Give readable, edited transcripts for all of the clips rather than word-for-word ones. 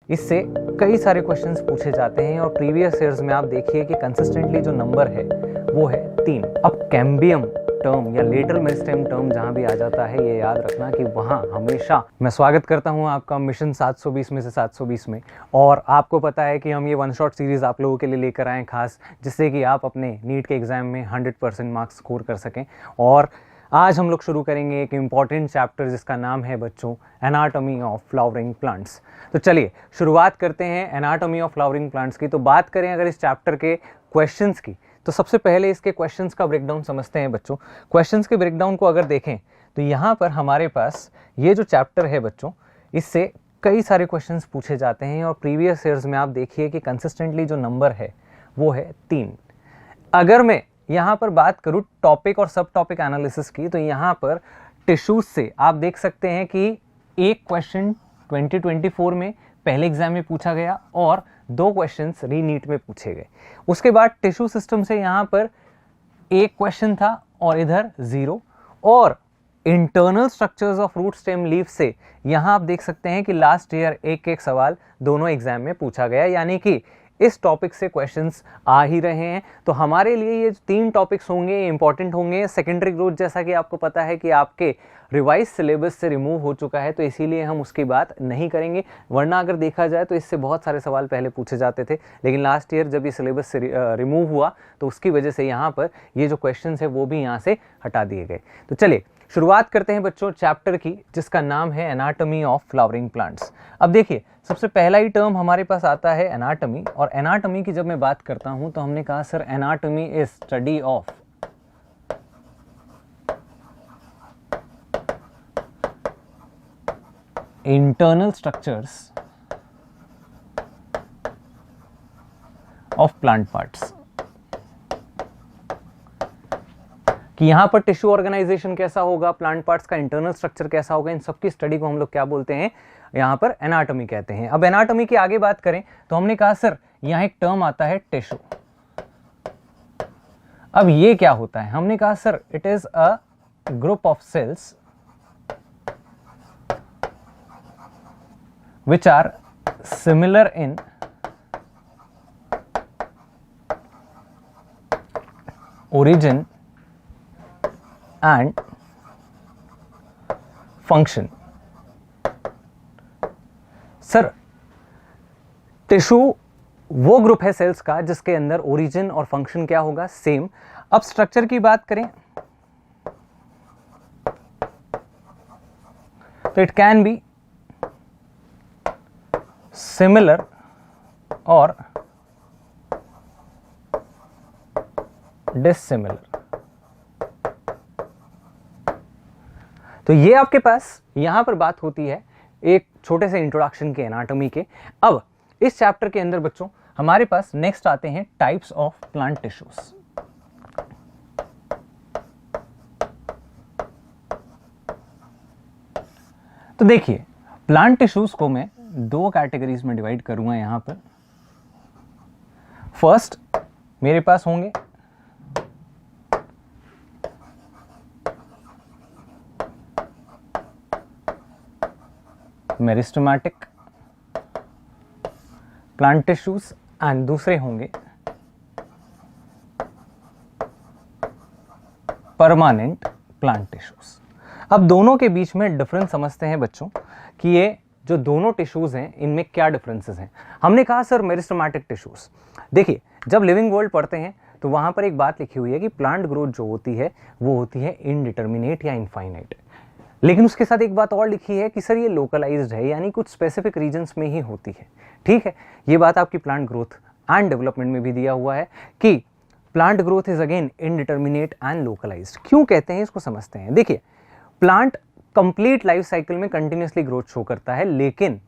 इससे कई सारे क्वेश्चंस पूछे जाते हैं और प्रीवियस ईयर्स में आप देखिए कि कंसिस्टेंटली जो नंबर है वो है 3। अब कैम्बियम टर्म या लेटर मेरिस्टेम टर्म जहां भी आ जाता है, ये याद रखना कि वहां हमेशा मैं स्वागत करता हूं आपका मिशन 720 में से 720 में। और आपको पता है कि हम ये वन शॉट सीरीज आप लोगों के लिए लेकर आए खास, जिससे कि आप अपने नीट के एग्जाम में 100% मार्क्स स्कोर कर सकें। और आज हम लोग शुरू करेंगे एक इम्पॉर्टेंट चैप्टर जिसका नाम है बच्चों एनाटॉमी ऑफ फ्लावरिंग प्लांट्स। तो चलिए शुरुआत करते हैं एनाटॉमी ऑफ फ्लावरिंग प्लांट्स की। तो बात करें अगर इस चैप्टर के क्वेश्चंस की, तो सबसे पहले इसके क्वेश्चंस का ब्रेकडाउन समझते हैं बच्चों। क्वेश्चंस के ब्रेकडाउन को अगर देखें तो यहाँ पर हमारे पास ये जो चैप्टर है बच्चों, इससे कई सारे क्वेश्चंस पूछे जाते हैं और प्रीवियस ईयर्स में आप देखिए कि कंसिस्टेंटली जो नंबर है वो है 3। अगर मैं यहाँ पर बात करूँ टॉपिक और सब टॉपिक एनालिसिस की, तो यहाँ पर टिश्यूज से आप देख सकते हैं कि एक क्वेश्चन 2024 में पहले एग्जाम में पूछा गया और 2 क्वेश्चंस रीनीट में पूछे गए। उसके बाद टिश्यू सिस्टम से यहाँ पर एक क्वेश्चन था और इधर 0। और internal structures of root stem leaf से यहाँ आप देख सकते हैं कि लास्ट ईयर एक सवाल दोनों एग्जाम में पूछा गया, यानी कि इस टॉपिक से क्वेश्चंस आ ही रहे हैं। तो हमारे लिए ये 3 टॉपिक्स होंगे, इंपॉर्टेंट होंगे। सेकेंडरी ग्रोथ जैसा कि आपको पता है कि आपके रिवाइज सिलेबस से रिमूव हो चुका है, तो इसीलिए हम उसकी बात नहीं करेंगे। वरना अगर देखा जाए तो इससे बहुत सारे सवाल पहले पूछे जाते थे, लेकिन लास्ट ईयर जब ये सिलेबस से रिमूव हुआ तो उसकी वजह से यहाँ पर ये जो क्वेश्चंस है वो भी यहाँ से हटा दिए गए। तो चलिए शुरुआत करते हैं बच्चों चैप्टर की, जिसका नाम है एनाटॉमी ऑफ फ्लावरिंग प्लांट्स। अब देखिए सबसे पहला ही टर्म हमारे पास आता है एनाटॉमी। और एनाटॉमी की जब मैं बात करता हूं तो हमने कहा sir anatomy is study of internal structures of plant parts, कि यहां पर टिश्यू ऑर्गेनाइजेशन कैसा होगा, प्लांट पार्ट्स का इंटरनल स्ट्रक्चर कैसा होगा, इन सबकी स्टडी को हम लोग क्या बोलते हैं, यहां पर एनाटॉमी कहते हैं। अब एनाटॉमी की आगे बात करें तो हमने कहा सर यहां एक टर्म आता है टिश्यू। अब ये क्या होता है, हमने कहा sir it is a group of cells which are similar in origin and function। Sir tissue वो ग्रुप है सेल्स का जिसके अंदर ओरिजिन और फंक्शन क्या होगा, सेम। अब स्ट्रक्चर की बात करें तो इट कैन बी सिमिलर और डिसिमिलर। तो ये आपके पास यहां पर बात होती है एक छोटे से इंट्रोडक्शन के एनाटॉमी के। अब इस चैप्टर के अंदर बच्चों हमारे पास नेक्स्ट आते हैं टाइप्स ऑफ प्लांट टिश्यूज। तो देखिए प्लांट टिश्यूज को मैं 2 कैटेगरीज में डिवाइड करूंगा यहां पर। फर्स्ट मेरे पास होंगे मेरिस्टेमेटिक प्लांट टिश्यूज एंड दूसरे होंगे परमानेंट प्लांट टिश्यूज। अब दोनों के बीच में डिफरेंस समझते हैं बच्चों कि ये जो दोनों टिश्यूज हैं इनमें क्या डिफरेंसेस हैं। हमने कहा सर मेरिस्टेमेटिक टिश्यूज, देखिए जब लिविंग वर्ल्ड पढ़ते हैं तो वहां पर एक बात लिखी हुई है कि प्लांट ग्रोथ जो होती है वो होती है इनडिटर्मिनेट या इनफाइनाइट। लेकिन उसके साथ एक बात और लिखी है कि सर ये लोकलाइज्ड है, यानी कुछ स्पेसिफिक रीजन्स में ही होती है। ठीक है, ये बात आपकी प्लांट ग्रोथ एंड डेवलपमेंट में भी दिया हुआ है कि plant growth is again indeterminate and localised. क्यों कहते हैं इसको समझते हैं। देखिए प्लांट कंप्लीट लाइफ साइकिल में कंटिन्यूसली ग्रोथ शो करता है, लेकिन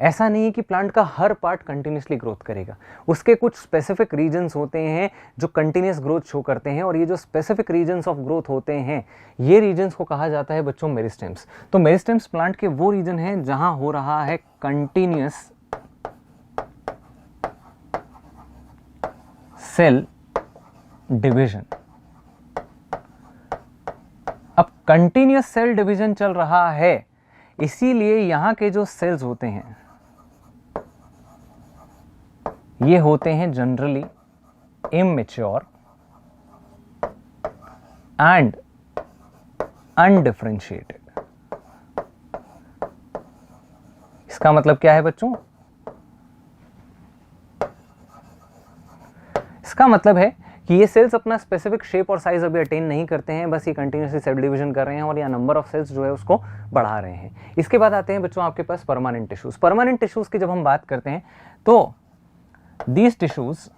ऐसा नहीं है कि प्लांट का हर पार्ट कंटिन्यूसली ग्रोथ करेगा। उसके कुछ स्पेसिफिक रीजन्स होते हैं जो कंटिन्यूस ग्रोथ शो करते हैं, और ये जो स्पेसिफिक रीजन्स ऑफ ग्रोथ होते हैं ये रीजन्स को कहा जाता है बच्चों मेरिस्टेम्स। तो मेरिस्टेम्स प्लांट के वो रीजन हैं जहां हो रहा है कंटिन्यूस सेल डिवीजन। अब कंटिन्यूस सेल डिवीजन चल रहा है, इसीलिए यहां के जो सेल्स होते हैं ये होते हैं जनरली इमैच्योर एंड अनडिफरेंशिएटेड। इसका मतलब क्या है बच्चों? इसका मतलब है कि ये सेल्स अपना स्पेसिफिक शेप और साइज अभी अटेन नहीं करते हैं, बस ये कंटिन्यूसली सेल डिवीजन कर रहे हैं और या नंबर ऑफ सेल्स जो है उसको बढ़ा रहे हैं। इसके बाद आते हैं बच्चों आपके पास परमानेंट टिश्यूज। परमानेंट टिश्यूज की जब हम बात करते हैं तो these tissues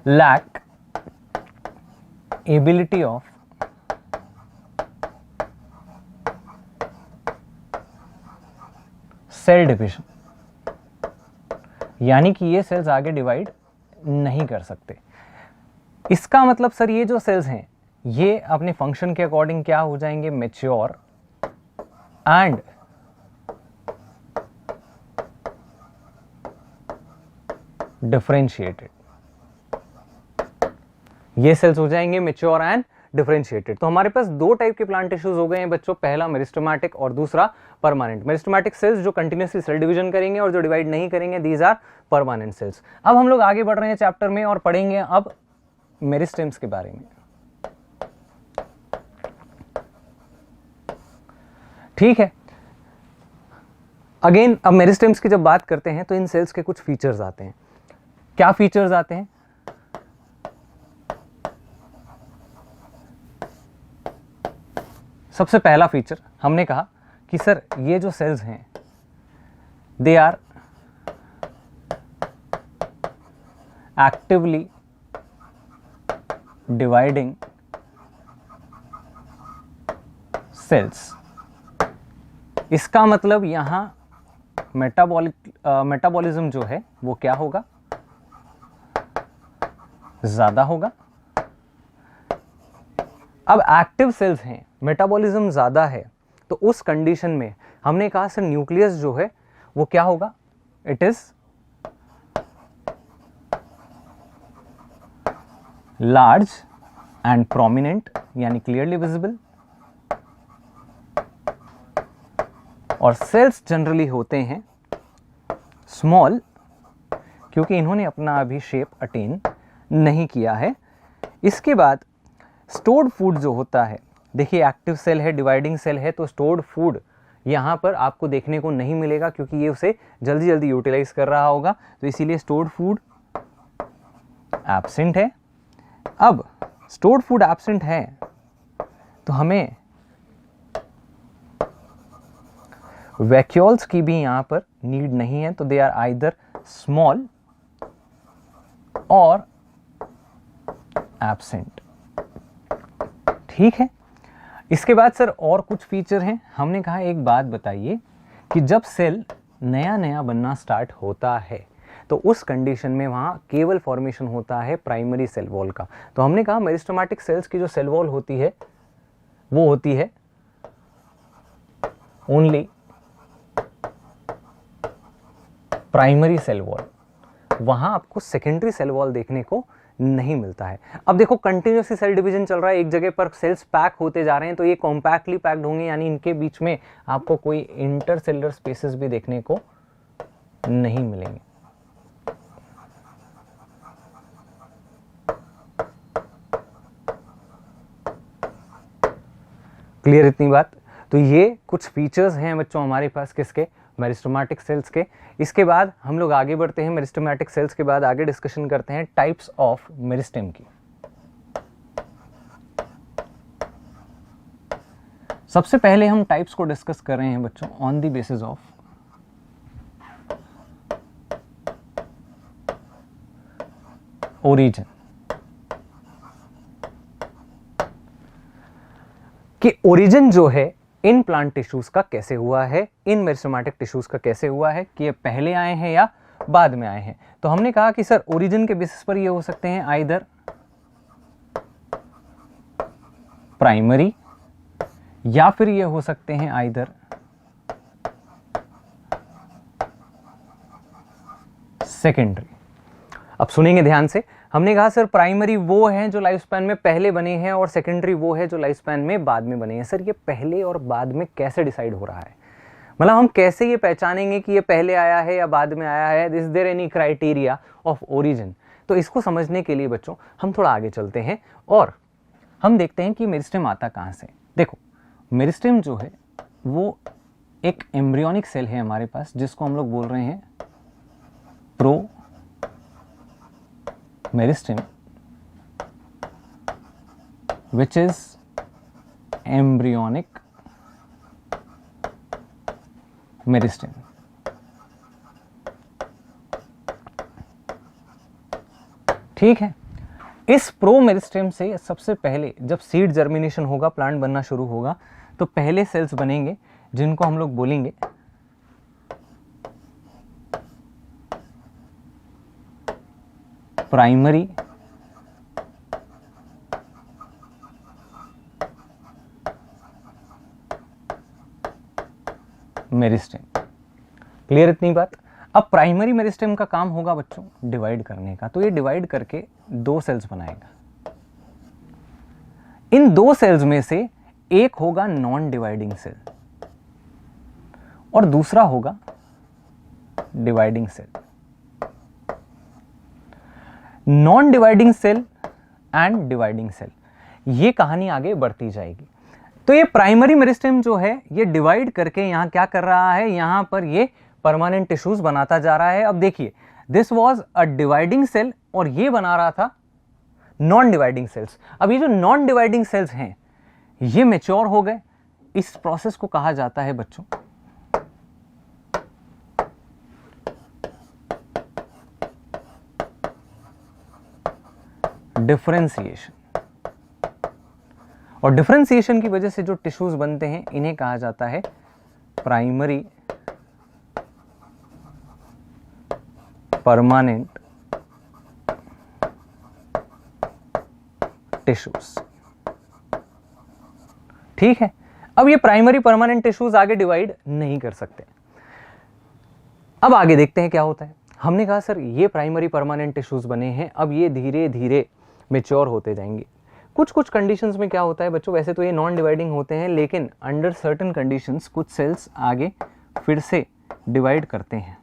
lack ability of cell division, यानी कि ये सेल्स आगे डिवाइड नहीं कर सकते। इसका मतलब सर ये जो सेल्स हैं ये अपने फंक्शन के अकॉर्डिंग क्या हो जाएंगे? Mature and differentiated. ये सेल्स हो जाएंगे मैच्योर एंड डिफरेंशिएटेड। तो हमारे पास दो टाइप के प्लांट टिश्यूज हो गए हैं बच्चों, पहला मेरिस्टेमेटिक और दूसरा परमानेंट। मेरिस्टेमेटिक सेल्स जो कंटिन्यूसली सेल डिवीजन करेंगे और जो डिवाइड नहीं करेंगे, दीज आर परमानेंट सेल्स। अब हम लोग आगे बढ़ रहे हैं चैप्टर में और पढ़ेंगे अब मेरिस्टेम्स के बारे में। ठीक है, अगेन अब मेरिस्टेम्स की जब बात करते हैं तो इन सेल्स के कुछ फीचर्स आते हैं। क्या फीचर्स आते हैं? सबसे पहला फीचर हमने कहा कि सर ये जो सेल्स हैं they are actively dividing cells. इसका मतलब यहां मेटाबॉलिज्म जो है वो क्या होगा? ज्यादा होगा। अब एक्टिव सेल्स हैं, मेटाबॉलिज्म ज्यादा है, तो उस कंडीशन में हमने कहा सर न्यूक्लियस जो है वो क्या होगा? It is large and prominent, यानी क्लियरली विजिबल। और सेल्स जनरली होते हैं स्मॉल, क्योंकि इन्होंने अपना अभी शेप अटेन नहीं किया है। इसके बाद स्टोर्ड फूड जो होता है, देखिए एक्टिव सेल है, डिवाइडिंग सेल है, तो स्टोर्ड फूड यहां पर आपको देखने को नहीं मिलेगा क्योंकि ये उसे जल्दी जल्दी यूटिलाइज कर रहा होगा, तो इसीलिए स्टोर्ड फूड एब्सेंट है। अब स्टोर्ड फूड एब्सेंट है तो हमें वैक्यूल्स की भी यहां पर नीड नहीं है, तो दे आर आइदर स्मॉल और एब्सेंट। ठीक है, इसके बाद सर और कुछ फीचर हैं। हमने कहा एक बात बताइए कि जब सेल नया नया बनना स्टार्ट होता है तो उस कंडीशन में वहां केवल फॉर्मेशन होता है प्राइमरी सेल वॉल का। तो हमने कहा मेरिस्टेमेटिक सेल्स की जो सेल वॉल होती है वो होती है ओनली प्राइमरी सेल वॉल, वहां आपको सेकेंडरी सेल वॉल देखने को नहीं मिलता है। अब देखो कंटिन्यूसली सेल डिवीजन चल रहा है, एक जगह पर सेल्स पैक होते जा रहे हैं, तो ये कॉम्पैक्टली पैक्ड होंगे, यानी इनके बीच में आपको कोई इंटरसेलुलर स्पेसेस भी देखने को नहीं मिलेंगे। क्लियर इतनी बात? तो ये कुछ फीचर्स हैं बच्चों हमारे पास किसके? मेरिस्टेमेटिक सेल्स के। इसके बाद हम लोग आगे बढ़ते हैं, मेरिस्टेमेटिक सेल्स के बाद आगे डिस्कशन करते हैं टाइप्स ऑफ मेरिस्टेम की। सबसे पहले हम टाइप्स को डिस्कस कर रहे हैं बच्चों on the basis of origin, कि ओरिजिन जो है इन प्लांट टिश्यूज का कैसे हुआ है, इन मेरिस्टेमेटिक टिश्यूज का कैसे हुआ है, कि ये पहले आए हैं या बाद में आए हैं। तो हमने कहा कि सर ओरिजिन के बेसिस पर ये हो सकते हैं आइदर प्राइमरी या फिर ये हो सकते हैं आइदर सेकेंडरी। अब सुनेंगे ध्यान से, हमने कहा सर प्राइमरी वो हैं जो लाइफ स्पैन में पहले बने हैं और सेकेंडरी वो है जो लाइफ स्पैन में बाद में बने हैं। सर ये पहले और बाद में कैसे डिसाइड हो रहा है? मतलब हम कैसे ये पहचानेंगे कि ये पहले आया है या बाद में आया है, is there any criteria of origin. तो इसको समझने के लिए बच्चों हम थोड़ा आगे चलते हैं और हम देखते हैं कि मेरिस्टेम आता कहाँ से। देखो मेरिस्टेम जो है वो एक एम्ब्रियोनिक सेल है हमारे पास, जिसको हम लोग बोल रहे हैं pro meristem, which is embryonic meristem. ठीक है, इस प्रो मेरिस्टेम से सबसे पहले जब सीड जर्मिनेशन होगा, प्लांट बनना शुरू होगा, तो पहले सेल्स बनेंगे जिनको हम लोग बोलेंगे प्राइमरी मेरिस्टेम। क्लियर इतनी बात। अब प्राइमरी मेरिस्टेम का काम होगा बच्चों डिवाइड करने का, तो ये डिवाइड करके दो सेल्स बनाएगा। इन दो सेल्स में से एक होगा नॉन डिवाइडिंग सेल और दूसरा होगा dividing cell. Non dividing cell and dividing cell, ये कहानी आगे बढ़ती जाएगी। तो ये प्राइमरी मेरिस्टेम जो है ये डिवाइड करके यहां क्या कर रहा है, यहां पर ये परमानेंट टिश्यूज बनाता जा रहा है। अब देखिए this was a dividing cell और ये बना रहा था नॉन डिवाइडिंग सेल्स। अब ये जो नॉन डिवाइडिंग सेल्स हैं ये मैच्योर हो गए। इस प्रोसेस को कहा जाता है बच्चों डिफरेंशिएशन, और डिफरेंशिएशन की वजह से जो टिश्यूज बनते हैं इन्हें कहा जाता है प्राइमरी परमानेंट टिश्यूज। ठीक है, अब ये प्राइमरी परमानेंट टिश्यूज आगे डिवाइड नहीं कर सकते। अब आगे देखते हैं क्या होता है। हमने कहा सर ये प्राइमरी परमानेंट टिश्यूज बने हैं, अब ये धीरे धीरे मैच्योर होते जाएंगे। कुछ कुछ कंडीशंस में क्या होता है बच्चों, वैसे तो ये नॉन डिवाइडिंग होते हैं, लेकिन अंडर सर्टेन कंडीशंस कुछ सेल्स आगे फिर से डिवाइड करते हैं।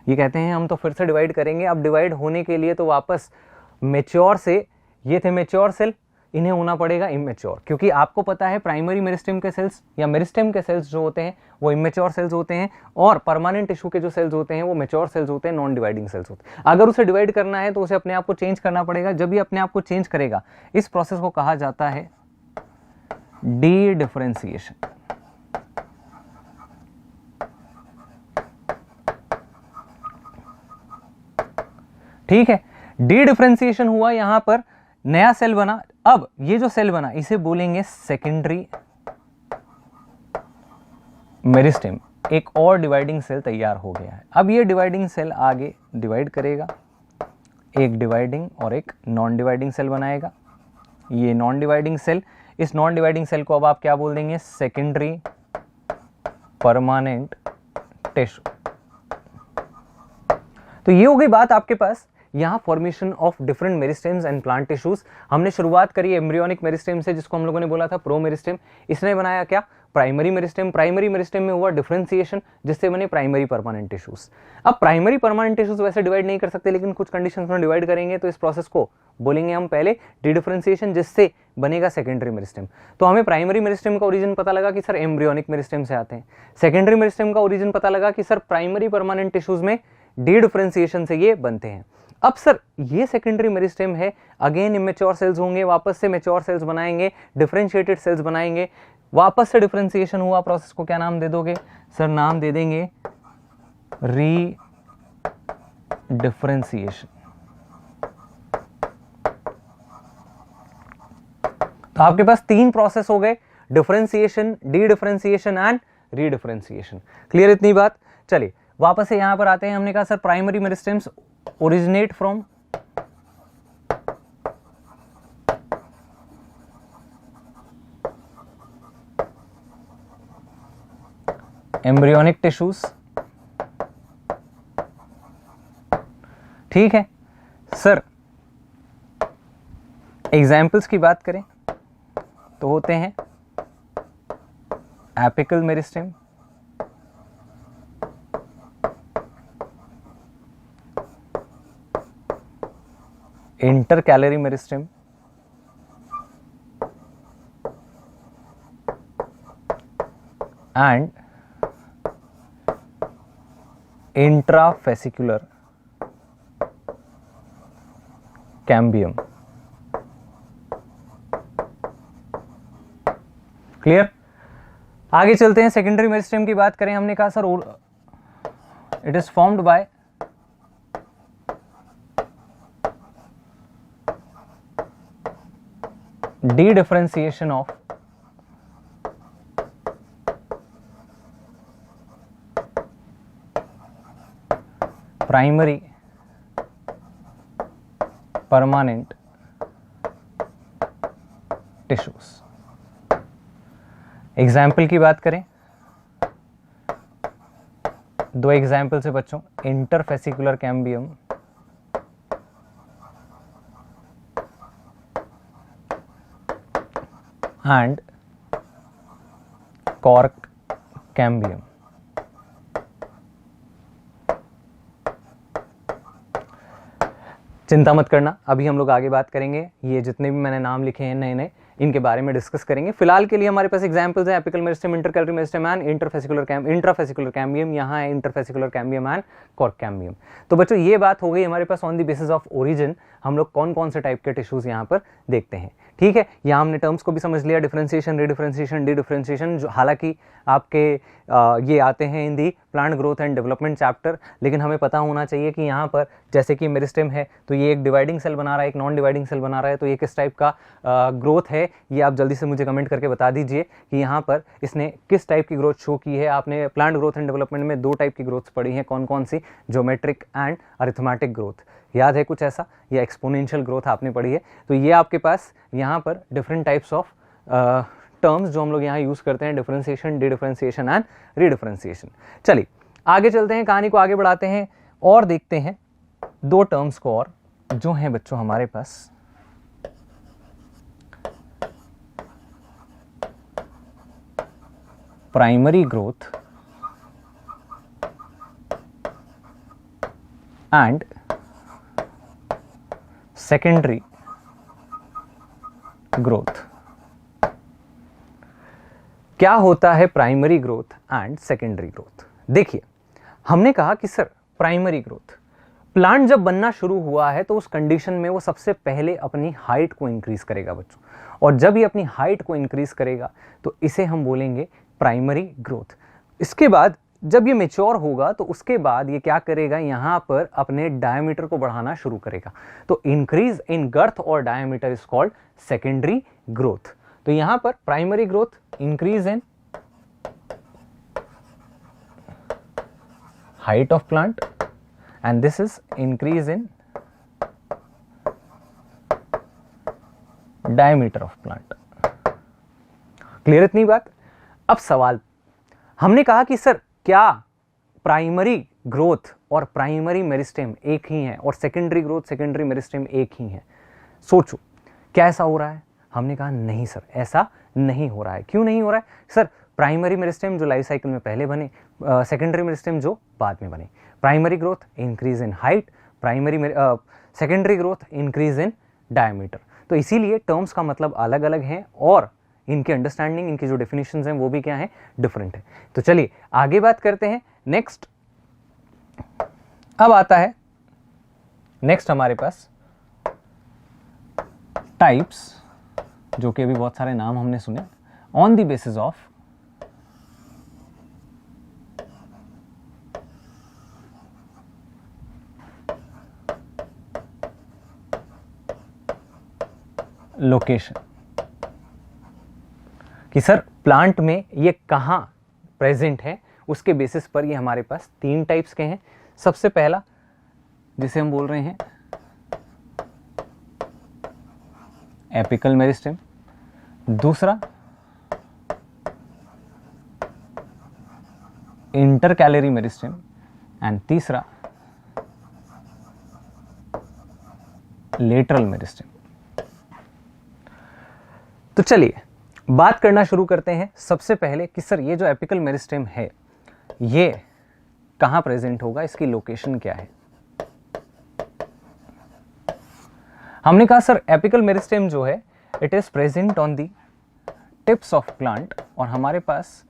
ये कहते हैं हम तो फिर से डिवाइड करेंगे। अब डिवाइड होने के लिए तो वापस मैच्योर से, ये थे मैच्योर सेल, इन्हें होना पड़ेगा इमेच्योर, क्योंकि आपको पता है प्राइमरी मेरिस्टेम के सेल्स या मेरिस्टेम के सेल्स जो होते हैं वो इमेच्योर सेल्स होते हैं और परमानेंट टिश्यू के जो सेल्स होते हैं वो मैच्योर सेल्स होते हैं, नॉन डिवाइडिंग सेल्स होते हैं। अगर उसे डिवाइड करना है तो उसे अपने आप को चेंज करना पड़ेगा। जब ये अपने आप को चेंज करेगा इस प्रोसेस को कहा जाता है डी डिफरेंशिएशन। ठीक है, डी डिफरेंशिएशन हुआ, यहां पर नया सेल बना। अब ये जो सेल बना इसे बोलेंगे सेकेंडरी मेरिस्टेम। एक और डिवाइडिंग सेल तैयार हो गया है। अब ये डिवाइडिंग सेल आगे डिवाइड करेगा, एक डिवाइडिंग और एक नॉन डिवाइडिंग सेल बनाएगा। ये नॉन डिवाइडिंग सेल, इस नॉन डिवाइडिंग सेल को अब आप क्या बोल देंगे, सेकेंडरी परमानेंट टिश्यू। तो ये हो गई बात आपके पास यहां formation of different meristems and plant tissues. हमने शुरुआत करी एम्ब्रियोनिक मेरिस्टेम से, जिसको हम लोगों ने बोला था प्रो मेरिस्टेम। इसने बनाया क्या, प्राइमरी मेरिस्टेम। प्राइमरी मेरिस्टेम में हुआ डिफरेंशिएशन जिससे बने प्राइमरी परमानेंट टिश्यूज। अब प्राइमरी परमानेंट टिश्यूज वैसे डिवाइड नहीं कर सकते, लेकिन कुछ कंडीशंस में डिवाइड करेंगे, तो इस प्रोसेस को बोलेंगे हम पहले डी डिफरेंशिएशन, जिससे बनेगा सेकेंडरी मेरिस्टेम। तो हमें प्राइमरी मेरिस्टेम का ओरिजिन पता लगा कि सर एम्ब्रियोनिक मेरिस्टेम से आते हैं। सेकेंडरी मेरिस्टेम का ओरिजिन पता लगा कि सर प्राइमरी परमानेंट टिश्यूज में डी डिफरेंशिएशन से ये बनते हैं। अब सर ये सेकेंडरी मेरिस्टेम है, अगेन इमेच्योर सेल्स होंगे, वापस से मैच्योर सेल्स बनाएंगे, डिफरेंशिएटेड सेल्स बनाएंगे, वापस से डिफरेंशिएशन हुआ, प्रोसेस को क्या नाम दे दोगे सर, नाम दे देंगे री डिफरेंशिएशन। तो आपके पास तीन प्रोसेस हो गए, differentiation, D differentiation and re differentiation. Clear इतनी बात। चलिए वापस से यहां पर आते हैं। हमने कहा sir primary meristems originate from embryonic tissues. ठीक है सर, एग्जाम्पल्स की बात करें तो होते हैं apical meristem, intercalary meristem and intrafascicular cambium. Clear? आगे चलते हैं, सेकेंडरी मेरिस्टेम की बात करें। हमने कहा sir it is formed by D differentiation of primary permanent tissues. Example की बात करें, दो एग्जाम्पल से बच्चों, interfascicular cambium and cork cambium. चिंता मत करना, अभी हम लोग आगे बात करेंगे। ये जितने भी मैंने नाम लिखे हैं नए नए, इनके बारे में डिस्कस करेंगे। फिलहाल के लिए हमारे पास एग्जांपल्स हैं apical meristem, intercalary meristem and intrafascicular cambium. यहाँ है interfascicular cambium and cork cambium. तो बच्चों ये बात हो गई हमारे pass on the basis of origin, हम लोग कौन कौन से टाइप के टिश्यूज यहाँ पर देखते हैं। ठीक है, यहाँ हमने टर्म्स को भी समझ लिया, डिफरेंशिएशन, रीडिफरेंशिएशन, डी-डिफरेंशिएशन, जो हालांकि आपके ये आते हैं in the plant growth and development chapter, लेकिन हमें पता होना चाहिए कि यहाँ पर जैसे कि मेरिस्टेम है तो ये एक डिवाइडिंग सेल बना रहा है, एक नॉन डिवाइडिंग सेल बना रहा है, तो ये किस टाइप का ग्रोथ है ये आप जल्दी से मुझे कमेंट करके बता दीजिए कि यहाँ पर इसने किस टाइप की ग्रोथ शो की है। आपने प्लांट ग्रोथ एंड डेवलपमेंट में दो टाइप की ग्रोथ पढ़ी है, कौन कौन सी? Geometric and arithmetic growth. याद है कुछ ऐसा? या एक्सपोनेंशियल ग्रोथ आपने पढ़ी है। तो ये आपके पास यहाँ पर डिफरेंट टाइप्स ऑफ टर्म्स जो हम लोग यहाँ यूज करते हैं, डिफरेंशिएशन, डी डिफरेंशिएशन एंड रीडिफरेंशिएशन। चलिए आगे चलते हैं, कहानी को आगे बढ़ाते हैं और देखते हैं दो टर्म्स को और जो हैं बच्चों हमारे पास। Primary growth and secondary growth. क्या होता है primary growth and secondary growth? देखिए, हमने कहा कि सर प्राइमरी ग्रोथ, प्लांट जब बनना शुरू हुआ है तो उस कंडीशन में वो सबसे पहले अपनी हाइट को इंक्रीज करेगा बच्चों, और जब ये अपनी हाइट को इंक्रीज करेगा तो इसे हम बोलेंगे प्राइमरी ग्रोथ। इसके बाद जब ये मेच्योर होगा तो उसके बाद ये क्या करेगा, यहां पर अपने डायमीटर को बढ़ाना शुरू करेगा। तो इंक्रीज इन गर्थ और diameter is called secondary growth. तो यहां पर primary growth increase in height of plant and this is increase in diameter of plant। Clear इतनी बात? अब सवाल, हमने कहा कि सर क्या प्राइमरी ग्रोथ और प्राइमरी मेरिस्टेम एक ही है और सेकेंडरी ग्रोथ, सेकेंडरी मेरिस्टेम एक ही है? सोचो क्या ऐसा हो रहा है? हमने कहा नहीं सर, ऐसा नहीं हो रहा है। क्यों नहीं हो रहा है सर? प्राइमरी मेरिस्टेम जो लाइफ साइकिल में पहले बने, सेकेंडरी मेरिस्टेम जो बाद में बने। Primary growth increase in height, secondary growth increase in diameter. तो इसीलिए टर्म्स का मतलब अलग अलग है और इनके अंडरस्टैंडिंग, इनकी जो डेफिनेशंस हैं वो भी क्या है, डिफरेंट है। तो चलिए आगे बात करते हैं। नेक्स्ट अब आता है, नेक्स्ट हमारे पास टाइप्स, जो कि अभी बहुत सारे नाम हमने सुने, on the basis of location, कि सर प्लांट में ये कहां प्रेजेंट है, उसके बेसिस पर ये हमारे पास तीन टाइप्स के हैं। सबसे पहला जिसे हम बोल रहे हैं एपिकल मेरिस्टेम, दूसरा इंटरकैलरी मेरिस्टेम एंड तीसरा लेटरल मेरिस्टेम। तो चलिए बात करना शुरू करते हैं सबसे पहले कि सर ये जो एपिकल मेरिस्टेम है ये कहां प्रेजेंट होगा, इसकी लोकेशन क्या है। हमने कहा सर एपिकल मेरिस्टेम जो है it is present on the tips of plant, और हमारे पास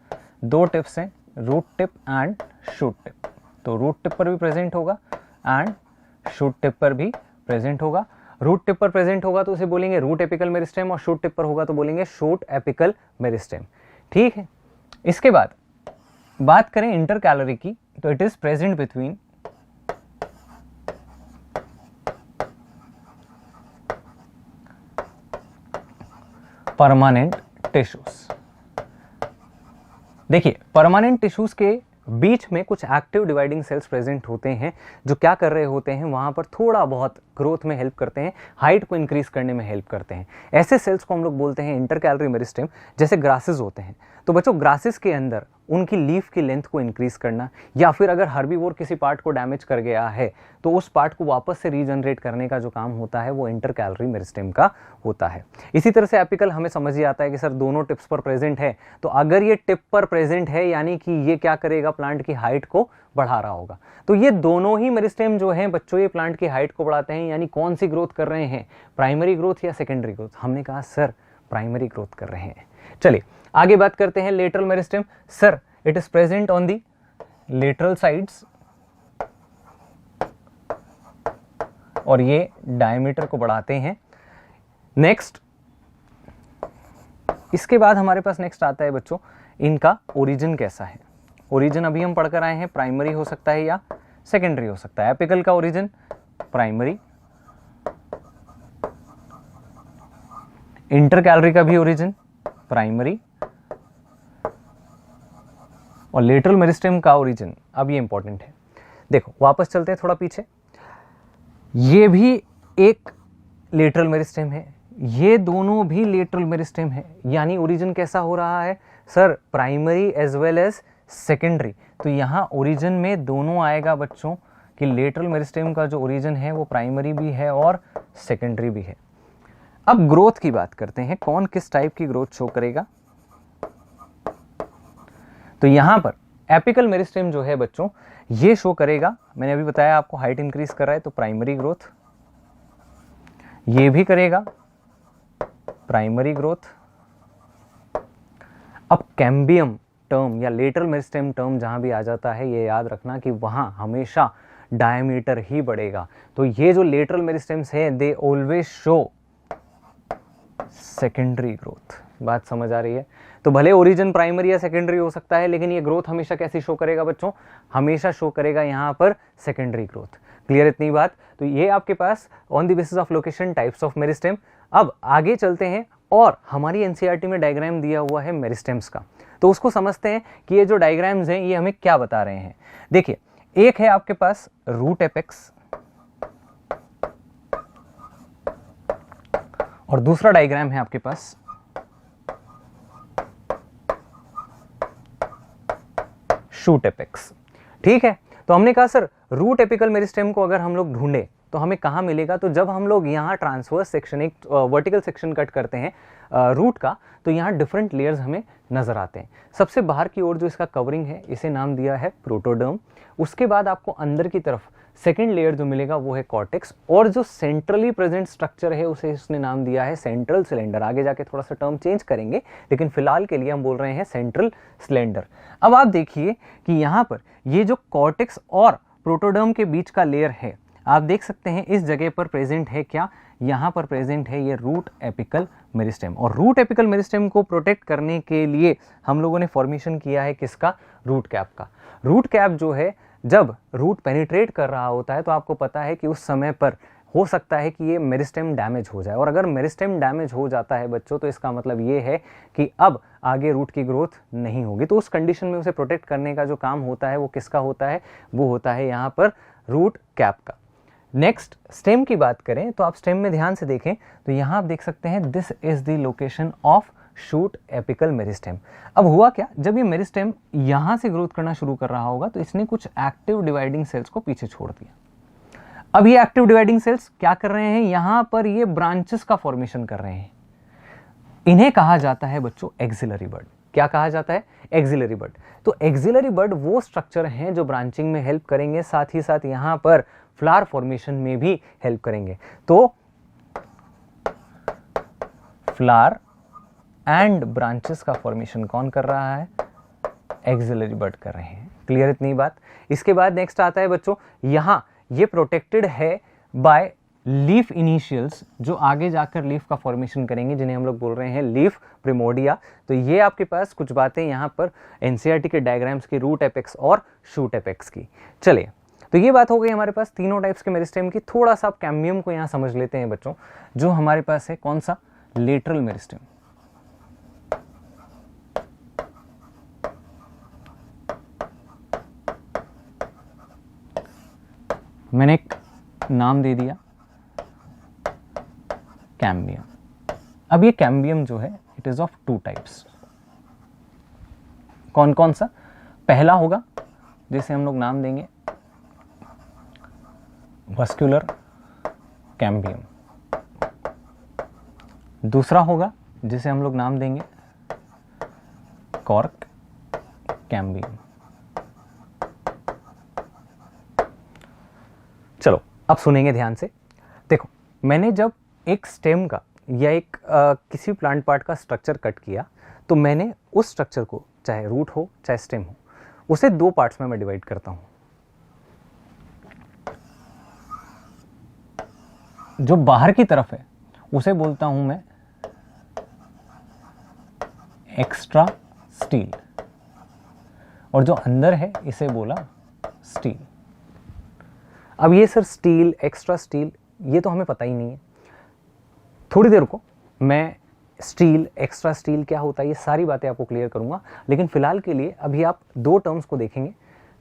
दो टिप्स हैं, root tip and shoot tip. तो रूट टिप पर भी प्रेजेंट होगा एंड शूट टिप पर भी प्रेजेंट होगा। रूट टिप पर प्रेजेंट होगा तो उसे बोलेंगे रूट एपिकल मेरिस्टेम, और शूट टिप पर होगा तो बोलेंगे शूट एपिकल मेरिस्टेम। ठीक है, इसके बाद बात करें इंटरकैलरी की, तो it is present between permanent tissues. देखिए परमानेंट टिश्यूज के बीच में कुछ एक्टिव डिवाइडिंग सेल्स प्रेजेंट होते हैं जो क्या कर रहे होते हैं, वहां पर थोड़ा बहुत ग्रोथ में हेल्प करते हैं, हाइट को इंक्रीज करने में हेल्प करते हैं। ऐसे सेल्स को हम लोग बोलते हैं इंटरकैलरी मेरिस्टेम। जैसे ग्रासेस होते हैं, तो बच्चों ग्रासेस के अंदर उनकी लीफ की लेंथ को इंक्रीज करना, या फिर अगर हर्बीवोर किसी पार्ट को डैमेज कर गया है तो उस पार्ट को वापस से रीजनरेट करने का जो काम होता है वो इंटरकैलरी मेरिस्टेम का होता है। इसी तरह से एपिकल हमें समझ ही आता है कि सर दोनों टिप्स पर प्रेजेंट है, तो अगर ये टिप पर प्रेजेंट है यानी कि ये क्या करेगा, प्लांट की हाइट को बढ़ा रहा होगा। तो ये दोनों ही मेरिस्टेम जो हैं बच्चों, ये प्लांट की हाइट को बढ़ाते हैं, यानी कौन सी ग्रोथ कर रहे हैं, प्राइमरी ग्रोथ या सेकेंडरी ग्रोथ। हमने कहा सर प्राइमरी ग्रोथ कर रहे हैं। चलिए आगे बात करते हैं lateral meristem. Sir it is present on the lateral sides, और ये डायमीटर को बढ़ाते हैं। नेक्स्ट, इसके बाद हमारे पास नेक्स्ट आता है बच्चों इनका ओरिजिन कैसा है। ओरिजिन अभी हम पढ़कर आए हैं, प्राइमरी हो सकता है या सेकेंडरी हो सकता है। एपिकल का ओरिजिन प्राइमरी, इंटरकैलरी का भी ओरिजिन प्राइमरी, और लेटरल मेरिस्टेम का ओरिजिन, अब ये इंपॉर्टेंट है। देखो वापस चलते हैं थोड़ा पीछे, ये भी एक लेटरल मेरिस्टेम है, ये दोनों भी लेटरल मेरिस्टेम है, यानी ओरिजिन कैसा हो रहा है sir, primary as well as secondary. तो यहाँ ओरिजिन में दोनों आएगा बच्चों कि लेटरल मेरिस्टेम का जो ओरिजिन है वो प्राइमरी भी है और सेकेंडरी भी है। अब ग्रोथ की बात करते हैं, कौन किस टाइप की ग्रोथ शो करेगा। तो यहां पर एपिकल मेरिस्टेम जो है बच्चों ये शो करेगा, मैंने अभी बताया आपको हाइट इंक्रीज कर रहा है तो प्राइमरी ग्रोथ, ये भी करेगा प्राइमरी ग्रोथ। अब कैम्बियम टर्म या लेटरल मेरिस्टेम टर्म जहां भी आ जाता है, ये याद रखना कि वहां हमेशा डायमीटर ही बढ़ेगा। तो ये जो लेटरल मेरिस्टेम्स है they always show secondary growth. बात समझ आ रही है? तो भले ओरिजिन प्राइमरी या सेकेंडरी हो सकता है, लेकिन ये ग्रोथ हमेशा कैसी शो करेगा बच्चों, हमेशा शो करेगा यहाँ पर सेकेंडरी ग्रोथ। क्लियर इतनी बात? तो ये आपके pass on the basis of location types of meristem. अब आगे चलते हैं और हमारी एनसीईआरटी में डायग्राम दिया हुआ है मेरिस्टेम्स का, तो उसको समझते हैं कि ये जो डायग्राम्स हैं ये हमें क्या बता रहे हैं। देखिए एक है आपके पास रूट एपेक्स, और दूसरा डायग्राम है आपके पास शूट एपेक्स। ठीक है, तो हमने कहा सर रूट एपिकल मेरिस्टेम को अगर हम लोग ढूंढे तो हमें कहाँ मिलेगा, तो जब हम लोग यहाँ ट्रांसवर्स सेक्शन, एक वर्टिकल सेक्शन कट करते हैं रूट का, तो यहाँ डिफरेंट लेयर्स हमें नजर आते हैं। सबसे बाहर की ओर जो इसका कवरिंग है इसे नाम दिया है प्रोटोडर्म। उसके बाद आपको अंदर की तरफ सेकेंड लेयर जो मिलेगा वो है कॉर्टेक्स, और जो सेंट्रली प्रेजेंट स्ट्रक्चर है उसे इसने नाम दिया है सेंट्रल सिलेंडर। आगे जाके थोड़ा सा टर्म चेंज करेंगे, लेकिन फिलहाल के लिए हम बोल रहे हैं सेंट्रल सिलेंडर। अब आप देखिए कि यहाँ पर ये जो कॉर्टेक्स और प्रोटोडर्म के बीच का लेयर है, आप देख सकते हैं इस जगह पर प्रेजेंट है क्या, यहाँ पर प्रेजेंट है ये रूट एपिकल मेरिस्टेम। और रूट एपिकल मेरिस्टेम को प्रोटेक्ट करने के लिए हम लोगों ने फॉर्मेशन किया है किसका, रूट कैप का। रूट कैप जो है जब रूट पेनिट्रेट कर रहा होता है तो आपको पता है कि उस समय पर हो सकता है कि ये मेरिस्टेम डैमेज हो जाए, और अगर मेरिस्टेम डैमेज हो जाता है बच्चों तो इसका मतलब ये है कि अब आगे रूट की ग्रोथ नहीं होगी। तो उस कंडीशन में उसे प्रोटेक्ट करने का जो काम होता है वो किसका होता है, वो होता है यहाँ पर रूट कैप का। नेक्स्ट स्टेम की बात करें तो आप स्टेम में ध्यान से देखें तो यहाँ आप देख सकते हैं this is the location of shoot apical meristem. अब हुआ क्या, जब ये मेरिस्टेम यहाँ से ग्रोथ करना शुरू कर रहा होगा तो इसने कुछ एक्टिव डिवाइडिंग सेल्स को पीछे छोड़ दिया। अब ये एक्टिव डिवाइडिंग सेल्स क्या कर रहे हैं, यहाँ पर ये ब्रांचेस का फॉर्मेशन कर रहे हैं। इन्हें कहा जाता है बच्चों एक्सिलरी बड। क्या कहा जाता है, एक्सिलरी बड। तो एक्सिलरी बड वो स्ट्रक्चर हैं जो ब्रांचिंग में हेल्प करेंगे, साथ ही साथ यहाँ पर फ्लावर फॉर्मेशन में भी हेल्प करेंगे। तो फ्लावर एंड ब्रांचेस का फॉर्मेशन कौन कर रहा है? एक्सिलरी बड कर रहे हैं। क्लियर इतनी बात। इसके बाद नेक्स्ट आता है बच्चों, यहां ये प्रोटेक्टेड है बाय लीफ इनिशियल्स जो आगे जाकर लीफ का फॉर्मेशन करेंगे, जिन्हें हम लोग बोल रहे हैं लीफ प्रिमोडिया। तो ये आपके पास कुछ बातें यहां पर एनसीईआरटी के डायग्राम्स की, रूट एपेक्स और शूट एपेक्स की। चलिए, तो ये बात हो गई हमारे पास तीनों टाइप्स के मेरिस्टेम की। थोड़ा सा आप कैम्बियम को यहां समझ लेते हैं बच्चों, जो हमारे पास है कौन सा? Lateral meristem. मैंने एक नाम दे दिया कैम्बियम। अब ये कैम्बियम जो है it is of two types. कौन कौन सा? पहला होगा जिसे हम लोग नाम देंगे वस्कुलर कैम्बियम। दूसरा होगा जिसे हम लोग नाम देंगे कॉर्क कैम्बियम। चलो अब सुनेंगे ध्यान से। देखो, मैंने जब एक स्टेम का या एक किसी प्लांट पार्ट का स्ट्रक्चर कट किया, तो मैंने उस स्ट्रक्चर को, चाहे रूट हो चाहे स्टेम हो, उसे दो पार्ट्स में मैं डिवाइड करता हूं। जो बाहर की तरफ है उसे बोलता हूं मैं एक्स्ट्रा स्टील, और जो अंदर है इसे बोला स्टील। अब ये सर स्टील, एक्स्ट्रा स्टील, ये तो हमें पता ही नहीं है। थोड़ी देर को मैं स्टील, एक्स्ट्रा स्टील क्या होता है, ये सारी बातें आपको क्लियर करूंगा। लेकिन फिलहाल के लिए अभी आप दो टर्म्स को देखेंगे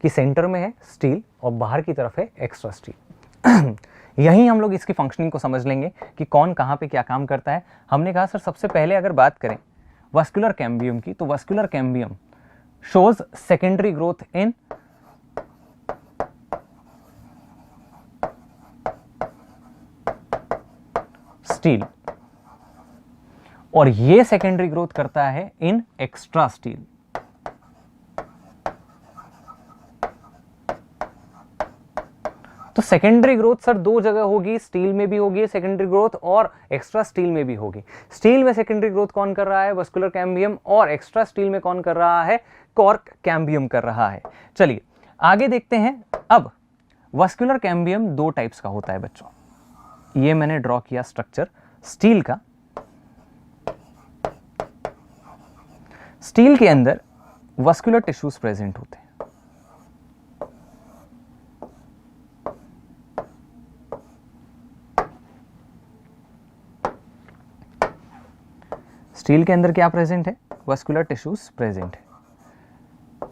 कि सेंटर में है स्टील और बाहर की तरफ है एक्स्ट्रा स्टील। यहीं हम लोग इसकी फंक्शनिंग को समझ लेंगे कि कौन कहाँ पे क्या काम करता है। हमने कहा सर सबसे पहले अगर बात करें वस्कुलर कैम्बियम की, तो vascular cambium shows secondary growth in steel, और ये सेकेंडरी ग्रोथ करता है इन एक्स्ट्रा स्टील। तो सेकेंडरी ग्रोथ सर दो जगह होगी, स्टील में भी होगी सेकेंडरी ग्रोथ और एक्स्ट्रा स्टील में भी होगी। स्टील में सेकेंडरी ग्रोथ कौन कर रहा है? Vascular cambium. और एक्स्ट्रा स्टील में कौन कर रहा है? कॉर्क कैम्बियम कर रहा है। चलिए आगे देखते हैं। अब वस्कुलर कैम्बियम दो टाइप्स का होता है बच्चों। ये मैंने ड्रॉ किया स्ट्रक्चर स्टील का। स्टील के अंदर वस्कुलर टिश्यूज प्रेजेंट होते हैं। स्टील के अंदर क्या प्रेजेंट है? वस्कुलर टिश्यूज प्रेजेंट है।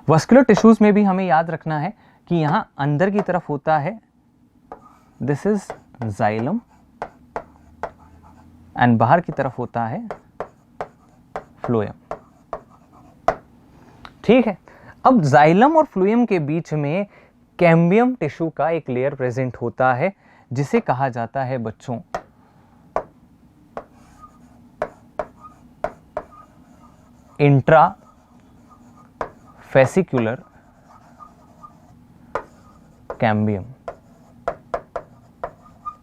वस्कुलर टिश्यूज में भी हमें याद रखना है कि यहां अंदर की तरफ होता है दिस इज जाइलम एंड बाहर की तरफ होता है फ्लोएम। ठीक है। अब जाइलम और फ्लोएम के बीच में कैम्बियम टिश्यू का एक लेयर प्रेजेंट होता है जिसे कहा जाता है बच्चों इंट्रा फेसिकुलर कैम्बियम।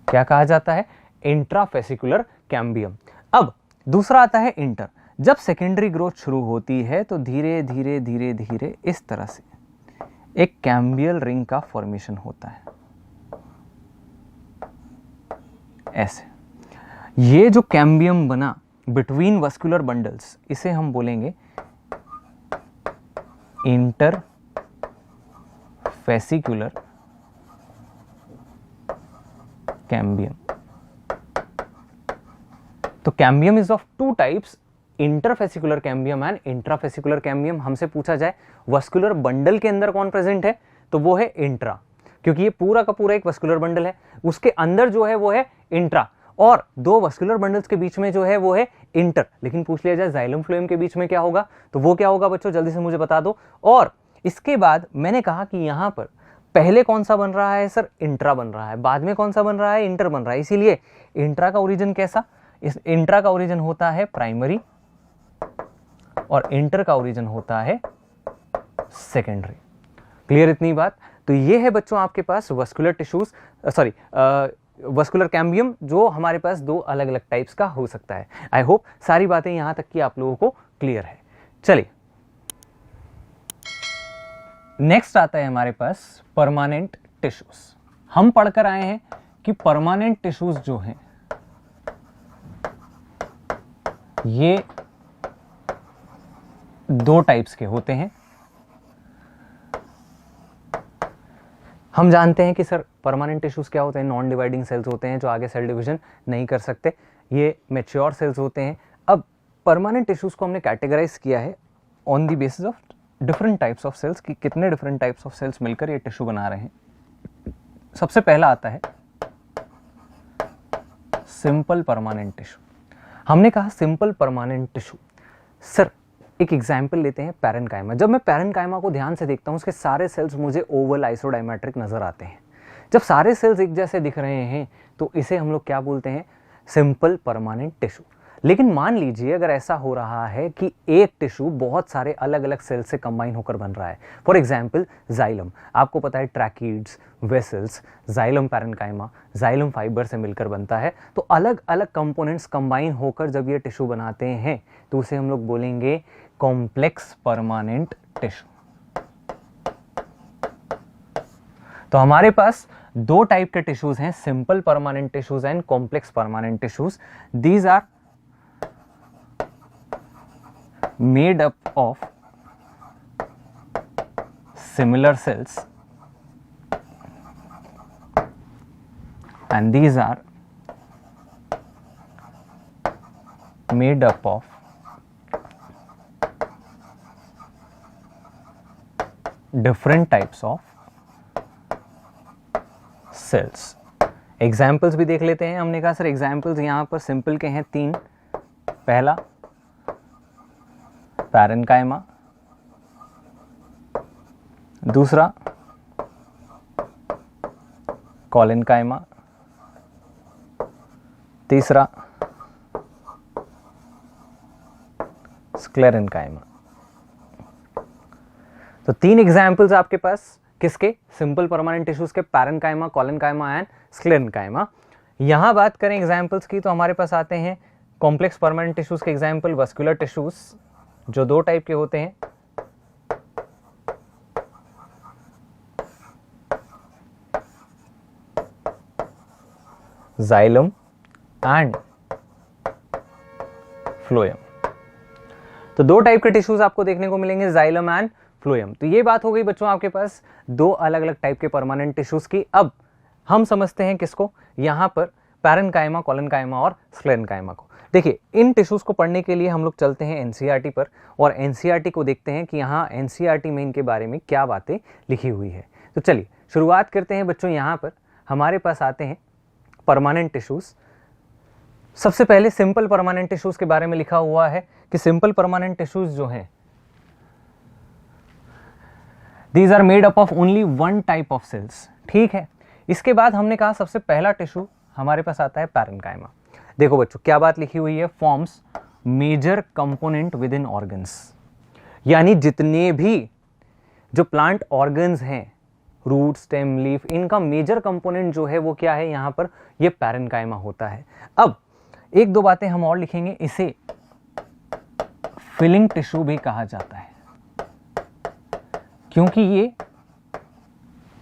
क्या कहा जाता है? Intrafascicular cambium. अब दूसरा आता है इंटर। जब सेकेंडरी ग्रोथ शुरू होती है तो धीरे धीरे धीरे धीरे इस तरह से एक कैम्बियल रिंग का फॉर्मेशन होता है। ऐसे ये जो कैम्बियम बना बिटवीन वस्कुलर बंडल्स, इसे हम बोलेंगे इंटर फेसिकुलर कैम्बियम। तो cambium is of two types, interfascicular cambium and intrafascicular cambium. हमसे पूछा जाए वस्कुलर बंडल के अंदर कौन प्रेजेंट है, तो वो है इंट्रा, क्योंकि ये पूरा का पूरा एक वस्कुलर बंडल है। उसके अंदर जो है वो है इंट्रा, और दो वस्कुलर बंडल्स के बीच में जो है वो है इंटर। लेकिन पूछ लिया जाए जाइलम फ्लोएम के बीच में क्या होगा, तो वो क्या होगा बच्चों, जल्दी से मुझे बता दो। और इसके बाद मैंने कहा कि यहां पर पहले कौन सा बन रहा है सर? इंट्रा बन रहा है। बाद में कौन सा बन रहा है? इंटर बन रहा है। इसीलिए इंट्रा का ओरिजिन कैसा? इस इंट्रा का ओरिजिन होता है प्राइमरी और इंटर का ओरिजिन होता है सेकेंडरी। क्लियर इतनी बात? तो ये है बच्चों आपके पास वस्कुलर टिश्यूज, वस्कुलर कैम्बियम जो हमारे पास दो अलग अलग टाइप्स का हो सकता है। आई होप सारी बातें यहां तक की आप लोगों को क्लियर है। चलिए नेक्स्ट आता है हमारे पास परमानेंट टिश्यूज। हम पढ़कर आए हैं कि परमानेंट टिश्यूज जो हैं ये दो टाइप्स के होते हैं। हम जानते हैं कि सर परमानेंट टिश्यूज क्या होते हैं? नॉन डिवाइडिंग सेल्स होते हैं जो आगे सेल डिवीजन नहीं कर सकते, ये मैच्योर सेल्स होते हैं। अब परमानेंट टिश्यूज को हमने कैटेगराइज किया है on the basis of different types of cells, कि कितने डिफरेंट टाइप्स ऑफ सेल्स मिलकर ये टिश्यू बना रहे हैं। सबसे पहला आता है सिंपल परमानेंट टिश्यू। हमने कहा सिंपल परमानेंट टिश्यू, सर एक एग्जाम्पल लेते हैं पैरेन्काइमा। जब मैं पैरेन्काइमा को ध्यान से देखता हूं उसके सारे सेल्स मुझे ओवल आइसोडायमेट्रिक नजर आते हैं। जब सारे सेल्स एक जैसे दिख रहे हैं तो इसे हम लोग क्या बोलते हैं? Simple permanent tissue. लेकिन मान लीजिए अगर ऐसा हो रहा है कि एक टिश्यू बहुत सारे अलग अलग सेल्स से कंबाइन होकर बन रहा है। फॉर एग्जाम्पल जाइलम, आपको पता है tracheids, vessels, xylem parenchyma xylem fibre से मिलकर बनता है। तो अलग अलग कंपोनेंट्स कंबाइन होकर जब ये टिश्यू बनाते हैं तो उसे हम लोग बोलेंगे कॉम्प्लेक्स परमानेंट टिश्यू। तो हमारे पास दो टाइप के टिश्यूज हैं, simple permanent tissues and complex permanent tissues. These are made up of similar cells and these are made up of different types of cells। Examples भी देख लेते हैं। हमने कहा सर एग्जाम्पल्स यहां पर सिंपल के हैं तीन। पहला पैरेन्काइमा, दूसरा कोलेनकाइमा, तीसरा स्क्लेरेनकाइमा। तो तीन एग्जाम्पल्स आपके पास किसके? सिंपल परमानेंट टिश्यूज के, पैरेन्काइमा, कोलेनकाइमा एंड स्क्लेरेनकाइमा। यहां बात करें एग्जाम्पल्स की तो हमारे पास आते हैं कॉम्प्लेक्स परमानेंट टिश्यूज के एग्जाम्पल वस्कुलर टिश्यूज जो दो टाइप के होते हैं, जाइलम एंड फ्लोएम। तो दो टाइप के टिश्यूज आपको देखने को मिलेंगे, जाइलम एंड फ्लोएम। तो ये बात हो गई बच्चों आपके पास दो अलग अलग टाइप के परमानेंट टिश्यूज की। अब हम समझते हैं किसको? यहां पर पैरेन्काइमा, कोलेनकाइमा और स्क्लेरेनकाइमा को। देखिए इन टिश्यूज को पढ़ने के लिए हम लोग चलते हैं एनसीईआरटी पर और एनसीईआरटी को देखते हैं कि यहाँ एनसीईआरटी में इनके बारे में क्या बातें लिखी हुई है। तो चलिए शुरुआत करते हैं बच्चों। यहाँ पर हमारे पास आते हैं परमानेंट टिश्यूज। सबसे पहले सिंपल परमानेंट टिश्यूज के बारे में लिखा हुआ है कि सिंपल परमानेंट टिश्यूज जो हैं these are made up of only one type of cells. ठीक है, इसके बाद हमने कहा सबसे पहला टिश्यू हमारे पास आता है पैरेन्काइमा। देखो बच्चों क्या बात लिखी हुई है? Forms major component within organs, यानी जितने भी जो प्लांट ऑर्गन्स हैं, रूट, स्टेम, लीफ, इनका मेजर कंपोनेंट जो है वो क्या है? यहां पर ये पैरेन्काइमा होता है। अब एक दो बातें हम और लिखेंगे, इसे फिलिंग टिश्यू भी कहा जाता है क्योंकि ये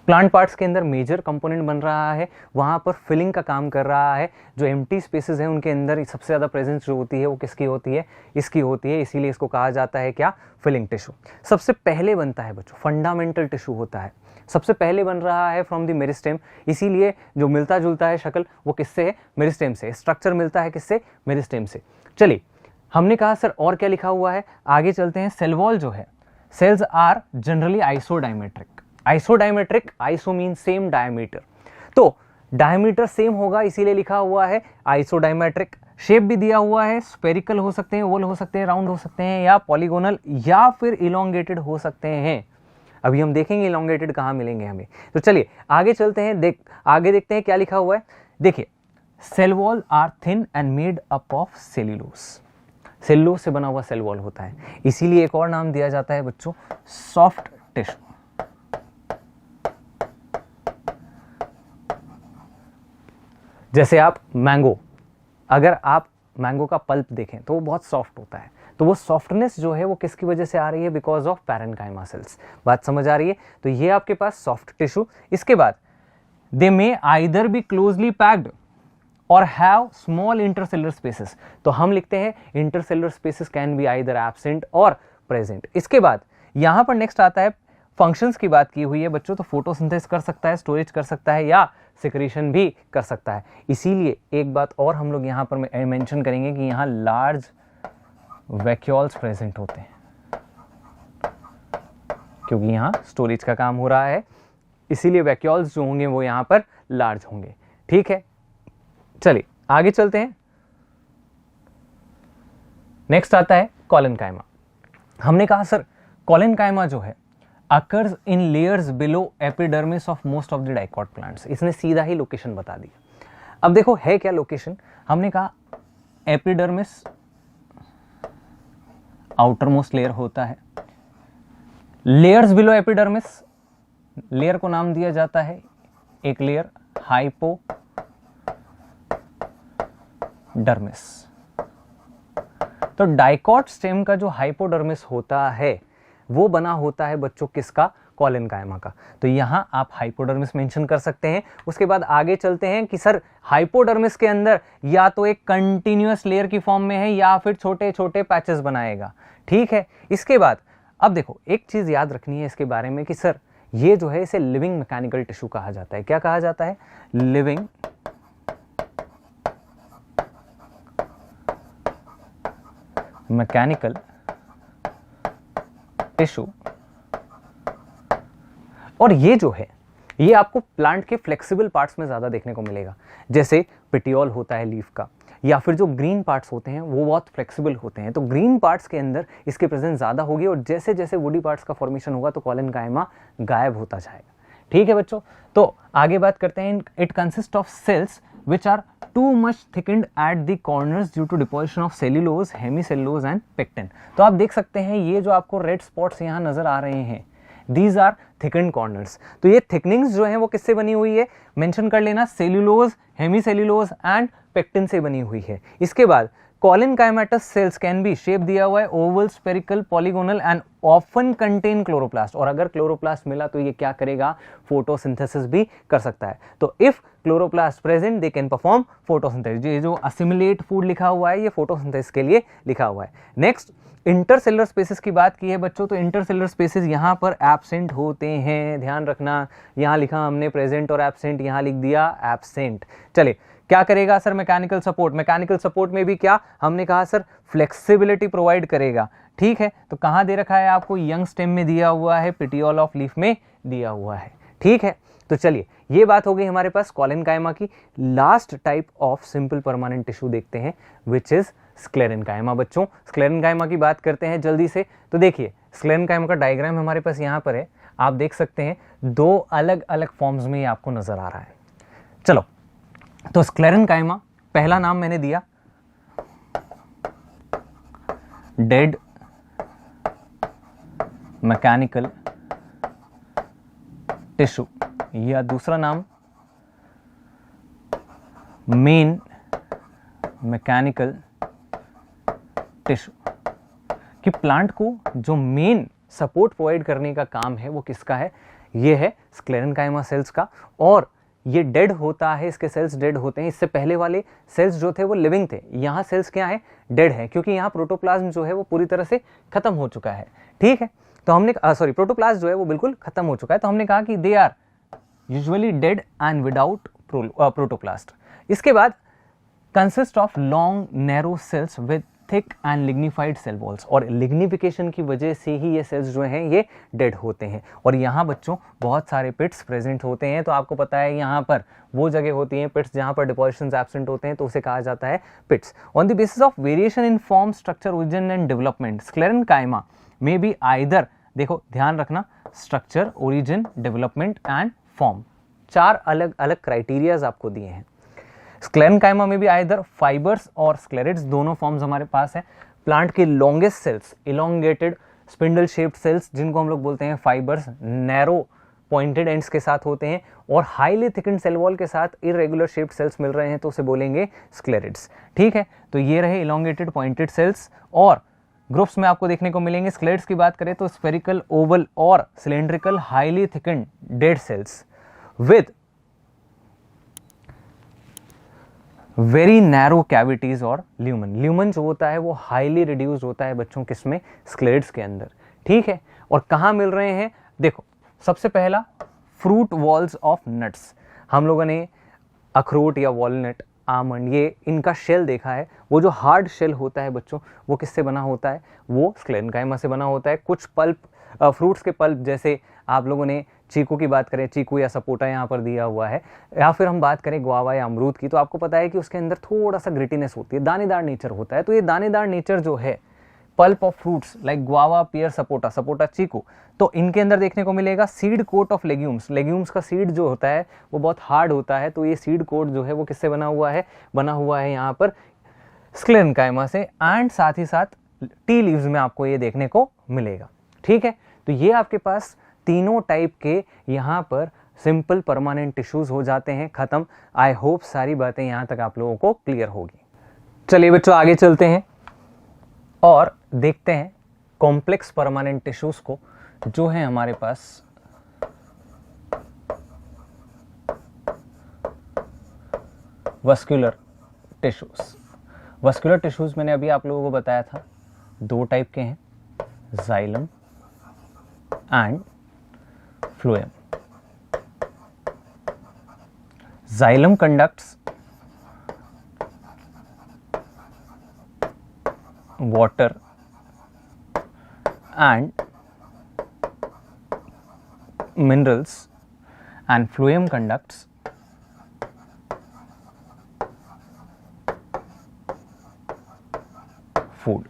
प्लांट पार्ट्स के अंदर मेजर कंपोनेंट बन रहा है, वहां पर फिलिंग का काम कर रहा है। जो एम्प्टी स्पेसेस हैं उनके अंदर सबसे ज्यादा प्रेजेंस जो होती है वो किसकी होती है? इसकी होती है। इसीलिए इसको कहा जाता है क्या? Filling tissue. सबसे पहले बनता है बच्चों, फंडामेंटल टिश्यू होता है, सबसे पहले बन रहा है फ्रॉम द मेरिस्टेम। इसीलिए जो मिलता जुलता है शक्ल वो किससे है? मेरिस्टेम से। स्ट्रक्चर मिलता है किससे? मेरिस्टेम से। चलिए हमने कहा सर और क्या लिखा हुआ है? आगे चलते हैं। सेल वॉल जो है, cells are generally isodiametric. Isodiametric, iso mean same, diameter, तो डायमीटर सेम होगा इसीलिए लिखा हुआ है आइसोडायमेट्रिक। शेप भी दिया हुआ है, स्फेरिकल हो सकते हैं, ओवल हो सकते हैं, राउंड हो सकते हैं, या पॉलीगोनल, या फिर इलोंगेटेड हो सकते हैं। अभी हम देखेंगे इलोंगेटेड कहाँ मिलेंगे हमें। तो चलिए आगे चलते हैं, आगे देखते हैं क्या लिखा हुआ है। देखिए cell wall are thin and made up of cellulose. Cellulose से बना हुआ सेल वॉल होता है, इसीलिए एक और नाम दिया जाता है बच्चों सॉफ्ट टिश्यू। जैसे आप मैंगो, अगर आप मैंगो का पल्प देखें तो वो बहुत सॉफ्ट होता है, तो वो सॉफ्टनेस जो है वो किसकी वजह से आ रही है? Because of parenchyma sales. बात समझ आ रही है? तो ये आपके पास सॉफ्ट टिश्यू। इसके बाद दे मे आइदर बी क्लोजली पैक्ड और हैव स्मॉल इंटरसेलुलर स्पेसेस। तो हम लिखते हैं intercellular spaces can be either absent और प्रेजेंट। इसके बाद यहां पर नेक्स्ट आता है फंक्शंस की बात की हुई है बच्चों, तो फोटोसिंथेसिस कर सकता है, स्टोरेज कर सकता है या सिक्रीशन भी कर सकता है। इसीलिए एक बात और हम लोग यहां पर मेंशन करेंगे कि यहां लार्ज वैक्यूल्स प्रेजेंट होते हैं, क्योंकि यहां स्टोरेज का काम हो रहा है, इसीलिए वैक्यूल्स जो होंगे वो यहां पर लार्ज होंगे। ठीक है, चलिए आगे चलते हैं। नेक्स्ट आता है कॉलेनकाइमा। हमने कहा सर कॉलेनकाइमा जो है occurs in layers below epidermis of most of the dicot plants. इसने सीधा ही लोकेशन बता दिया। अब देखो है क्या लोकेशन, हमने कहा एपिडर्मिस आउटर मोस्ट लेयर होता है, लेयर्स बिलो एपिडर्मिस, लेयर को नाम दिया जाता है एक लेयर हाइपोडर्मिस। तो डाइकॉट स्टेम का जो हाइपोडर्मिस होता है वो बना होता है बच्चों किसका? कॉलेनकाइमा का। तो यहां आप हाइपोडर्मिस मेंशन कर सकते हैं। उसके बाद आगे चलते हैं कि सर हाइपोडर्मिस के अंदर या तो एक कंटिन्यूअस लेयर की फॉर्म में है या फिर छोटे छोटे पैचेस बनाएगा। ठीक है, इसके बाद अब देखो एक चीज याद रखनी है इसके बारे में कि सर ये जो है इसे लिविंग मैकेनिकल टिश्यू कहा जाता है। क्या कहा जाता है? Living mechanical tissue. और ये जो है ये आपको प्लांट के फ्लेक्सिबल पार्ट्स में ज्यादा देखने को मिलेगा, जैसे पिटियोल होता है लीफ का, या फिर जो ग्रीन पार्ट्स होते हैं वो बहुत फ्लेक्सिबल होते हैं। तो ग्रीन पार्ट्स के अंदर इसके प्रेजेंस ज्यादा होगी और जैसे जैसे वुडी पार्ट्स का फॉर्मेशन होगा तो कॉलेनकाइमा गायब होता जाएगा। ठीक है बच्चों, तो आगे बात करते हैं। It consist of cells which are too much thickened at the corners due to deposition of cellulose, hemicellulose and pectin। तो आप देख सकते हैं ये जो आपको रेड स्पॉट्स यहाँ नजर आ रहे हैं, these are thickened corners। तो ये थिकनिंग्स जो हैं वो किससे बनी हुई है? मेंशन कर लेना, सेल्यूलोज, हेमीसेल्यूलोज एंड पेक्टिन से बनी हुई है। इसके बाद कॉलेनकाइमेटस सेल्स कैन बी, शेप दिया हुआ है Oval, spherical, polygonal and often contain chloroplast. और अगर क्लोरोप्लास्ट मिला तो ये क्या करेगा? फोटोसिंथेसिस भी कर सकता है। तो if chloroplast present they can perform photosynthesis. ये जो असिमिलेट फूड लिखा हुआ है ये फोटोसिंथेसिस के लिए लिखा हुआ है। नेक्स्ट इंटरसेलुलर स्पेसेस की बात की है बच्चों, तो इंटरसेलुलर स्पेसेस यहाँ पर एब्सेंट होते हैं, ध्यान रखना। यहाँ लिखा हमने प्रेजेंट और एब्सेंट, यहाँ लिख दिया एब्सेंट। चलिए क्या करेगा sir? Mechanical support. Mechanical support में भी क्या हमने कहा सर? फ्लेक्सिबिलिटी प्रोवाइड करेगा। ठीक है, तो कहाँ दे रखा है आपको? यंग स्टेम में दिया हुआ है, पिटियोल ऑफ लीफ में दिया हुआ है। ठीक है, तो चलिए ये बात हो गई हमारे पास कॉलेनकाइमा की। Last type of simple permanent tissue देखते हैं विच इज स्क्लेरेनकाइमा। बच्चों स्क्लेरेनकाइमा की बात करते हैं जल्दी से। तो देखिए स्क्लेरेनकाइमा का डायग्राम हमारे पास यहाँ पर है, आप देख सकते हैं दो अलग अलग फॉर्म्स में ये आपको नजर आ रहा है। चलो तो स्क्लेरेनकाइमा, पहला नाम मैंने दिया डेड मैकेनिकल टिश्यू, या दूसरा नाम मेन मैकेनिकल टिश्यू। कि प्लांट को जो मेन सपोर्ट प्रोवाइड करने का काम है वो किसका है? ये है स्क्लेरेनकाइमा सेल्स का। और ये डेड होता है, इसके सेल्स डेड होते हैं। इससे पहले वाले सेल्स जो थे वो लिविंग थे, यहाँ सेल्स क्या है? डेड है, क्योंकि यहाँ प्रोटोप्लाज्म जो है वो पूरी तरह से खत्म हो चुका है। ठीक है, तो हमने प्रोटोप्लाज्म जो है वो बिल्कुल खत्म हो चुका है। तो हमने कहा कि they are usually dead and without protoplast. इसके बाद consist of long narrow cells with thick and lignified cell walls. और लिग्निफिकेशन की वजह से ही ये सेल्स जो हैं ये डेड होते हैं। और यहाँ बच्चों बहुत सारे पिट्स प्रेजेंट होते हैं। तो आपको पता है यहाँ पर वो जगह होती हैं पिट्स जहाँ पर डिपोजिशंस एब्सेंट होते हैं, तो उसे कहा जाता है pits. On the basis of variation in form, structure, origin and development, sclerenchyma में बी आइदर, देखो ध्यान रखना, structure, origin, development and form, चार अलग अलग क्राइटेरियाज आपको दिए हैं। स्क्लेरेनकाइमा में भी आइदर फाइबर्स और स्क्लेरेट्स दोनों फॉर्म्स हमारे पास है। प्लांट के longest sales, elongated spindle shaped cells जिनको हम लोग बोलते हैं फाइबर्स, नैरो पॉइंटेड एंड्स के साथ होते हैं और हाईली थिकन्ड सेल वॉल के साथ इरेगुलर शेप्ड सेल्स मिल रहे हैं तो उसे बोलेंगे स्क्लेरिड्स। ठीक है, तो ये रहे इलोंगेटेड पॉइंटेड सेल्स। और ग्रुप्स में आपको देखने को मिलेंगे, स्क्लेरिड्स की बात करें तो स्फेरिकल, ओवल और cylindrical highly thickened dead cells with very narrow cavities और ल्यूमन। ल्यूमन जो होता है वो हाईली रिड्यूस्ड होता है बच्चों किसमें, स्क्लेरिड्स के अंदर। ठीक है, और कहाँ मिल रहे हैं, देखो सबसे पहला फ्रूट वॉल्स ऑफ नट्स। हम लोगों ने अखरोट या वॉलनट, आमंड, ये इनका शेल देखा है। वो जो हार्ड शेल होता है बच्चों, वो किससे बना होता है, वो स्क्लेरेन्काइमा से बना होता है। कुछ पल्प, फ्रूट्स के पल्प, जैसे आप लोगों ने चीकू की बात करें, चीकू या सपोटा यहाँ पर दिया हुआ है, या फिर हम बात करें गुआवा या अमरूद की, तो आपको पता है कि उसके अंदर थोड़ा सा ग्रिटीनेस होती है, दानेदार नेचर होता है। तो ये दानेदार नेचर जो है pulp of fruits like guava, pear, sapota, sapota, chikoo, तो इनके अंदर देखने को मिलेगा seed coat of legumes. Legumes का सीड जो होता है वो बहुत हार्ड होता है, तो ये सीड कोट जो है वो किससे बना हुआ है, बना हुआ है यहाँ पर स्क्लेरेन्काइमा से। एंड साथ ही साथ टी लीव्स में आपको ये देखने को मिलेगा। ठीक है, तो ये आपके पास तीनों टाइप के यहाँ पर सिंपल परमानेंट टिश्यूज हो जाते हैं खत्म। आई होप सारी बातें यहाँ तक आप लोगों को क्लियर होगी। चलिए बच्चों आगे चलते हैं और देखते हैं कॉम्प्लेक्स परमानेंट टिश्यूज को, जो है हमारे पास वस्कुलर टिश्यूज। वस्कुलर टिश्यूज मैंने अभी आप लोगों को बताया था, दो टाइप के हैं, xylem and phloem. Xylem conducts water and minerals and phloem conducts food।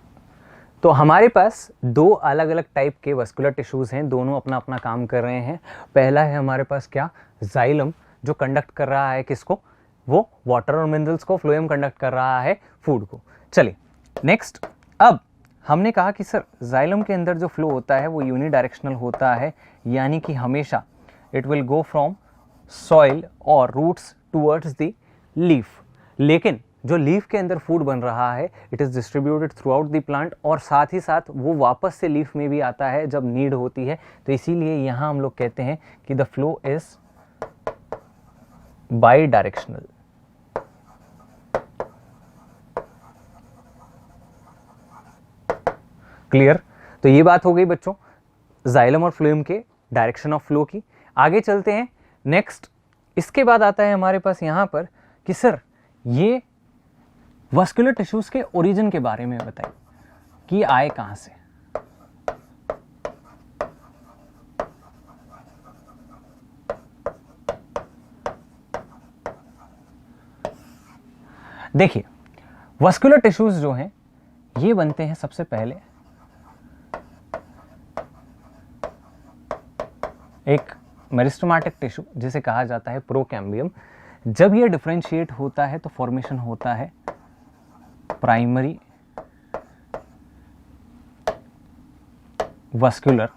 तो हमारे पास दो अलग अलग टाइप के वस्कुलर टिश्यूज हैं, दोनों अपना अपना काम कर रहे हैं। पहला है हमारे पास क्या, जाइलम, जो कंडक्ट कर रहा है किसको, वो वाटर और मिनरल्स को। फ्लोएम कंडक्ट कर रहा है फूड को। चलिए नेक्स्ट, अब हमने कहा कि सर जाइलम के अंदर जो फ्लो होता है वो यूनिडायरेक्शनल होता है, यानी कि हमेशा it will go from soil और रूट्स टूवर्ड्स द लीफ। लेकिन जो लीफ के अंदर फूड बन रहा है it is distributed through out the plant, और साथ ही साथ वो वापस से लीफ में भी आता है जब नीड होती है। तो इसीलिए यहां हम लोग कहते हैं कि the flow is by directional. Clear? तो ये बात हो गई बच्चों जाइलम और फ्लोएम के डायरेक्शन ऑफ फ्लो की। आगे चलते हैं नेक्स्ट। इसके बाद आता है हमारे पास यहां पर कि सर ये वस्कुलर टिश्यूज के ओरिजिन के बारे में बताइए कि आए कहां से। देखिए वस्कुलर टिश्यूज जो हैं ये बनते हैं सबसे पहले एक मेरिस्टेमेटिक टिश्यू जिसे कहा जाता है प्रोकैम्बियम। जब ये डिफरेंशिएट होता है तो फॉर्मेशन होता है प्राइमरी वस्कुलर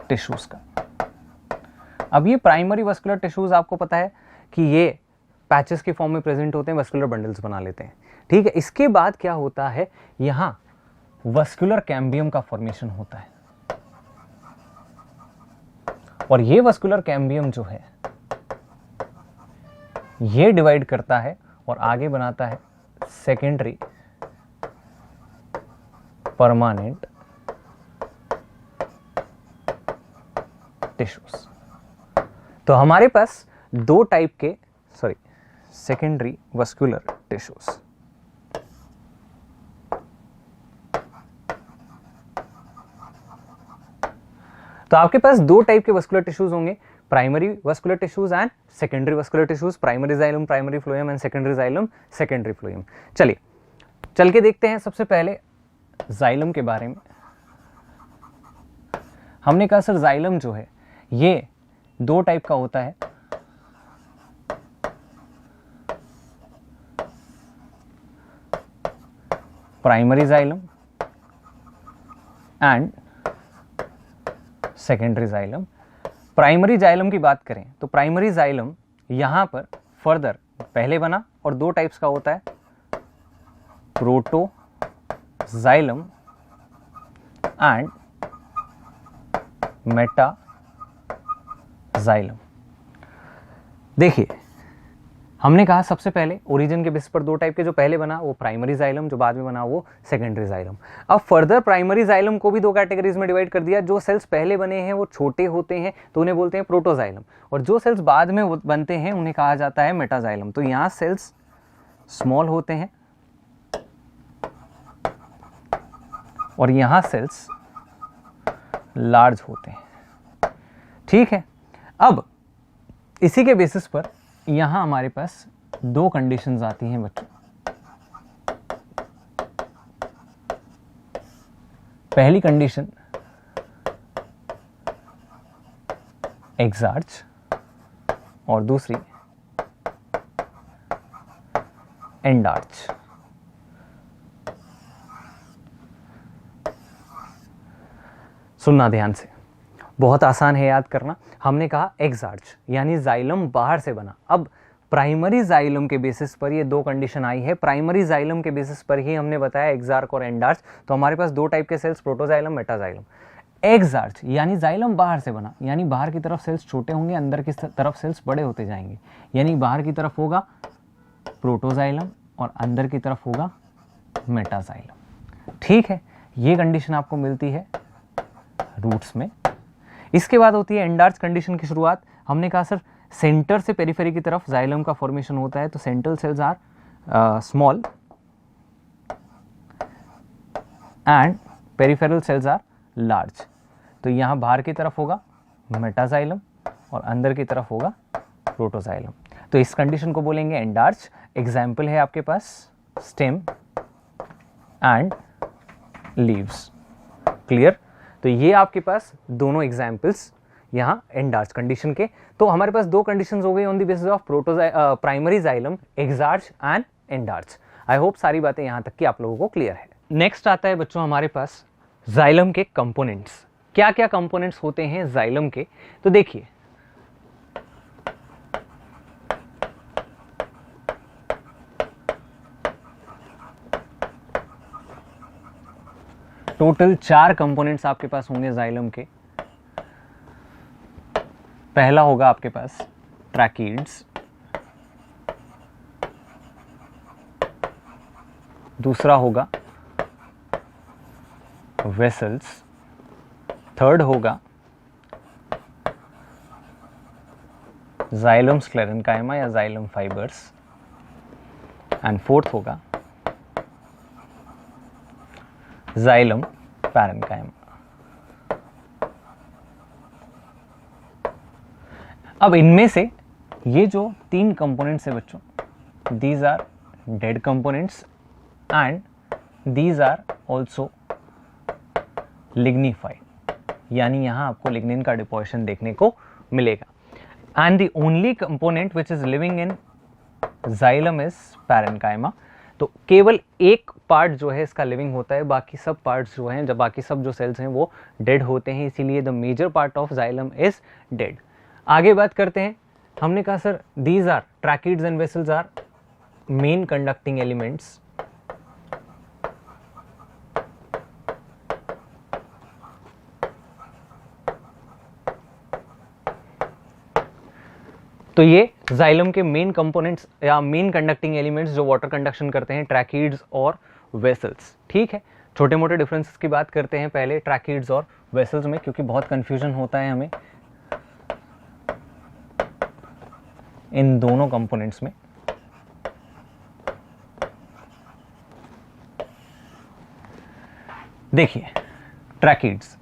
टिश्यूज का। अब ये प्राइमरी वस्कुलर टिश्यूज आपको पता है कि ये पैचेस के फॉर्म में प्रेजेंट होते हैं, वस्कुलर बंडल्स बना लेते हैं। ठीक है, इसके बाद क्या होता है, यहां वस्कुलर कैम्बियम का फॉर्मेशन होता है, और ये वस्कुलर कैम्बियम जो है ये डिवाइड करता है और आगे बनाता है सेकेंडरी परमानेंट टिश्यूज। तो हमारे पास दो टाइप के सेकेंडरी वस्कुलर टिश्यूज। तो आपके पास दो टाइप के वस्कुलर टिश्यूज होंगे, primary vascular tissues and secondary vascular tissues. Primary xylem, primary phloem and secondary xylem, secondary phloem. चलिए चल के देखते हैं सबसे पहले जाइलम के बारे में। हमने कहा सर जाइलम जो है ये दो टाइप का होता है, primary xylem and secondary xylem. Primary xylem की बात करें तो प्राइमरी जाइलम यहाँ पर फर्दर पहले बना और दो टाइप्स का होता है, प्रोटोजाइलम एंड मेटाजाइलम। देखिए हमने कहा सबसे पहले ओरिजिन के बेसिस पर दो टाइप के, जो पहले बना वो प्राइमरी जाइलम, जो बाद में बना वो सेकेंडरी जाइलम। अब फर्दर प्राइमरी जाइलम को भी दो कैटेगरीज में डिवाइड कर दिया। जो सेल्स पहले बने हैं वो छोटे होते हैं तो उन्हें बोलते हैं प्रोटोजाइलम, और जो सेल्स बाद में बनते हैं उन्हें कहा जाता है मेटाजाइलम। तो यहाँ सेल्स स्मॉल होते हैं और यहाँ सेल्स लार्ज होते हैं। ठीक है, अब इसी के बेसिस पर यहां हमारे पास दो कंडीशंस आती हैं बच्चों। पहली कंडीशन एक्सार्च और दूसरी एंडार्च। सुनना ध्यान से, बहुत आसान है याद करना। हमने कहा एक्सार्च यानी जाइलम बाहर से बना। अब प्राइमरी जाइलम के बेसिस पर ये दो कंडीशन आई है। प्राइमरी जाइलम के बेसिस पर ही हमने बताया एक्सार्क और एंडार्च। तो हमारे पास दो टाइप के सेल्स, प्रोटोजाइलम, मेटाजाइलम। एक्सार्च यानी जाइलम बाहर से बना, यानी बाहर की तरफ सेल्स छोटे होंगे, अंदर की तरफ सेल्स बड़े होते जाएंगे। यानी बाहर की तरफ होगा प्रोटोजाइलम और अंदर की तरफ होगा मेटाजाइलम। ठीक है, ये कंडीशन आपको मिलती है रूट्स में। इसके बाद होती है एंडार्च कंडीशन की शुरुआत। हमने कहा सर सेंटर से पेरिफेरी की तरफ जाइलम का फॉर्मेशन होता है, तो central cells are small and peripheral cells are large. तो यहां बाहर की तरफ होगा मेटाजाइलम और अंदर की तरफ होगा प्रोटोजाइलम। तो इस कंडीशन को बोलेंगे एंडार्च। एग्जाम्पल है आपके पास स्टेम एंड लीव्स। क्लियर? तो ये आपके पास दोनों एग्जाम्पल्स यहाँ एंडार्च कंडीशन के। तो हमारे पास दो कंडीशंस हो गई on the basis of primary xylem, exarch and endarch. I hope सारी बातें यहाँ तक की आप लोगों को क्लियर है। नेक्स्ट आता है बच्चों हमारे पास जाइलम के कंपोनेंट्स। क्या क्या कंपोनेंट्स होते हैं जाइलम के? तो देखिए टोटल 4 कंपोनेंट्स आपके पास होंगे जाइलम के। पहला होगा आपके पास ट्रैकीड्स, दूसरा होगा वेसल्स, थर्ड होगा जाइलम स्क्लेरेन्काइमा या जाइलम फाइबर्स, एंड फोर्थ होगा जाइलम पैरेन्काइमा। अब इनमें से ये जो 3 कंपोनेंट्स है बच्चों, these are dead components and these are also lignified, यानी यहां आपको लिग्निन का डिपोजिशन देखने को मिलेगा। And the only component which is living in xylem is parenchyma. तो केवल एक पार्ट जो है इसका लिविंग होता है, बाकी सब पार्ट्स जो हैं, जब बाकी सब जो सेल्स हैं वो डेड होते हैं, इसीलिए the major part of xylem is dead. आगे बात करते हैं। हमने कहा sir these are tracheids and vessels are main conducting elements. तो ये जाइलम के मेन कंपोनेंट्स या मेन कंडक्टिंग एलिमेंट्स जो वाटर कंडक्शन करते हैं, ट्रैकीड्स और वेसल्स। ठीक है, छोटे मोटे डिफरेंसेस की बात करते हैं पहले ट्रैकीड्स और वेसल्स में, क्योंकि बहुत कंफ्यूजन होता है हमें इन दोनों कंपोनेंट्स में। देखिए ट्रैकीड्स,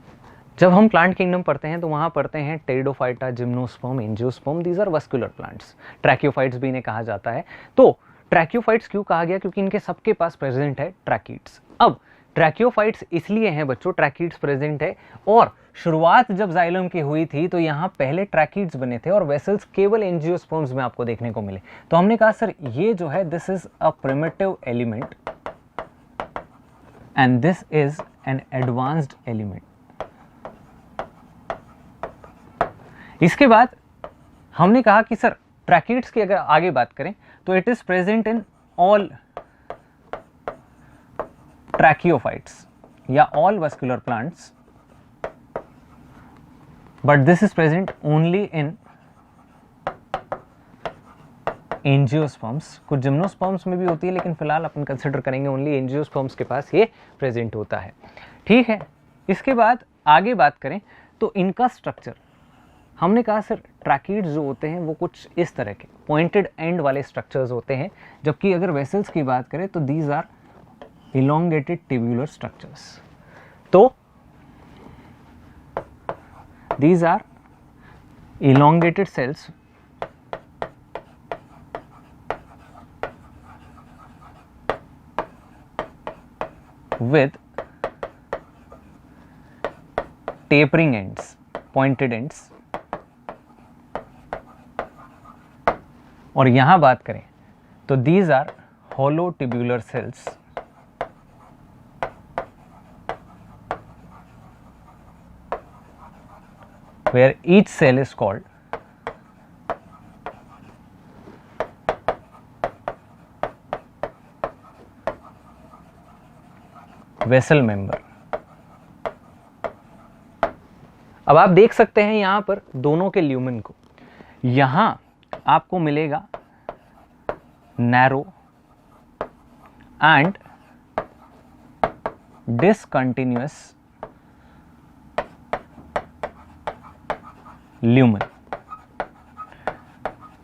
जब हम प्लांट किंगडम पढ़ते हैं तो वहां पढ़ते हैं pteridophyta, gymnosperm, angiosperm, these are vascular plants. Tracheophytes भी इन्हें कहा जाता है। तो ट्रैकियोफाइट्स क्यों कहा गया? क्योंकि इनके सबके पास प्रेजेंट है ट्रैकीड्स। अब ट्रैकियोफाइट्स इसलिए हैं बच्चों, ट्रैकीड्स प्रेजेंट है, और शुरुआत जब जाइलम की हुई थी तो यहाँ पहले ट्रैकीड्स बने थे और वेसल्स केवल एंजियोस्पर्म्स में आपको देखने को मिले। तो हमने कहा सर ये जो है this is a primitive element and this is an advanced element. इसके बाद हमने कहा कि सर ट्रैकीड्स की अगर आगे बात करें तो it is present in all tracheophytes या all vascular plants, but this is present only in angiosperms. कुछ जिम्नोस्पर्म्स में भी होती है, लेकिन फिलहाल अपन कंसिडर करेंगे ओनली एंजियोस्पर्म्स के पास ये प्रेजेंट होता है। ठीक है, इसके बाद आगे बात करें तो इनका स्ट्रक्चर, हमने कहा सर ट्रैकीड्स जो होते हैं वो कुछ इस तरह के पॉइंटेड एंड वाले स्ट्रक्चर्स होते हैं, जबकि अगर वेसल्स की बात करें तो these are elongated tubular structures. तो these are elongated cells with tapering ends, pointed ends। और यहां बात करें तो these are hollow tubular cells where each cell is called vessel member. अब आप देख सकते हैं यहां पर दोनों के ल्यूमेन को, यहां आपको मिलेगा नैरो एंड डिसकंटिन्यूअस ल्यूमेन।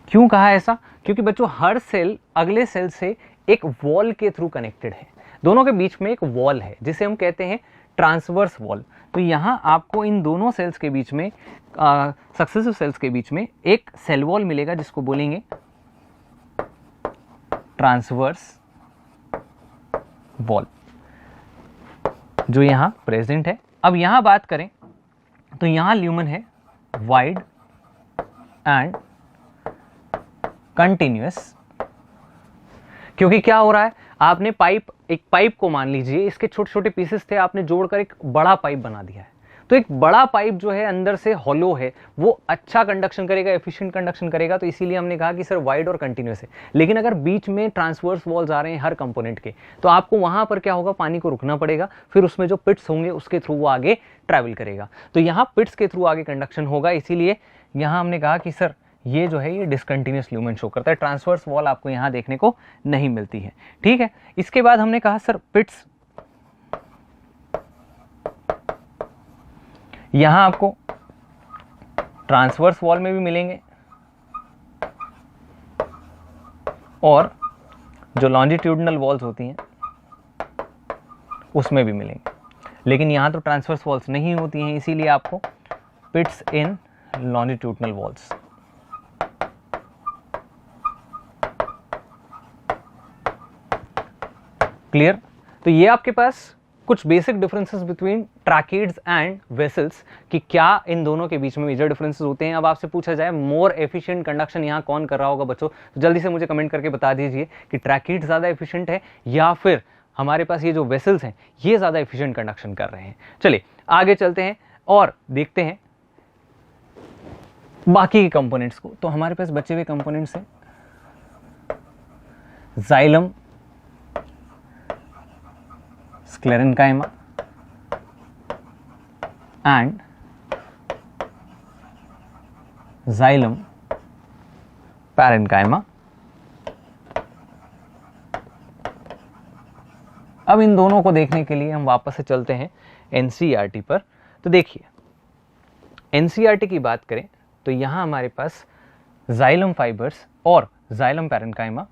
क्यों कहा ऐसा? क्योंकि बच्चों हर सेल अगले सेल से एक वॉल के थ्रू कनेक्टेड है, दोनों के बीच में एक वॉल है जिसे हम कहते हैं ट्रांसवर्स वॉल। तो यहां आपको इन दोनों सेल्स के बीच में सक्सेसिव सेल्स के बीच में एक सेल वॉल मिलेगा जिसको बोलेंगे ट्रांसवर्स वॉल, जो यहां प्रेजेंट है। अब यहां बात करें तो यहां ल्यूमेन है वाइड एंड कंटिन्यूअस, क्योंकि क्या हो रहा है, आपने एक पाइप को मान लीजिए इसके छोटे छोटे पीसेस थे, आपने जोड़कर एक बड़ा पाइप बना दिया है। तो एक बड़ा पाइप जो है अंदर से हॉलो है, वो अच्छा कंडक्शन करेगा, एफिशिएंट कंडक्शन करेगा, तो इसीलिए हमने कहा कि सर वाइड और कंटिन्यूअस है। लेकिन अगर बीच में ट्रांसवर्स वॉल्स आ रहे हैं हर कंपोनेंट के, तो आपको वहां पर क्या होगा, पानी को रुकना पड़ेगा, फिर उसमें जो पिट्स होंगे उसके थ्रू वो आगे ट्रैवल करेगा। तो यहाँ पिट्स के थ्रू आगे कंडक्शन होगा, इसीलिए यहाँ हमने कहा कि सर ये जो है ये डिसकंटिन्यूअस ल्यूमेन शो करता है, ट्रांसवर्स वॉल आपको यहां देखने को नहीं मिलती है। ठीक है, इसके बाद हमने कहा सर पिट्स यहां आपको ट्रांसवर्स वॉल में भी मिलेंगे और जो लॉन्जिट्यूडिनल वॉल्स होती हैं उसमें भी मिलेंगे, लेकिन यहां तो ट्रांसवर्स वॉल्स नहीं होती हैं, इसीलिए आपको पिट्स इन लॉन्जिट्यूडिनल वॉल्स। क्लियर? तो ये आपके पास कुछ basic differences between tracheids and vessels कि क्या इन दोनों के बीच में मेजर डिफरेंसेस होते हैं। अब आपसे पूछा जाए मोर एफिशिएंट कंडक्शन यहाँ कौन कर रहा होगा बच्चों, तो जल्दी से मुझे कमेंट करके बता दीजिए कि ट्रैकीड्स ज़्यादा एफिशिएंट है या फिर हमारे पास ये जो वेसल्स हैं ये ज़्यादा एफिशिएंट कंडक्शन कर रहे हैं। चलिए आगे चलते हैं और देखते हैं बाकी के कंपोनेंट्स को। तो हमारे पास बचे हुए कंपोनेंट्स हैं xylem, sclerenchyma and xylem parenchyma। अब इन दोनों को देखने के लिए हम वापस से चलते हैं एनसीईआरटी पर। तो देखिए एनसीईआरटी की बात करें तो यहाँ हमारे पास जाइलम फाइबर्स और xylem parenchyma.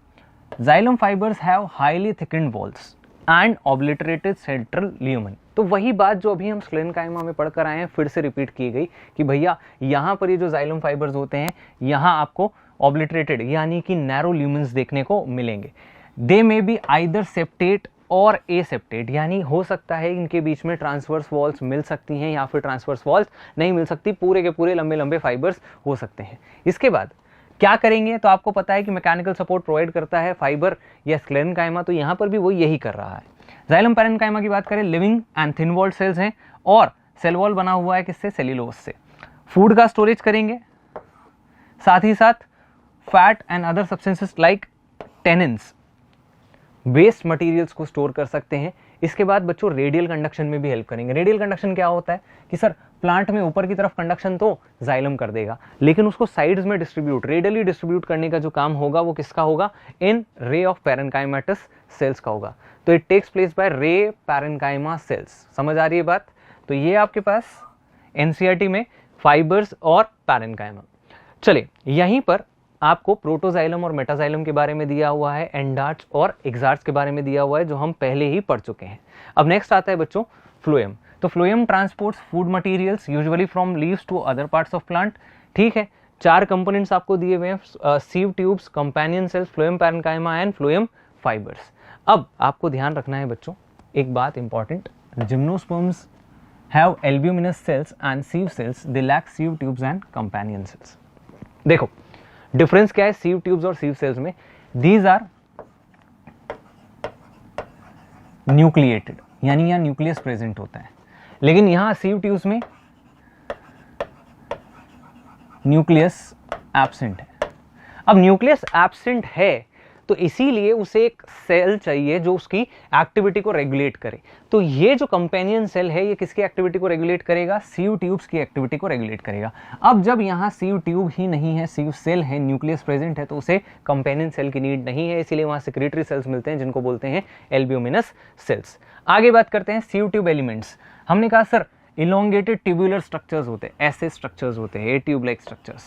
Xylem fibres have highly thickened walls and obliterated central lumen. तो वही बात जो अभी हम स्क्लेरेन्काइमा में पढ़कर आए हैं फिर से रिपीट की गई कि भैया यहाँ पर ये जो जाइलम फाइबर्स होते हैं यहाँ आपको ऑब्लिटरेटेड यानी कि नैरो ल्यूमेन्स देखने को मिलेंगे। दे मे बी आइदर सेप्टेट और ए सेप्टेट, यानी हो सकता है इनके बीच में ट्रांसवर्स वॉल्स मिल सकती हैं या फिर ट्रांसवर्स वॉल्स नहीं मिल सकती, पूरे के पूरे लंबे लंबे फाइबर्स हो सकते हैं। इसके बाद क्या करेंगे, तो आपको पता है कि मैकेनिकल सपोर्ट प्रोवाइड करता है फाइबर या स्क्लेरेन्काइमा, तो यहाँ पर भी वो यही कर रहा है। जाइलम पैरेन्काइमा की बात करें living and thin walled cells हैं और सेल वॉल बना हुआ है किससे, सेल्यूलोज से। फूड का स्टोरेज करेंगे साथ ही साथ fat and other substances like tannins, waste materials को स्टोर कर सकते हैं। इसके बाद बच्चों रेडियल कंडक्शन में भी हेल्प करेंगे। रेडियल कंडक्शन क्या होता है कि सर प्लांट में ऊपर की तरफ कंडक्शन तो जाइलम कर देगा, लेकिन उसको साइड्स में डिस्ट्रीब्यूट, रेडियली डिस्ट्रीब्यूट करने का जो काम होगा वो किसका होगा, इन रे ऑफ पैरेन्काइमेटस सेल्स का होगा। तो इट टेक्स प्लेस बाय रे पैरेन्काइमा सेल्स। समझ आ रही है बात? तो ये आपके पास एनसीईआरटी में फाइबर्स और पैरेन्काइमा। चलिए यहीं पर आपको प्रोटोजाइलम और मेटाजाइलम के बारे में दिया हुआ है, एंडार्ट्स और एग्जार्ट्स के बारे में दिया हुआ है, जो हम पहले ही पढ़ चुके हैं। अब नेक्स्ट आता है बच्चों फ्लोएम। तो phloem transports food materials usually from leaves to other parts of plant. ठीक है, 4 कंपोनेंट्स आपको दिए हुए हैं, sieve tubes, companion cells, phloem parenchyma and phloem fibres. अब आपको ध्यान रखना है बच्चों एक बात important, gymnosperms have albuminous cells and sieve cells, they lack sieve tubes and companion cells. देखो डिफरेंस क्या है सीव ट्यूब्स और सीव सेल्स में, दीज आर न्यूक्लिएटेड, यानी यहां न्यूक्लियस प्रेजेंट होता है, लेकिन यहां सीव ट्यूब्स में न्यूक्लियस एब्सेंट है। अब न्यूक्लियस एब्सेंट है तो इसीलिए उसे एक सेल चाहिए जो उसकी एक्टिविटी को रेगुलेट करे। तो ये जो कंपेनियन सेल है ये किसकी एक्टिविटी को रेगुलेट करेगा, सीव ट्यूब्स की एक्टिविटी को रेगुलेट करेगा। अब जब यहाँ सीव ट्यूब ही नहीं है, सीव सेल है, न्यूक्लियस प्रेजेंट है, तो उसे कंपेनियन सेल की नीड नहीं है, इसीलिए वहां सेक्रेटरी सेल्स मिलते हैं जिनको बोलते हैं एल्ब्यूमिनस सेल्स। आगे बात करते हैं सीव ट्यूब एलिमेंट्स। हमने कहा सर इलोंगेटेड ट्यूबुलर स्ट्रक्चर्स होते हैं, ऐसे स्ट्रक्चर्स होते हैं, ए ट्यूब लाइक स्ट्रक्चर्स,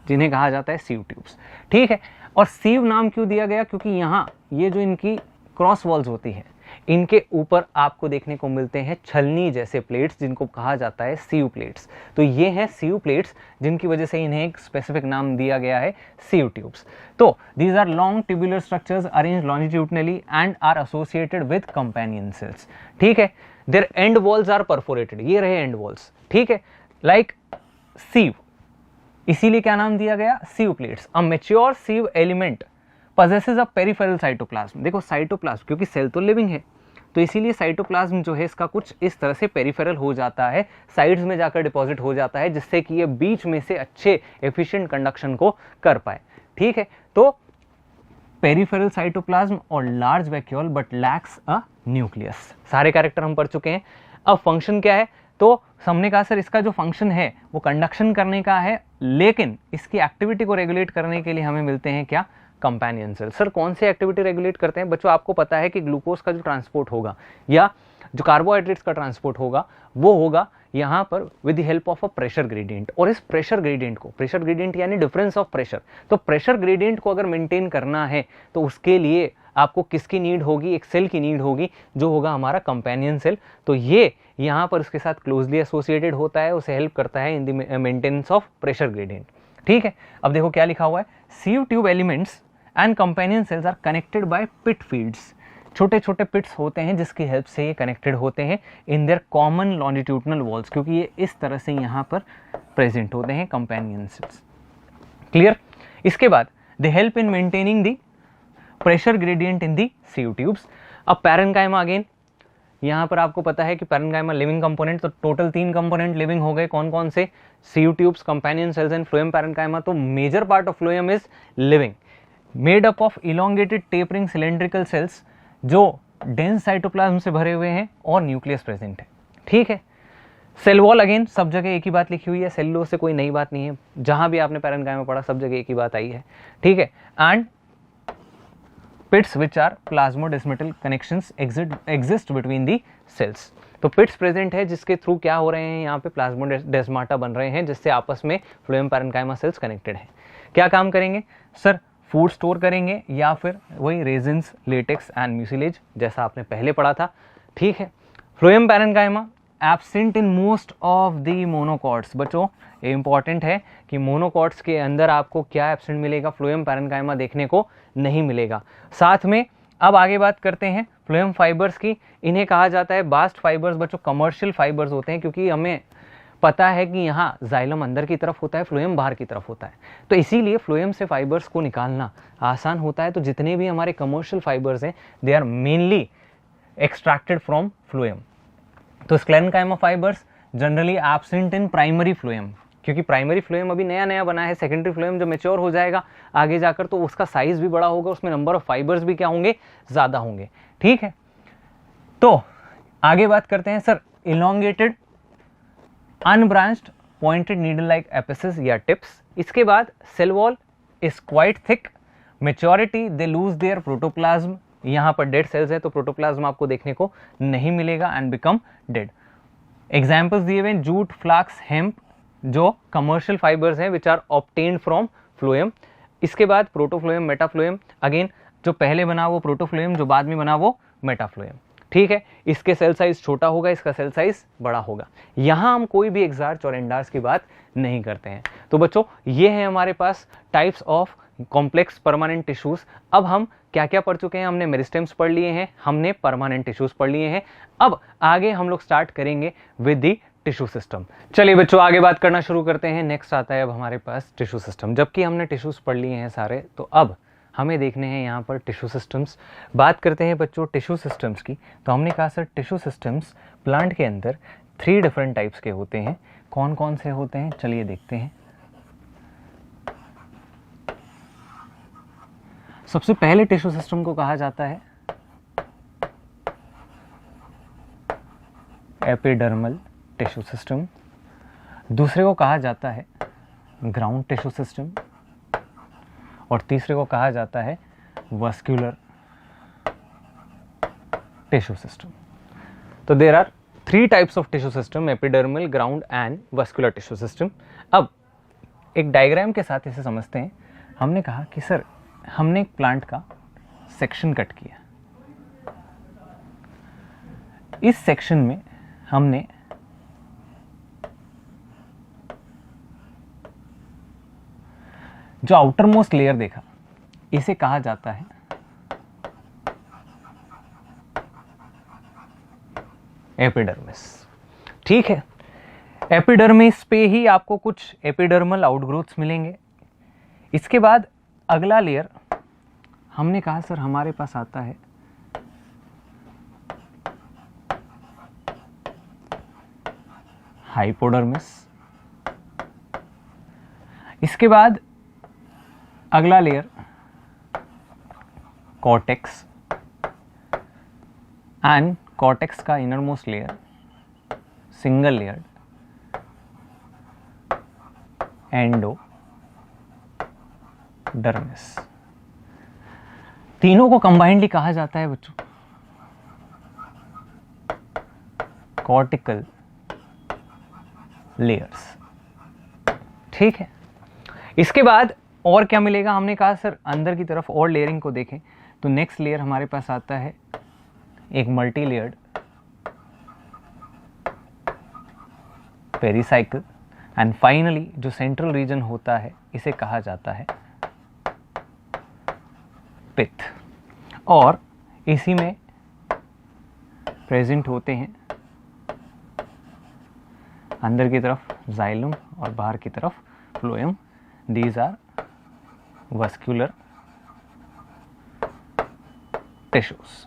जिन्हें कहा जाता है सीव ट्यूब्स। ठीक है, और सीव नाम क्यों दिया गया, क्योंकि यहाँ ये जो इनकी क्रॉस वॉल्स होती है इनके ऊपर आपको देखने को मिलते हैं छलनी जैसे प्लेट्स, जिनको कहा जाता है सीव प्लेट्स। तो ये हैं सीव प्लेट्स, जिनकी वजह से इन्हें एक स्पेसिफिक नाम दिया गया है सीव ट्यूब्स। तो these are long tubular structures arranged longitudinally and are associated with companion cells. ठीक है, their end walls are perforated, ये रहे एंड वॉल्स। ठीक है, लाइक सीव, इसीलिए क्या नाम दिया गया, sieve plates. A mature sieve element possesses a peripheral cytoplasm। देखो साइटोप्लाज्म, क्योंकि सेल तो लिविंग है तो इसीलिए साइटोप्लाज्म जो है इसका कुछ इस तरह से पेरिफेरल हो जाता है, साइड्स में जाकर डिपॉजिट हो जाता है, जिससे कि ये बीच में से अच्छे एफिशिएंट कंडक्शन को कर पाए। ठीक है, तो पेरिफेरल साइटोप्लाज्म और large vacuole but lakhs a nucleus. सारे कैरेक्टर हम पढ़ चुके हैं। अब फंक्शन क्या है, तो हमने कहा सर इसका जो फंक्शन है वो कंडक्शन करने का है, लेकिन इसकी एक्टिविटी को रेगुलेट करने के लिए हमें मिलते हैं क्या, कंपेनियन सेल। सर कौन सी एक्टिविटी रेगुलेट करते हैं बच्चों, आपको पता है कि ग्लूकोज का जो ट्रांसपोर्ट होगा या जो कार्बोहाइड्रेट्स का ट्रांसपोर्ट होगा वो होगा यहाँ पर with the help of a pressure gradient. और इस प्रेशर ग्रेडियंट को, प्रेशर ग्रेडियंट यानी डिफरेंस ऑफ प्रेशर, तो प्रेशर ग्रेडियंट को अगर मेंटेन करना है तो उसके लिए आपको किसकी नीड होगी, एक सेल की नीड होगी जो होगा हमारा कंपेनियन सेल। तो ये यहाँ पर उसके साथ क्लोजली एसोसिएटेड होता है, उसे हेल्प करता है in the maintenance of pressure gradient. ठीक है, अब देखो क्या लिखा हुआ है, sieve tube elements and companion cells are connected by pit fields. छोटे छोटे पिट्स होते हैं जिसकी हेल्प से ये कनेक्टेड होते हैं in their common longitudinal walls, क्योंकि ये इस तरह से यहाँ पर प्रेजेंट होते हैं कंपेनियन सेल्स। क्लियर? इसके बाद they help in maintaining the pressure gradient in the sieve tubes. अब पैरेन्काइमा अगेन, यहाँ पर आपको पता है कि पैरेन्काइमा लिविंग कंपोनेंट, तो टोटल 3 कंपोनेंट लिविंग हो गए, कौन कौन से, sieve tubes, companion cells and phloem parenchyma. तो major part of phloem is living, made up of elongated tapering cylindrical cells जो डेंस साइटोप्लाज्म से भरे हुए हैं और न्यूक्लियस प्रेजेंट है। ठीक है, सेल वॉल अगेन सब जगह एक ही बात लिखी हुई है, सेलुलोज से कोई नई बात नहीं है, जहां भी आपने पैरेन्काइमा पढ़ा सब जगह एक ही बात आई है। ठीक है, and pits which are plasmodesmatal connections exist between the cells. तो पिट्स प्रेजेंट है जिसके थ्रू क्या हो रहे हैं, यहाँ पे प्लाज्मोडेस्माटा बन रहे हैं, जिससे आपस में फ्लोएम पैरेन्काइमा सेल्स कनेक्टेड हैं। क्या काम करेंगे सर, फूड स्टोर करेंगे या फिर वही रेजिन्स, लेटेक्स एंड म्यूसिलेज, जैसा आपने पहले पढ़ा था। ठीक है, phloem parenchyma absent in most of the monocots. बच्चों ये इंपॉर्टेंट है कि मोनोकॉट्स के अंदर आपको क्या एब्सेंट मिलेगा, फ्लोएम पैरेन्काइमा देखने को नहीं मिलेगा। साथ में अब आगे बात करते हैं फ्लोएम फाइबर्स की। इन्हें कहा जाता है बास्ट फाइबर्स। बच्चों कमर्शियल फाइबर्स होते हैं, क्योंकि हमें पता है कि यहाँ जाइलम अंदर की तरफ होता है, फ्लोएम बाहर की तरफ होता है, तो इसीलिए फ्लोएम से फाइबर्स को निकालना आसान होता है। तो जितने भी हमारे कमर्शियल फाइबर्स हैं they are mainly extracted from phloem. तो sclerenchyma fibres generally absent in primary phloem, क्योंकि प्राइमरी फ्लोएम अभी नया नया बना है, सेकेंडरी फ्लोएम जो मेच्योर हो जाएगा आगे जाकर तो उसका साइज भी बड़ा होगा, उसमें नंबर ऑफ फाइबर्स भी क्या होंगे, ज़्यादा होंगे। ठीक है, तो आगे बात करते हैं sir elongated unbranched pointed needle like apices या टिप्स। इसके बाद cell wall is quite thick, maturity they lose their protoplasm, यहाँ पर डेड सेल्स है तो प्रोटोप्लाज्म आपको देखने को नहीं मिलेगा एंड बिकम डेड। एग्जाम्पल्स दिए हुए जूट, फ्लाक्स, हेम्प जो कमर्शियल फाइबर्स हैं which are obtained from phloem. इसके बाद प्रोटोफ्लोएम, मेटाफ्लोएम, अगेन जो पहले बना वो प्रोटोफ्लोएम, जो बाद में बना वो मेटाफ्लोएम। ठीक है, इसके सेल साइज छोटा होगा, इसका सेल साइज बड़ा होगा। यहां हम कोई भी एक्सार्च और एंडार्स की बात नहीं करते हैं। तो बच्चों ये है हमारे पास types of complex permanent tissues. अब हम क्या क्या पढ़ चुके हैं, हमने मेरिस्टेम्स पढ़ लिए हैं, हमने परमानेंट टिश्यूज पढ़ लिए हैं। अब आगे हम लोग स्टार्ट करेंगे विद द टिश्यू सिस्टम। चलिए बच्चों आगे बात करना शुरू करते हैं। नेक्स्ट आता है अब हमारे पास टिश्यू सिस्टम। जबकि हमने टिश्यूज पढ़ लिए हैं सारे, तो अब हमें देखने हैं यहाँ पर टिश्यू सिस्टम्स। बात करते हैं बच्चों टिश्यू सिस्टम्स की, तो हमने कहा सर टिश्यू सिस्टम्स प्लांट के अंदर 3 डिफरेंट टाइप्स के होते हैं। कौन कौन से होते हैं चलिए देखते हैं। सबसे पहले टिश्यू सिस्टम को कहा जाता है एपिडर्मल टिश्यू सिस्टम, दूसरे को कहा जाता है ग्राउंड टिश्यू सिस्टम और तीसरे को कहा जाता है वस्कुलर टिश्यू सिस्टम। तो there are 3 types of tissue system, epidermal, ground and vascular tissue system. अब एक डायग्राम के साथ इसे समझते हैं। हमने कहा कि सर हमने एक प्लांट का सेक्शन कट किया, इस सेक्शन में हमने जो आउटर मोस्ट लेयर देखा इसे कहा जाता है एपिडर्मिस। ठीक है, एपिडर्मिस पे ही आपको कुछ एपिडर्मल आउटग्रोथ्स मिलेंगे। इसके बाद अगला लेयर हमने कहा सर हमारे पास आता है हाइपोडर्मिस। इसके बाद अगला लेयर कॉर्टेक्स एंड कॉर्टेक्स का inner most layer single layer endodermis. तीनों को कंबाइंडली कहा जाता है बच्चों कॉर्टिकल लेयर्स। ठीक है, इसके बाद और क्या मिलेगा, हमने कहा सर अंदर की तरफ और लेयरिंग को देखें तो नेक्स्ट लेयर हमारे पास आता है एक multi layered pericycle and finally जो सेंट्रल रीजन होता है इसे कहा जाता है पिथ। और इसी में प्रेजेंट होते हैं अंदर की तरफ जाइलम और बाहर की तरफ phloem. These are vascular tissues.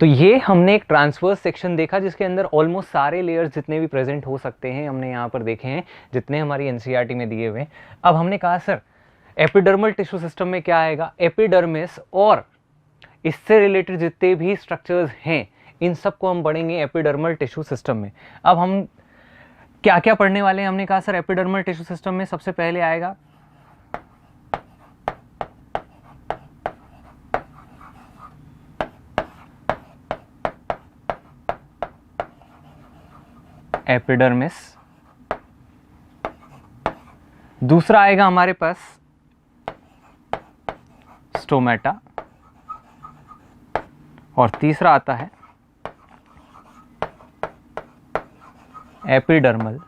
तो ये हमने एक ट्रांसवर्स सेक्शन देखा जिसके अंदर ऑलमोस्ट सारे लेयर्स जितने भी प्रेजेंट हो सकते हैं हमने यहाँ पर देखे हैं, जितने हमारी एनसीईआरटी में दिए हुए हैं। अब हमने कहा सर एपिडर्मल टिश्यू सिस्टम में क्या आएगा, एपिडर्मिस और इससे रिलेटेड जितने भी स्ट्रक्चर्स हैं इन सब को हम पढ़ेंगे एपिडर्मल टिश्यू सिस्टम में। अब हम क्या क्या पढ़ने वाले हैं, हमने कहा सर एपिडर्मल टिश्यू सिस्टम में सबसे पहले आएगा एपिडर्मिस, दूसरा आएगा हमारे पास स्टोमेटा और तीसरा आता है एपिडर्मल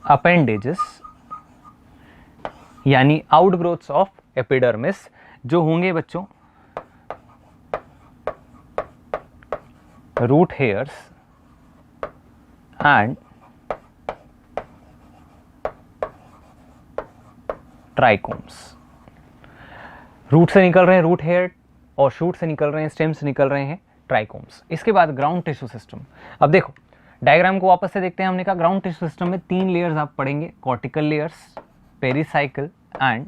अपेंडेजेस यानी आउटग्रोथ्स ऑफ एपिडर्मिस जो होंगे बच्चों root hairs and trichomes. Root से निकल रहे हैं रूट हेयर, और शूट से निकल रहे हैं, स्टेम से निकल रहे हैं ट्राइकोम्स। इसके बाद ग्राउंड टिश्यू सिस्टम। अब देखो डायग्राम को वापस से देखते हैं। हमने कहा ग्राउंड टिश्यू सिस्टम में 3 लेयर्स आप पढ़ेंगे, cortical layers, pericycle and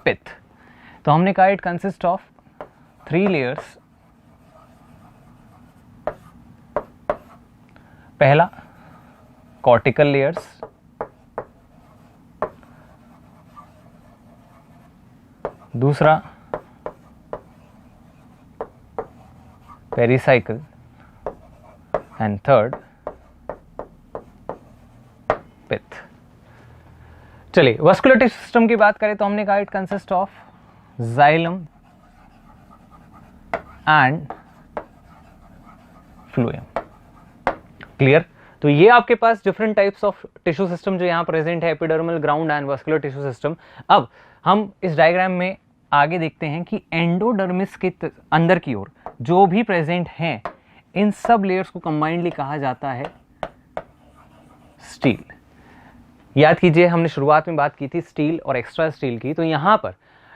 pith. तो हमने कहा इट कंसिस्ट ऑफ 3 लेयर्स। पहला कॉर्टिकल लेयर्स, दूसरा पेरिसाइकिल एंड थर्ड पिथ। चलिए वस्कुलर टिश्यू सिस्टम की बात करें तो हमने कहा it consist of xylem and phloem. Clear? तो ये आपके पास different types of tissue system जो यहां प्रेजेंट है, epidermal, ground and vascular tissue system. अब हम इस डायग्राम में आगे देखते हैं कि एंडोडर्मिस के अंदर की ओर जो भी प्रेजेंट हैं इन सब लेयर्स को कंबाइंडली कहा जाता है स्टील। याद कीजिए हमने शुरुआत में बात की थी स्टील और एक्स्ट्रा स्टील की। तो यहां पर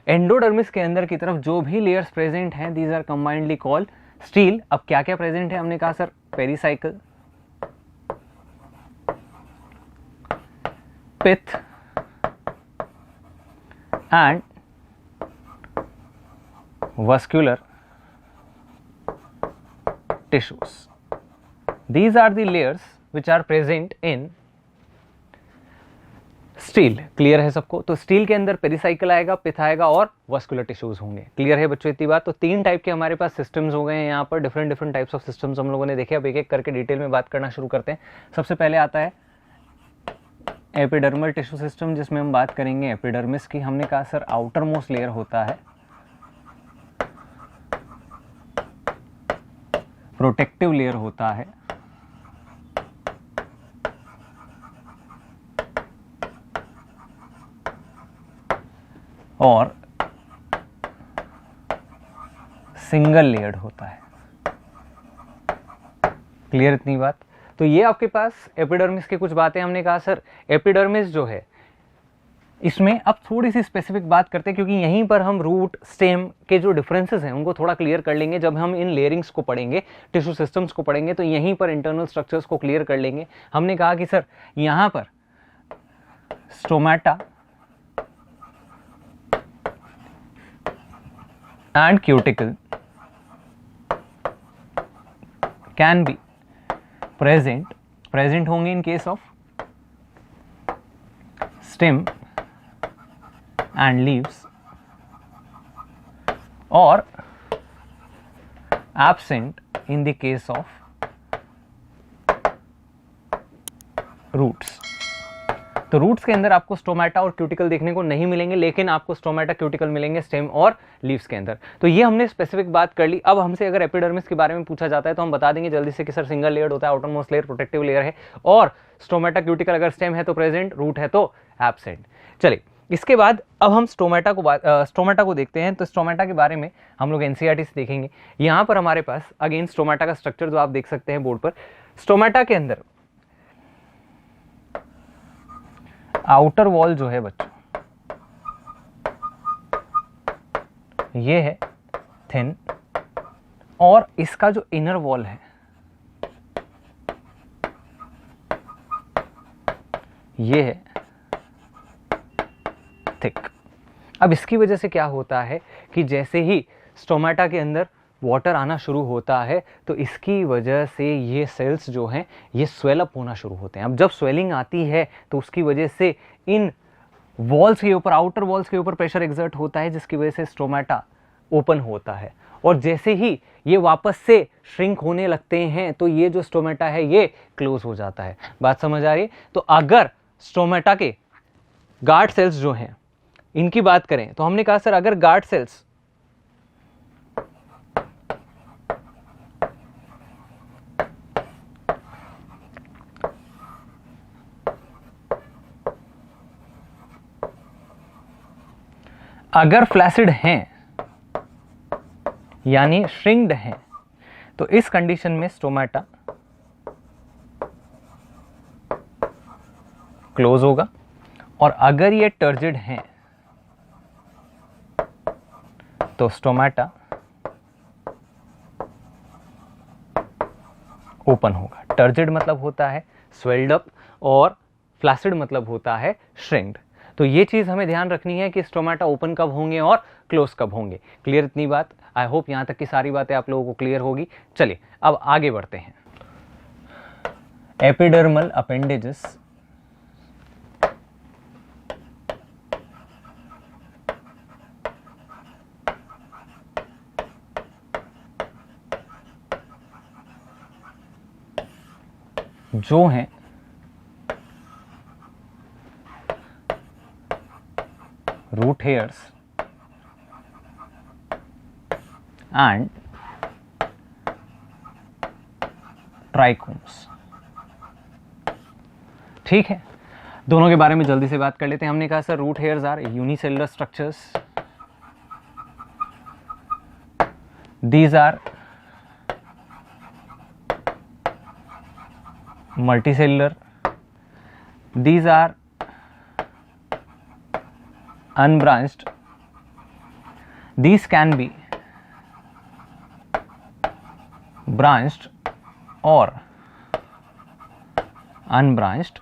एंडोडर्मिस के अंदर की तरफ जो भी लेयर्स प्रेजेंट हैं these are combinedly called stele. अब क्या क्या प्रेजेंट है? हमने कहा sir pericycle, pith and vascular tissues. These are the layers which are present in steel. Clear है सबको? तो स्टील के अंदर पेरिसाइकिल आएगा, पिथ आएगा और वस्कुलर टिश्यूज होंगे। क्लियर है बच्चों इतनी बात? तो 3 टाइप के हमारे पास सिस्टम्स हो गए हैं यहाँ पर, डिफरेंट टाइप्स ऑफ सिस्टम्स हम लोगों ने देखे। अब एक एक करके डिटेल में बात करना शुरू करते हैं। सबसे पहले आता है एपिडर्मल टिश्यू सिस्टम, जिसमें हम बात करेंगे एपिडर्मिस की। हमने कहा सर आउटर मोस्ट लेयर होता है प्रोटेक्टिव लेयर होता है, और सिंगल लेयर्ड होता है। क्लियर इतनी बात? तो ये आपके पास एपिडर्मिस की कुछ बातें। हमने कहा सर एपिडर्मिस जो है इसमें अब थोड़ी सी स्पेसिफिक बात करते हैं, क्योंकि यहीं पर हम रूट स्टेम के जो डिफरेंसेस हैं उनको थोड़ा क्लियर कर लेंगे। जब हम इन लेयरिंग्स को पढ़ेंगे, टिश्यू सिस्टम्स को पढ़ेंगे, तो यहीं पर इंटरनल स्ट्रक्चर्स को क्लियर कर लेंगे। हमने कहा कि सर यहां पर stomata and cuticle can be present होंगे in case of stem and leaves, or absent in the case of roots। तो रूट्स के अंदर आपको स्टोमेटा और क्यूटिकल देखने को नहीं मिलेंगे, लेकिन आपको स्टोमेटा क्यूटिकल मिलेंगे स्टेम और लीव्स के अंदर। तो ये हमने स्पेसिफिक बात कर ली। अब हमसे अगर एपिडर्मिस के बारे में पूछा जाता है तो हम बता देंगे जल्दी से कि सर सिंगल लेयर होता है, outer most layer protective layer है, और स्टोमेटा क्यूटिकल अगर स्टेम है तो प्रेजेंट, रूट है तो एब्सेंट। चलिए इसके बाद अब हम स्टोमेटा को देखते हैं। तो स्टोमेटा के बारे में हम लोग एनसीईआरटी से देखेंगे। यहाँ पर हमारे पास अगेन स्टोमेटा का स्ट्रक्चर जो आप देख सकते हैं बोर्ड पर। स्टोमेटा के अंदर आउटर वॉल जो है बच्चों ये है थिन, और इसका जो इनर वॉल है ये है थिक। अब इसकी वजह से क्या होता है कि जैसे ही स्टोमेटा के अंदर वाटर आना शुरू होता है तो इसकी वजह से ये सेल्स जो हैं ये स्वेल अप होना शुरू होते हैं। अब जब स्वेलिंग आती है तो उसकी वजह से इन वॉल्स के ऊपर, आउटर वॉल्स के ऊपर प्रेशर एक्सर्ट होता है, जिसकी वजह से स्टोमेटा ओपन होता है। और जैसे ही ये वापस से श्रिंक होने लगते हैं तो ये जो स्टोमेटा है ये क्लोज हो जाता है। बात समझ आ रही है? तो अगर स्टोमेटा के गार्ड सेल्स जो हैं इनकी बात करें तो हमने कहा सर अगर गार्ड सेल्स अगर फ्लैसिड हैं यानी श्रिंक्ड हैं तो इस कंडीशन में स्टोमेटा क्लोज होगा, और अगर ये टर्जिड हैं तो स्टोमेटा ओपन होगा। टर्जिड मतलब होता है स्वेल्ड अप और फ्लैसिड मतलब होता है श्रिंक्ड। तो ये चीज हमें ध्यान रखनी है कि स्टोमेटा ओपन कब होंगे और क्लोज कब होंगे। क्लियर इतनी बात? आई होप यहां तक की सारी बातें आप लोगों को क्लियर होगी। चलिए अब आगे बढ़ते हैं। एपिडर्मल अपेंडेजेस जो हैं रूट हेयर्स एंड ट्राइकोम्स। ठीक है, दोनों के बारे में जल्दी से बात कर लेते हैं। हमने कहा sir root hairs are unicellular structures, these are multicellular, these are unbranched, these can be branched or unbranched।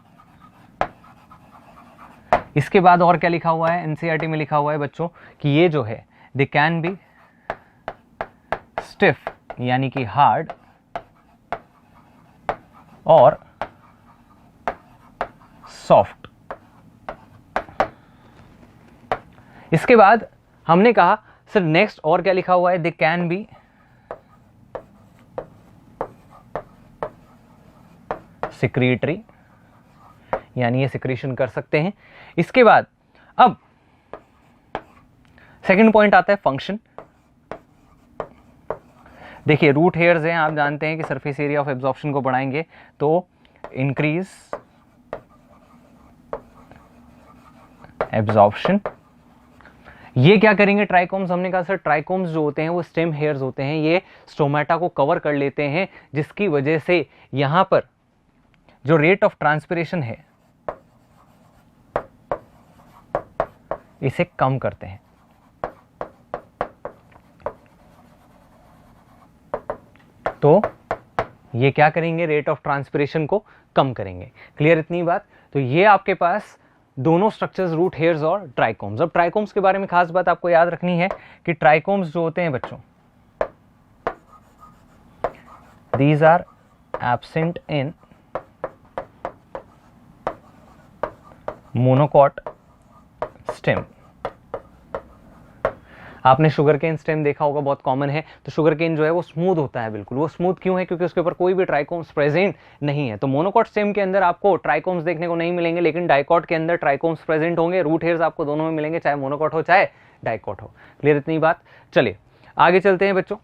इसके बाद और क्या लिखा हुआ है एनसीईआरटी में? लिखा हुआ है बच्चों कि ये जो है दे कैन बी स्टिफ यानी कि हार्ड और सॉफ्ट। इसके बाद हमने कहा सर नेक्स्ट और क्या लिखा हुआ है? दे कैन बी सिक्रीटरी यानी ये सिक्रीशन कर सकते हैं। इसके बाद अब सेकंड पॉइंट आता है फंक्शन। देखिए रूट हेयर्स हैं, आप जानते हैं कि सरफेस एरिया ऑफ एब्जॉर्प्शन को बढ़ाएंगे तो इंक्रीज एब्जॉर्प्शन। ये क्या करेंगे ट्राइकोम्स? हमने कहा सर ट्राइकोम्स जो होते हैं वो स्टेम हेयर्स होते हैं, ये स्टोमेटा को कवर कर लेते हैं, जिसकी वजह से यहां पर जो रेट ऑफ ट्रांसपिरेशन है इसे कम करते हैं। तो ये क्या करेंगे? रेट ऑफ ट्रांसपिरेशन को कम करेंगे। क्लियर इतनी बात? तो ये आपके पास दोनों स्ट्रक्चर्स रूट हेयर्स और ट्राइकोम्स। अब ट्राइकोम्स के बारे में खास बात आपको याद रखनी है कि ट्राइकोम्स जो होते हैं बच्चों, these are absent in monocot stem. आपने शुगर केन स्टेम देखा होगा, बहुत कॉमन है। तो शुगर केन जो है वो स्मूथ होता है बिल्कुल। वो स्मूथ क्यों है? क्योंकि उसके ऊपर कोई भी ट्राइकोम्स प्रेजेंट नहीं है। तो मोनोकॉट स्टेम के अंदर आपको ट्राइकोम्स देखने को नहीं मिलेंगे, लेकिन डाइकॉट के अंदर ट्राइकोम्स प्रेजेंट होंगे। रूट हेयर्स आपको दोनों में मिलेंगे, चाहे मोनोकॉट हो चाहे डाइकॉट हो। क्लियर इतनी बात? चलिए आगे चलते हैं बच्चों।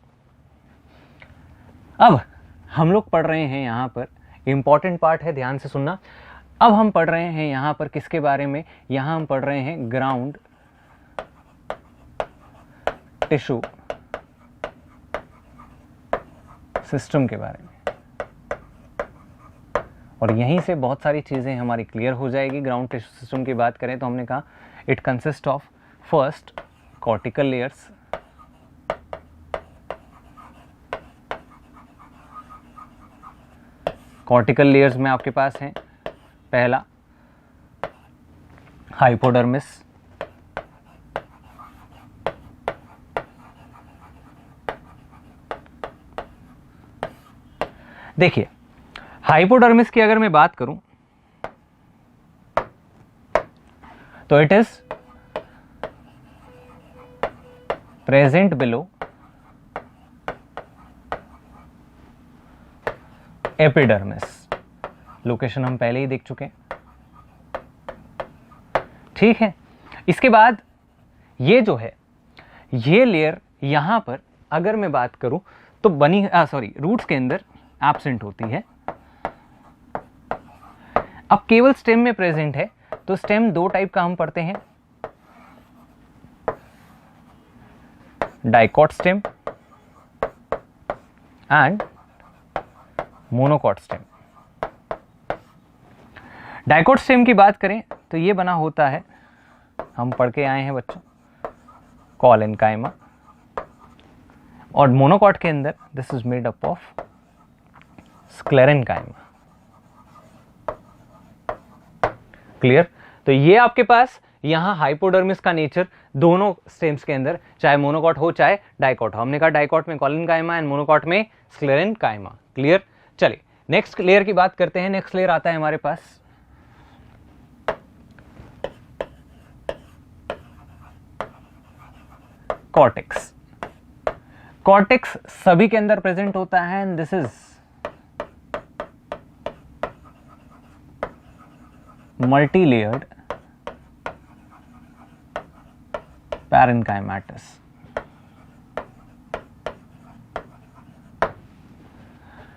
अब हम लोग पढ़ रहे हैं यहां पर, इंपॉर्टेंट पार्ट है, ध्यान से सुनना। अब हम पढ़ रहे हैं यहां पर किसके बारे में? यहां हम पढ़ रहे हैं ग्राउंड टिश्यू सिस्टम के बारे में, और यहीं से बहुत सारी चीजें हमारी क्लियर हो जाएगी। ग्राउंड टिश्यू सिस्टम की बात करें तो हमने कहा it consist of first cortical layers, cortical layers में आपके पास हैं पहला हाइपोडर्मिस, देखिए हाइपोडर्मिस की अगर मैं बात करूं तो it is present below epidermis. Location हम पहले ही देख चुके हैं। ठीक है, इसके बाद ये जो है ये लेयर यहां पर अगर मैं बात करूं तो बनी रूट्स के अंदर एब्सेंट होती है। अब केवल स्टेम में प्रेजेंट है। तो स्टेम दो टाइप का हम पढ़ते हैं, dicot stem and monocot stem. Dicot stem की बात करें तो ये बना होता है, हम पढ़ के आए हैं बच्चों, कॉलेनकाइमा, और मोनोकॉट के अंदर this is made up of sclerenchyma. Clear? तो ये आपके पास यहां हाइपोडर्मिस का नेचर दोनों स्टेम्स के अंदर, चाहे मोनोकॉट हो चाहे डाइकॉट हो। हमने कहा डाइकॉट में कॉलिनकाइमा एंड मोनोकॉट में स्क्लेरेनकाइमा। क्लियर? चलिए नेक्स्ट लेयर की बात करते हैं। नेक्स्ट लेयर आता है हमारे पास कॉर्टेक्स। कॉर्टेक्स सभी के अंदर प्रेजेंट होता है and this is multilayered parenchymatous.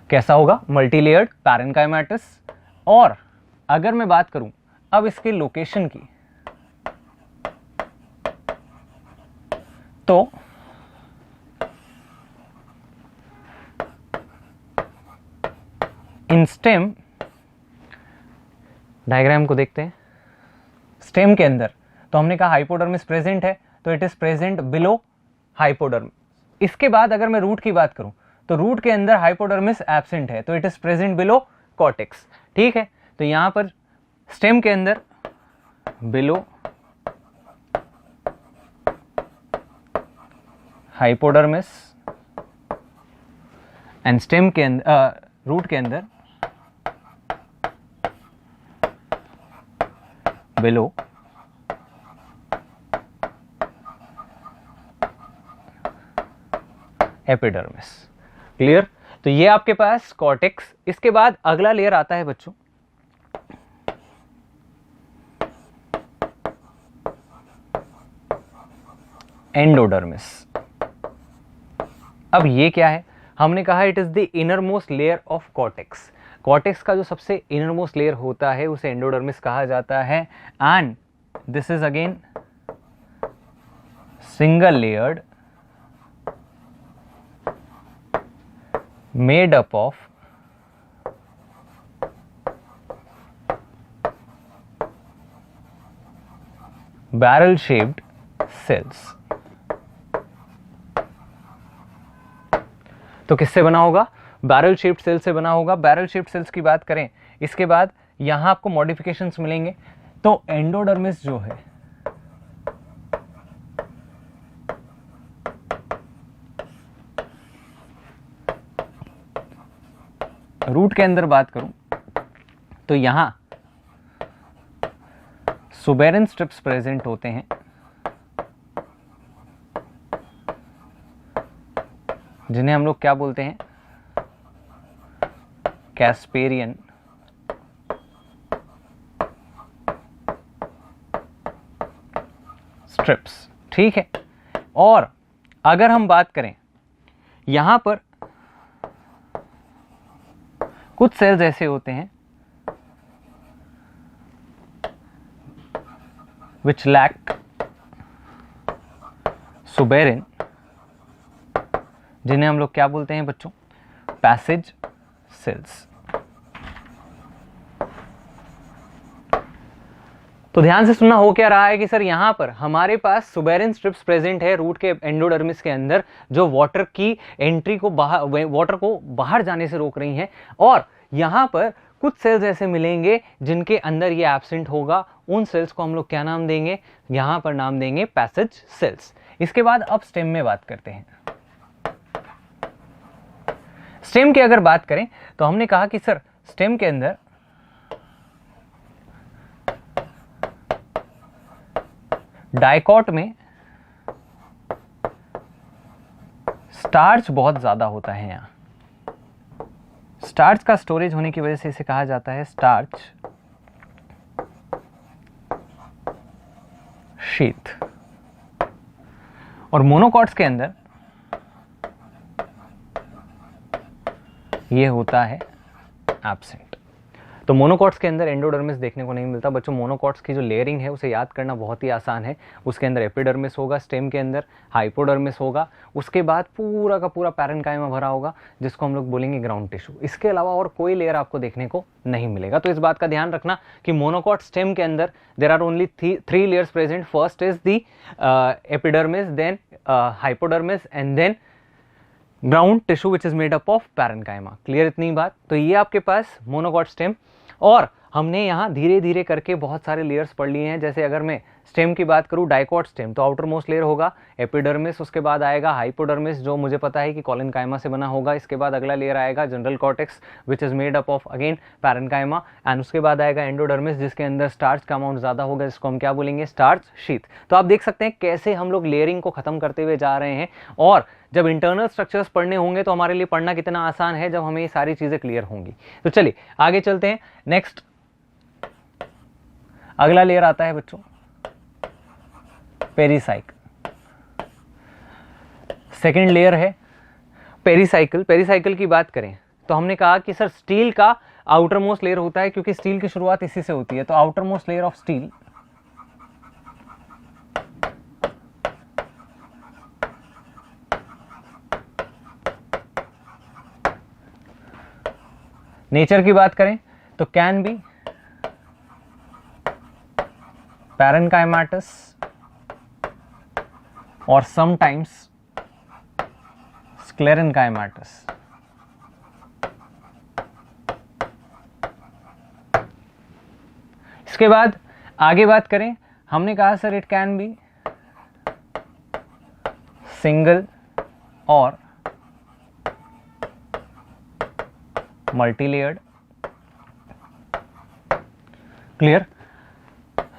कैसा होगा? Multilayered parenchymatous. और अगर मैं बात करूं अब इसके लोकेशन की, तो इन स्टेम डायग्राम को देखते हैं। स्टेम के अंदर तो हमने कहा हाइपोडर्मिस प्रेजेंट है, तो it is present below hypodermis. इसके बाद अगर मैं रूट की बात करूं तो रूट के अंदर हाइपोडर्मिस एब्सेंट है, तो it is present below cortex. ठीक है, तो यहां पर स्टेम के अंदर बिलो हाइपोडर्मिस एंड स्टेम के अंदर रूट के अंदर बिलो एपिडर्मिस। क्लियर? तो ये आपके पास कॉर्टेक्स। इसके बाद अगला लेयर आता है बच्चों एंडोडर्मिस। अब ये क्या है? हमने कहा it is the inner most layer of cortex. Cortex का जो सबसे इनर मोस्ट लेयर होता है उसे एंडोडर्मिस कहा जाता है and this is again single layered made up of barrel shaped cells। तो किससे बना होगा? बैरल शेप्ड सेल से बना होगा। बैरल शेप्ड सेल्स की बात करें, इसके बाद यहां आपको मॉडिफिकेशंस मिलेंगे। तो एंडोडर्मिस जो है रूट के अंदर बात करूं तो यहां सुबेरन स्ट्रिप्स प्रेजेंट होते हैं, जिन्हें हम लोग क्या बोलते हैं? Casparian strips. ठीक है, और अगर हम बात करें यहां पर कुछ सेल्स ऐसे होते हैं which lack सुबेरिन, जिन्हें हम लोग क्या बोलते हैं बच्चों? Passage sales. तो ध्यान से सुनना, हो क्या रहा है कि सर यहां पर हमारे पास सुबेरिन स्ट्रिप्स प्रेजेंट है रूट के एंडोडर्मिस के अंदर, जो वाटर की एंट्री को वाटर को बाहर जाने से रोक रही हैं, और यहां पर कुछ सेल्स ऐसे मिलेंगे जिनके अंदर ये एब्सेंट होगा। उन सेल्स को हम लोग क्या नाम देंगे? यहां पर नाम देंगे पैसेज सेल्स। इसके बाद अब स्टेम में बात करते हैं। स्टेम की अगर बात करें तो हमने कहा कि सर स्टेम के अंदर डाइकॉट में स्टार्च बहुत ज्यादा होता है। यहां स्टार्च का स्टोरेज होने की वजह से इसे कहा जाता है स्टार्च शीथ। और मोनोकॉट्स के अंदर ये होता है एब्सेंट। तो मोनोकॉट्स के अंदर एंडोडर्मिस देखने को नहीं मिलता। बच्चों मोनोकॉट्स की जो लेयरिंग है उसे याद करना बहुत ही आसान है। उसके अंदर एपिडर्मिस होगा, स्टेम के अंदर हाइपोडर्मिस होगा, उसके बाद पूरा का पूरा पैरेन्काइमा भरा होगा जिसको हम लोग बोलेंगे ग्राउंड टिश्यू। इसके अलावा और कोई लेयर आपको देखने को नहीं मिलेगा। तो इस बात का ध्यान रखना कि मोनोकॉट स्टेम के अंदर there are only three layers present. First is the epidermis, then hypodermis and then ground tissue which is made up of parenchyma. Clear इतनी बात। तो ये आपके पास मोनोकॉट स्टेम, और हमने यहाँ धीरे धीरे करके बहुत सारे लेयर्स पढ़ लिए हैं। जैसे अगर मैं स्टेम की बात करूँ, डाइकॉट स्टेम, तो आउटर मोस्ट लेयर होगा एपिडर्मिस, उसके बाद आएगा हाइपोडर्मिस जो मुझे पता है कि कॉलिनकाइमा से बना होगा। इसके बाद अगला लेयर आएगा general cortex which is made up of again parenchyma, and उसके बाद आएगा एंडोडर्मिस जिसके अंदर स्टार्च का अमाउंट ज्यादा होगा, जिसको हम क्या बोलेंगे, स्टार्च शीथ। तो आप देख सकते हैं कैसे हम लोग लेयरिंग को खत्म करते हुए जा रहे हैं, और जब इंटरनल स्ट्रक्चर्स पढ़ने होंगे तो हमारे लिए पढ़ना कितना आसान है जब हमें ये सारी चीजें क्लियर होंगी। तो चलिए आगे चलते हैं। नेक्स्ट अगला लेयर आता है बच्चों पेरीसाइकल। सेकेंड लेयर है पेरीसाइकल। पेरीसाइकल की बात करें तो हमने कहा कि सर स्टील का आउटर मोस्ट लेयर होता है, क्योंकि स्टील की शुरुआत इसी से होती है। तो outer most layer of steel nature की बात करें तो कैन बी पैरेन्काइमाटस और समटाइम्स स्क्लेरेन्काइमाटस। इसके बाद आगे बात करें, हमने कहा sir it can be single और मल्टीलेयर्ड। क्लियर।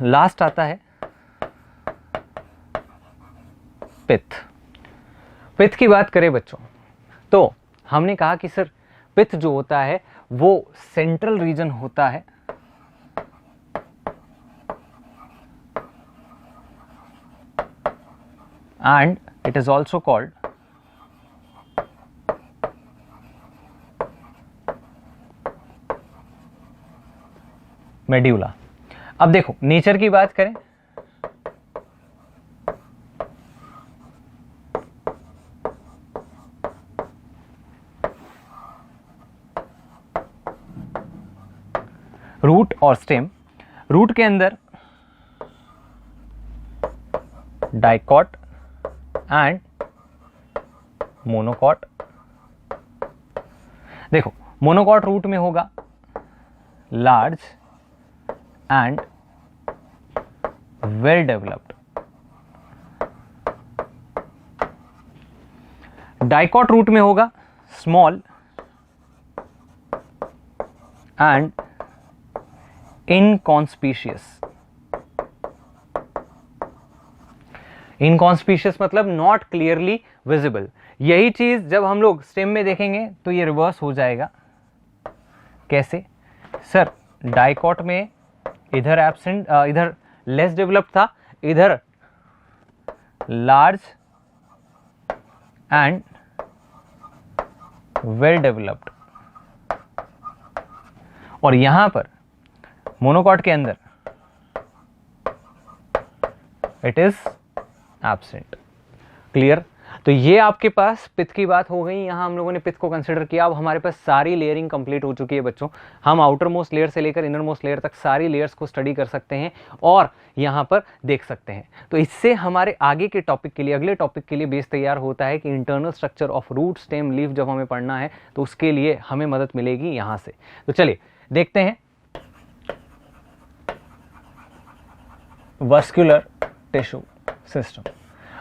लास्ट आता है पित्त। पित्त की बात करें बच्चों तो हमने कहा कि सर पित्त जो होता है वो सेंट्रल रीजन होता है and it is also called medulla. अब देखो नेचर की बात करें रूट और स्टेम। रूट के अंदर डाइकॉट एंड मोनोकॉट। देखो मोनोकॉट रूट में होगा large and well developed. Dicot root में होगा स्मॉल एंड इनकॉन्स्पीशियस। इनकॉन्स्पीशियस मतलब नॉट क्लियरली विजिबल। यही चीज जब हम लोग स्टेम में देखेंगे तो ये रिवर्स हो जाएगा। कैसे सर, डाइकॉट में इधर एब्सेंट, इधर लेस डेवलप्ड था, इधर लार्ज एंड वेल डेवलप्ड, और यहां पर मोनोकॉट के अंदर इट इज एब्सेंट। क्लियर। तो ये आपके पास पित्त की बात हो गई। यहां हम लोगों ने पित्त को कंसिडर किया। अब हमारे पास सारी लेयरिंग कंप्लीट हो चुकी है बच्चों। हम आउटर मोस्ट लेयर से लेकर इनर मोस्ट लेयर तक सारी लेयर्स को स्टडी कर सकते हैं और यहां पर देख सकते हैं। तो इससे हमारे आगे के टॉपिक के लिए, अगले टॉपिक के लिए बेस तैयार होता है कि internal structure of root, stem, leaf जब हमें पढ़ना है तो उसके लिए हमें मदद मिलेगी यहां से। तो चलिए देखते हैं वस्कुलर टिश्यू सिस्टम।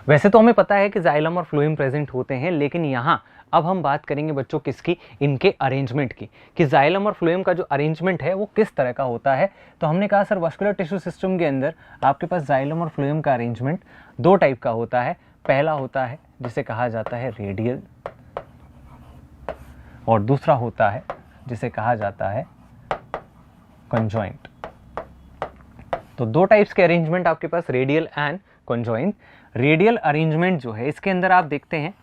वैसे तो हमें पता है कि जाइलम और फ्लोएम प्रेजेंट होते हैं, लेकिन यहाँ अब हम बात करेंगे बच्चों किसकी, इनके अरेंजमेंट की, कि जाइलम और फ्लोएम का जो अरेंजमेंट है वो किस तरह का होता है। तो हमने कहा सर वस्कुलर टिश्यू सिस्टम के अंदर आपके पास जाइलम और फ्लोएम का अरेंजमेंट दो टाइप का होता है। पहला होता है जिसे कहा जाता है रेडियल, और दूसरा होता है जिसे कहा जाता है कंजॉइंट। तो दो टाइप्स के अरेंजमेंट आपके पास, radial and conjoint. Radial arrangement जो है इसके अंदर आप देखते हैं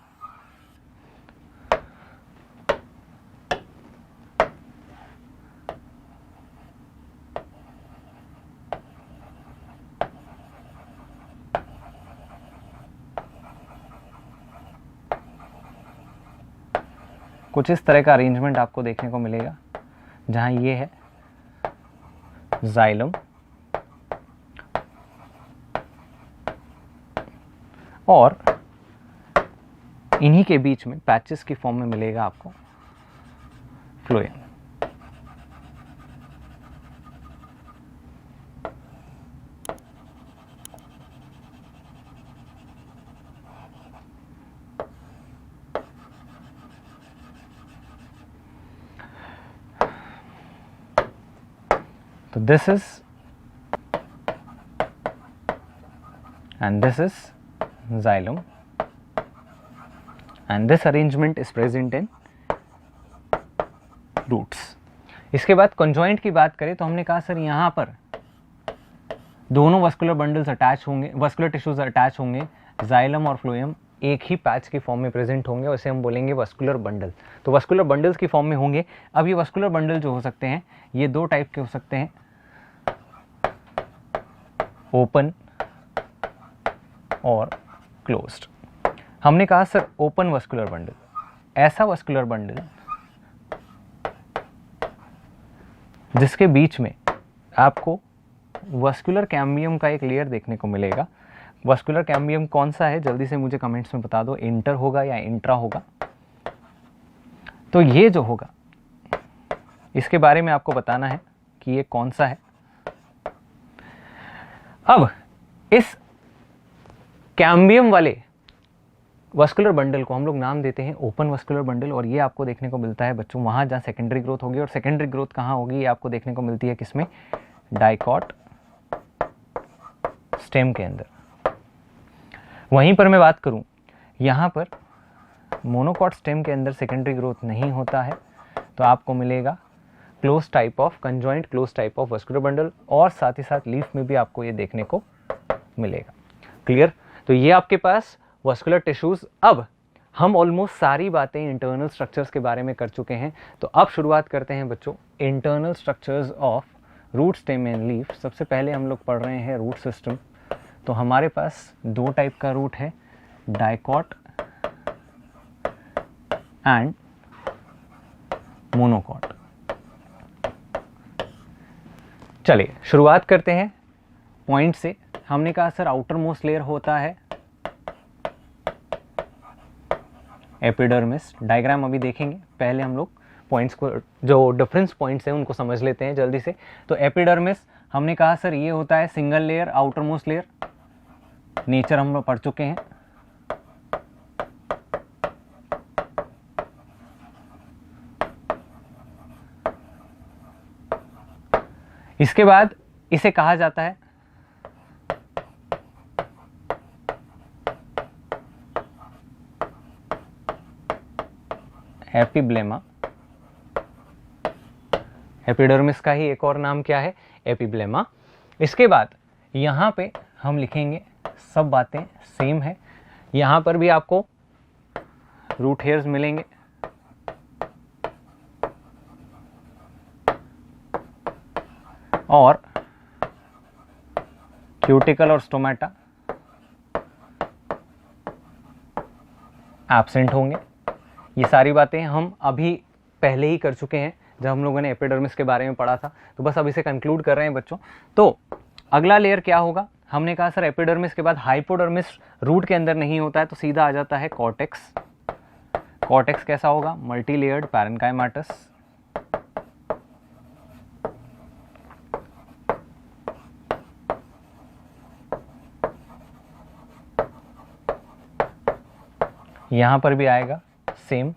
कुछ इस तरह का अरेंजमेंट आपको देखने को मिलेगा, जहां ये है जाइलम और इन्हीं के बीच में पैचेस की फॉर्म में मिलेगा आपको फ्लोएम। तो this is and this is xylem and this arrangement is present in roots। इसके बाद conjoint की बात करें तो हमने कहा सर यहाँ पर दोनों वस्कुलर बंडल्स अटैच होंगे, वस्कुलर टिश्यूज अटैच होंगे, जाइलम और फ्लोएम एक ही पैच की फॉर्म में प्रेजेंट होंगे और इसे हम बोलेंगे वस्कुलर बंडल। तो वस्कुलर बंडल्स की फॉर्म में होंगे। अब ये वस्कुलर बंडल जो हो सकते हैं ये दो टाइप के हो सकते हैं, ओपन और क्लोज्ड। हमने कहा सर ओपन वस्कुलर बंडल, ऐसा वस्कुलर बंडल जिसके बीच में आपको वस्कुलर कैम्बियम का एक लेयर देखने को मिलेगा। वस्कुलर कैम्बियम कौन सा है जल्दी से मुझे कमेंट्स में बता दो, इंटर होगा या इंट्रा होगा। तो ये जो होगा इसके बारे में आपको बताना है कि ये कौन सा है। अब इस कैम्बियम वाले वस्कुलर बंडल को हम लोग नाम देते हैं ओपन वस्कुलर बंडल, और ये आपको देखने को मिलता है बच्चों वहाँ जहाँ सेकेंडरी ग्रोथ होगी। और सेकेंडरी ग्रोथ कहाँ होगी ये आपको देखने को मिलती है किसमें, डाइकॉट स्टेम के अंदर। वहीं पर मैं बात करूं यहाँ पर मोनोकॉट स्टेम के अंदर सेकेंडरी ग्रोथ नहीं होता है, तो आपको मिलेगा close type of conjoint close type of vascular bundle, और साथ ही साथ लीफ में भी आपको ये देखने को मिलेगा। क्लियर। तो ये आपके पास वस्कुलर टिश्यूज। अब हम ऑलमोस्ट सारी बातें इंटरनल स्ट्रक्चर्स के बारे में कर चुके हैं, तो अब शुरुआत करते हैं बच्चों internal structures of root stem and leaf. सबसे पहले हम लोग पढ़ रहे हैं रूट सिस्टम। तो हमारे पास दो टाइप का रूट है, डाइकॉट एंड मोनोकॉट। चलिए शुरुआत करते हैं पॉइंट से। हमने कहा सर आउटर मोस्ट लेयर होता है एपिडर्मिस। डायग्राम अभी देखेंगे, पहले हम लोग पॉइंट्स को, जो डिफरेंस पॉइंट्स हैं उनको समझ लेते हैं जल्दी से। तो एपिडर्मिस हमने कहा सर ये होता है single layer, outer most layer. Nature हम लोग पढ़ चुके हैं। इसके बाद इसे कहा जाता है एपिब्लेमा। एपिडर्मिस का ही एक और नाम क्या है, एपिब्लेमा। इसके बाद यहां पे हम लिखेंगे, सब बातें सेम है। यहां पर भी आपको रूट हेयर्स मिलेंगे, और क्यूटिकल और स्टोमेटा एब्सेंट होंगे। ये सारी बातें हम अभी पहले ही कर चुके हैं जब हम लोगों ने एपिडर्मिस के बारे में पढ़ा था, तो बस अब इसे कंक्लूड कर रहे हैं बच्चों। तो अगला लेयर क्या होगा, हमने कहा सर एपिडर्मिस के बाद हाइपोडर्मिस रूट के अंदर नहीं होता है, तो सीधा आ जाता है कॉर्टेक्स। कॉर्टेक्स कैसा होगा, मल्टी लेयर्ड पैरेन्काइमाटस। यहां पर भी आएगा same,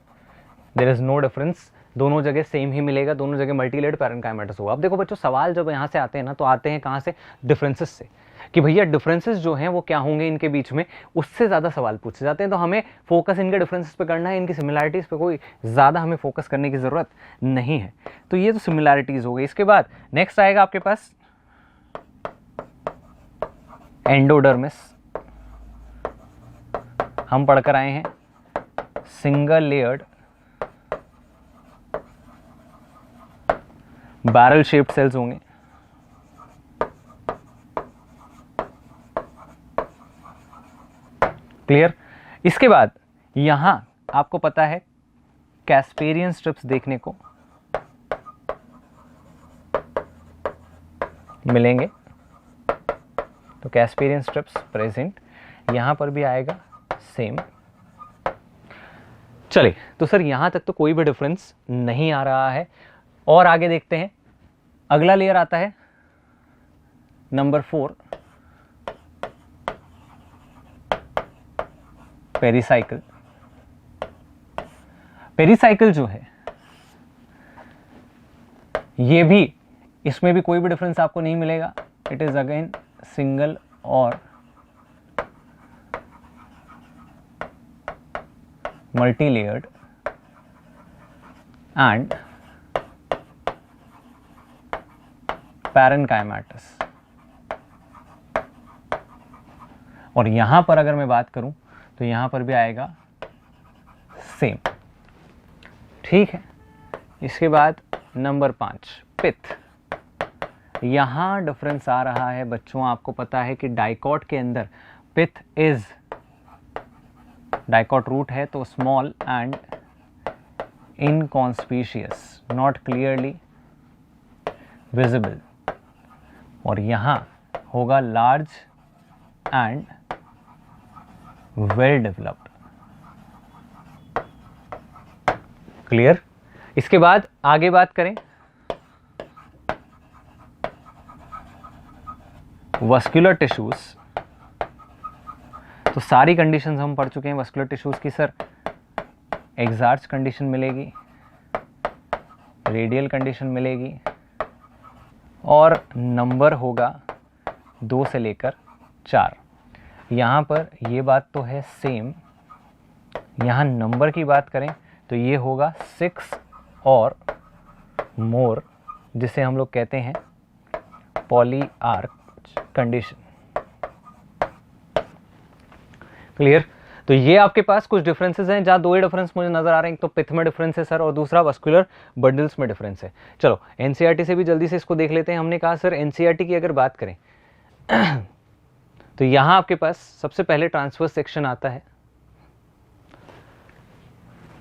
there is no difference, दोनों जगह सेम ही मिलेगा, दोनों जगह मल्टी लेयर्ड पैरेन्काइमाटस होगा। अब देखो बच्चों सवाल जब यहाँ से आते हैं ना, तो आते हैं कहाँ से, डिफरेंसेस से, कि भैया डिफरेंसेस जो हैं वो क्या होंगे इनके बीच में, उससे ज़्यादा सवाल पूछे जाते हैं। तो हमें फोकस इनके डिफरेंसेस पे करना है, इनकी सिमिलैरिटीज़ पे कोई ज़्यादा हमें फोकस करने की ज़रूरत नहीं है। तो ये तो सिमिलैरिटीज़ हो गई। इसके बाद नेक्स्ट आएगा आपके पास एंडोडर्मिस। हम पढ़कर आए हैं single layered barrel shaped cells होंगे। क्लियर। इसके बाद यहां आपको पता है कैस्पेरियन स्ट्रिप्स देखने को मिलेंगे, तो कैस्पेरियन स्ट्रिप्स प्रेजेंट। यहां पर भी आएगा सेम। चलिए, तो सर यहां तक तो कोई भी डिफरेंस नहीं आ रहा है। और आगे देखते हैं, अगला लेयर आता है नंबर 4, पेरिसाइकिल। पेरिसाइकिल जो है ये भी, इसमें भी कोई भी डिफरेंस आपको नहीं मिलेगा। इट इज अगेन सिंगल और मल्टी लेयर्ड एंड पैरेनकाइमेटस। और यहां पर अगर मैं बात करूं तो यहां पर भी आएगा सेम। ठीक है, इसके बाद नंबर 5, पिथ। यहां डिफरेंस आ रहा है बच्चों, आपको पता है कि डाइकॉट के अंदर पिथ इज, डाइकॉट रूट है तो small and inconspicuous, not clearly visible. और यहां होगा large and well developed. Clear? इसके बाद आगे बात करें वस्कुलर टिश्यूज, तो सारी कंडीशंस हम पढ़ चुके हैं वस्कुलर टिश्यूज की। सर एक्सार्च कंडीशन मिलेगी, रेडियल कंडीशन मिलेगी और नंबर होगा 2 से लेकर 4। यहाँ पर ये बात तो है सेम। यहाँ नंबर की बात करें तो ये होगा 6 और मोर, जिसे हम लोग कहते हैं पॉलीआर्क कंडीशन। क्लियर? तो ये आपके पास कुछ डिफरेंसेस हैं, जहां 2 ही डिफरेंस मुझे नजर आ रहे हैं। एक तो पिथ में डिफरेंस है सर, और दूसरा वस्कुलर बंडल्स में डिफरेंस है। चलो एनसीईआरटी से भी जल्दी से इसको देख लेते हैं। हमने कहा सर एनसीईआरटी की अगर बात करें तो यहां आपके पास सबसे पहले ट्रांसवर्स सेक्शन आता है।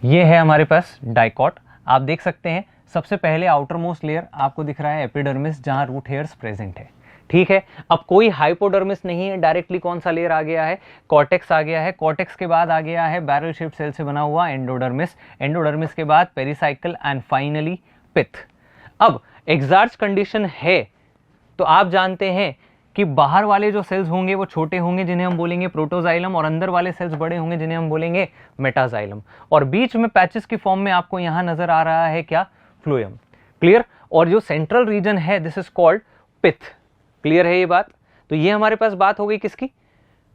ये है हमारे पास डाइकॉट। आप देख सकते हैं सबसे पहले आउटर मोस्ट लेयर आपको दिख रहा है एपिडर्मिस, जहां रूट हेयर्स प्रेजेंट है। ठीक है, अब कोई हाइपोडर्मिस नहीं है, डायरेक्टली कौन सा लेयर आ गया है, कॉर्टेक्स आ गया है। कॉर्टेक्स के बाद आ गया है बैरल शेप्ड सेल से बना हुआ एंडोडर्मिस, एंडोडर्मिस के बाद पेरिसाइकिल एंड फाइनली पिथ। अब एक्सार्च कंडीशन है तो आप जानते हैं कि बाहर वाले जो सेल्स होंगे वो छोटे होंगे, जिन्हें हम बोलेंगे प्रोटोजाइलम, और अंदर वाले सेल्स बड़े होंगे, जिन्हें हम बोलेंगे मेटाजाइलम। और बीच में पैचेस की फॉर्म में आपको यहां नजर आ रहा है क्या, फ्लोएम। क्लियर? और जो सेंट्रल रीजन है this is called pith. Clear है ये बात? तो ये हमारे पास बात हो गई किसकी,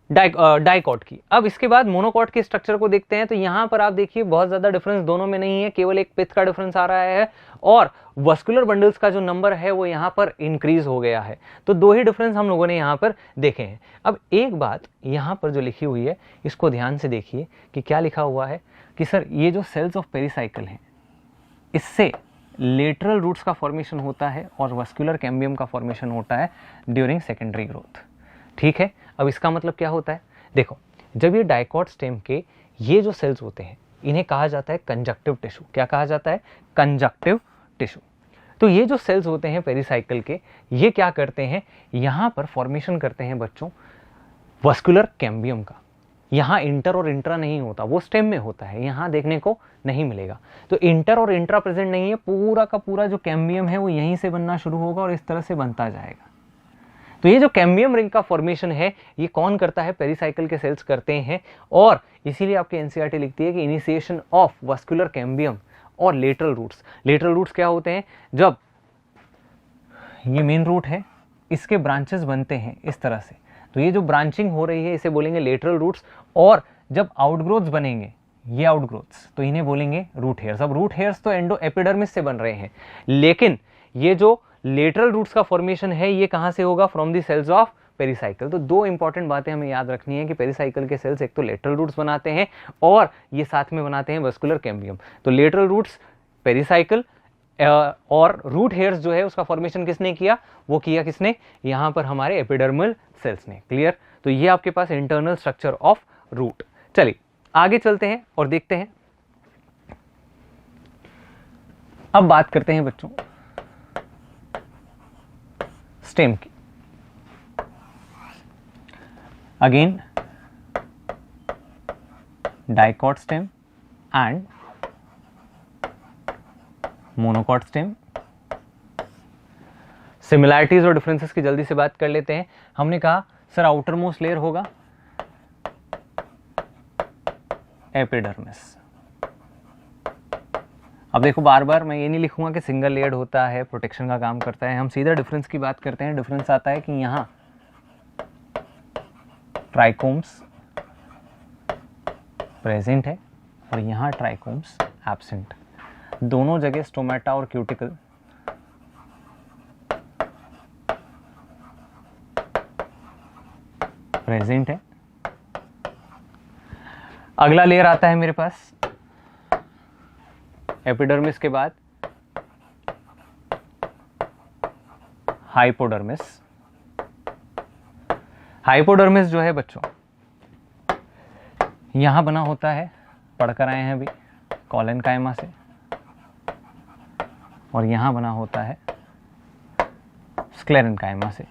डाइकॉट की। अब इसके बाद मोनोकॉट के स्ट्रक्चर को देखते हैं। तो यहां पर आप देखिए बहुत ज्यादा डिफरेंस दोनों में नहीं है, केवल एक पिथ का डिफरेंस आ रहा है और वस्कुलर बंडल्स का जो नंबर है वो यहां पर इंक्रीज हो गया है। तो 2 ही डिफरेंस हम लोगों ने यहां पर देखे हैं। अब एक बात यहां पर जो लिखी हुई है इसको ध्यान से देखिए कि क्या लिखा हुआ है कि सर ये जो सेल्स ऑफ पेरिसाइकिल हैं इससे लेटरल रूट्स का फॉर्मेशन होता है और वस्कुलर कैम्बियम का फॉर्मेशन होता है ड्यूरिंग सेकेंडरी ग्रोथ। ठीक है, अब इसका मतलब क्या होता है, देखो जब ये डाइकॉट स्टेम के ये जो सेल्स होते हैं इन्हें कहा जाता है कंजक्टिव टिश्यू। क्या कहा जाता है, कंजक्टिव टिश्यू। तो ये जो सेल्स होते हैं पेरिसाइकिल के, ये क्या करते हैं, यहां पर फॉर्मेशन करते हैं बच्चों वस्कुलर कैम्बियम का। यहाँ इंटर और इंट्रा नहीं होता, वो स्टेम में होता है, यहाँ देखने को नहीं मिलेगा। तो इंटर और इंट्रा प्रेजेंट नहीं है, पूरा का पूरा जो कैम्बियम है वो यहीं से बनना शुरू होगा और इस तरह से बनता जाएगा। तो ये जो कैम्बियम रिंग का फॉर्मेशन है ये कौन करता है, पेरिसाइकिल के सेल्स करते हैं। और इसीलिए आपकी एनसीईआरटी लिखती है कि इनिशिएशन ऑफ वस्कुलर कैम्बियम और लेटरल रूट्स। लेटरल रूट्स क्या होते हैं, जब ये मेन रूट है इसके ब्रांचेस बनते हैं इस तरह से, तो ये जो ब्रांचिंग हो रही है इसे बोलेंगे लेटरल रूट्स। और जब आउटग्रोथ्स बनेंगे, ये आउटग्रोथ्स, तो इन्हें बोलेंगे रूट हेयर्स। अब रूट हेयर्स तो एंडो एपिडर्मिस से बन रहे हैं, लेकिन ये जो लेटरल रूट्स का फॉर्मेशन है ये कहां से होगा, from the cells of pericycle. तो 2 इंपॉर्टेंट बातें हमें याद रखनी है कि पेरिसाइकिल के सेल्स एक तो लेटरल रूट्स बनाते हैं और ये साथ में बनाते हैं वस्कुलर कैम्बियम। तो लेटरल रूट्स पेरिसाइकिल और रूट हेयर्स जो है उसका फॉर्मेशन किसने किया, वो किया किसने, यहां पर हमारे एपिडर्मल सेल्स ने। क्लियर? तो ये आपके पास इंटरनल स्ट्रक्चर ऑफ रूट। चलिए आगे चलते हैं और देखते हैं। अब बात करते हैं बच्चों स्टेम की। Again dicot stem, and monocot stem. Similarities और डिफरेंसेस की जल्दी से बात कर लेते हैं। हमने कहा सर आउटर मोस्ट लेयर होगा एपिडर्मिस। अब देखो बार बार मैं ये नहीं लिखूंगा कि सिंगल लेयर्ड होता है, प्रोटेक्शन का काम करता है। हम सीधा डिफरेंस की बात करते हैं। डिफरेंस आता है कि यहाँ ट्राइकोम्स प्रेजेंट है और यहाँ ट्राइकोम्स एब्सेंट। दोनों जगह स्टोमेटा और क्यूटिकल प्रेजेंट है। अगला लेयर आता है मेरे पास एपिडर्मिस के बाद हाइपोडर्मिस। हाइपोडर्मिस जो है बच्चों यहां बना होता है, पढ़कर आए हैं अभी, कॉलेनकाइमा से, और यहां बना होता है स्क्लेरेनकाइमा से।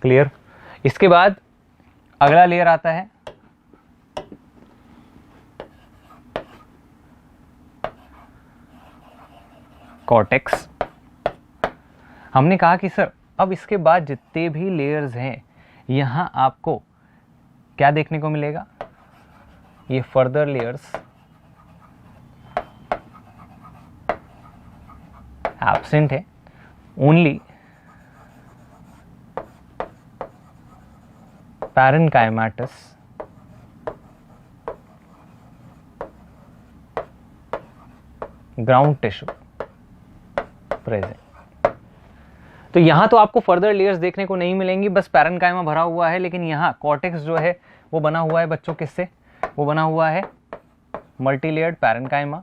क्लियर। इसके बाद अगला लेयर आता है कॉर्टेक्स। हमने कहा कि सर अब इसके बाद जितने भी लेयर्स हैं यहां आपको क्या देखने को मिलेगा, ये फर्दर लेयर्स एब्सेंट है। Only parenchymatous ground tissue present. तो यहां तो आपको फर्दर लेयर्स देखने को नहीं मिलेंगी, बस पैरेन्काइमा भरा हुआ है। लेकिन यहां कॉर्टेक्स जो है वो बना हुआ है बच्चों किससे, वो बना हुआ है मल्टीलेयर्ड पैरेन्काइमा।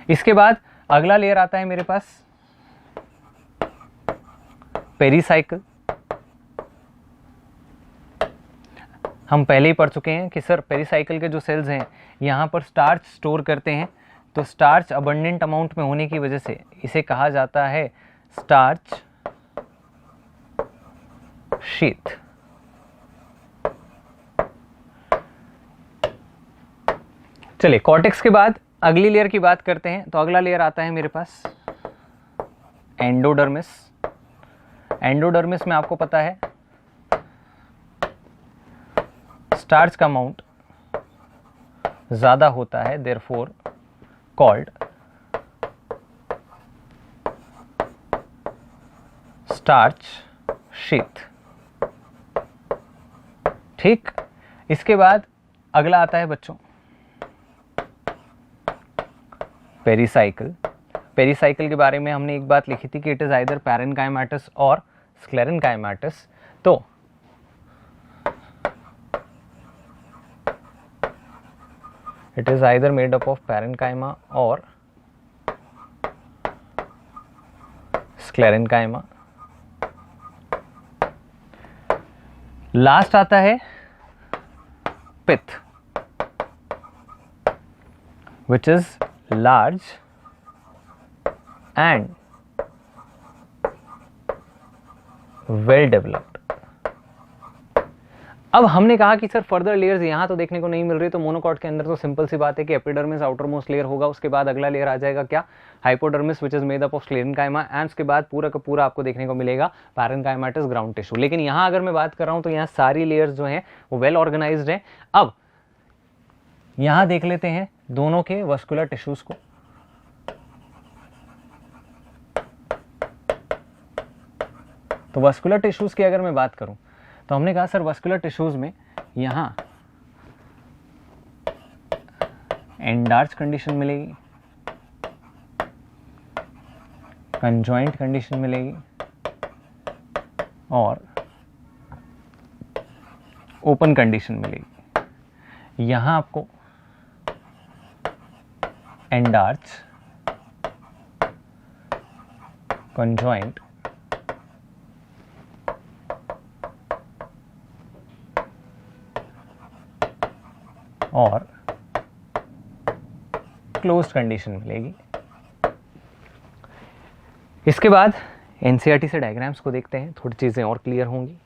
इसके बाद अगला लेयर आता है मेरे पास पेरीसाइकिल। हम पहले ही पढ़ चुके हैं कि सर पेरीसाइकिल के जो सेल्स हैं यहाँ पर स्टार्च स्टोर करते हैं। तो स्टार्च अबंडेंट अमाउंट में होने की वजह से इसे कहा जाता है स्टार्च शीथ। चलिए कॉर्टेक्स के बाद अगली लेयर की बात करते हैं। तो अगला लेयर आता है मेरे पास एंडोडर्मिस। एंडोडर्मिस में आपको पता है स्टार्च का अमाउंट ज्यादा होता है, देयरफॉर कॉल्ड स्टार्च शीथ। ठीक। इसके बाद अगला आता है बच्चों पेरीसाइकिल। पेरीसाइकिल के बारे में हमने एक बात लिखी थी कि इट इज आइदर पैरेन्काइमेटस और स्क्लेरेनकाइमेटस। तो it is either made up of parenchyma or sclerenchyma। Last आता है पिथ which is large and well developed। अब हमने कहा कि सर फर्दर लेयर्स यहां तो देखने को नहीं मिल रही, तो मोनोकॉट के अंदर तो सिंपल सी बात है कि एपिडर्मिस आउटर मोस्ट लेयर होगा। उसके बाद अगला लेयर आ जाएगा क्या, hypodermis which is made up of sclerenchyma, and उसके बाद पूरा का पूरा आपको देखने को मिलेगा पैरेन्काइमेटस ग्राउंड टिश्यू। लेकिन यहां अगर मैं बात कर रहा हूं तो यहाँ सारी लेयर्स जो हैं वो वेल ऑर्गेनाइज्ड हैं। अब यहां देख लेते हैं दोनों के वस्कुलर टिश्यूज को। तो वस्कुलर टिश्यूज की अगर मैं बात करूं तो हमने कहा सर वस्कुलर टिश्यूज में यहां एंडार्च कंडीशन मिलेगी, कंजॉइंट कंडीशन मिलेगी और ओपन कंडीशन मिलेगी। यहां आपको एंडार्च, कंजॉइंट और क्लोज्ड कंडीशन मिलेगी। इसके बाद एनसीईआरटी से डायग्राम्स को देखते हैं, थोड़ी चीज़ें और क्लियर होंगी।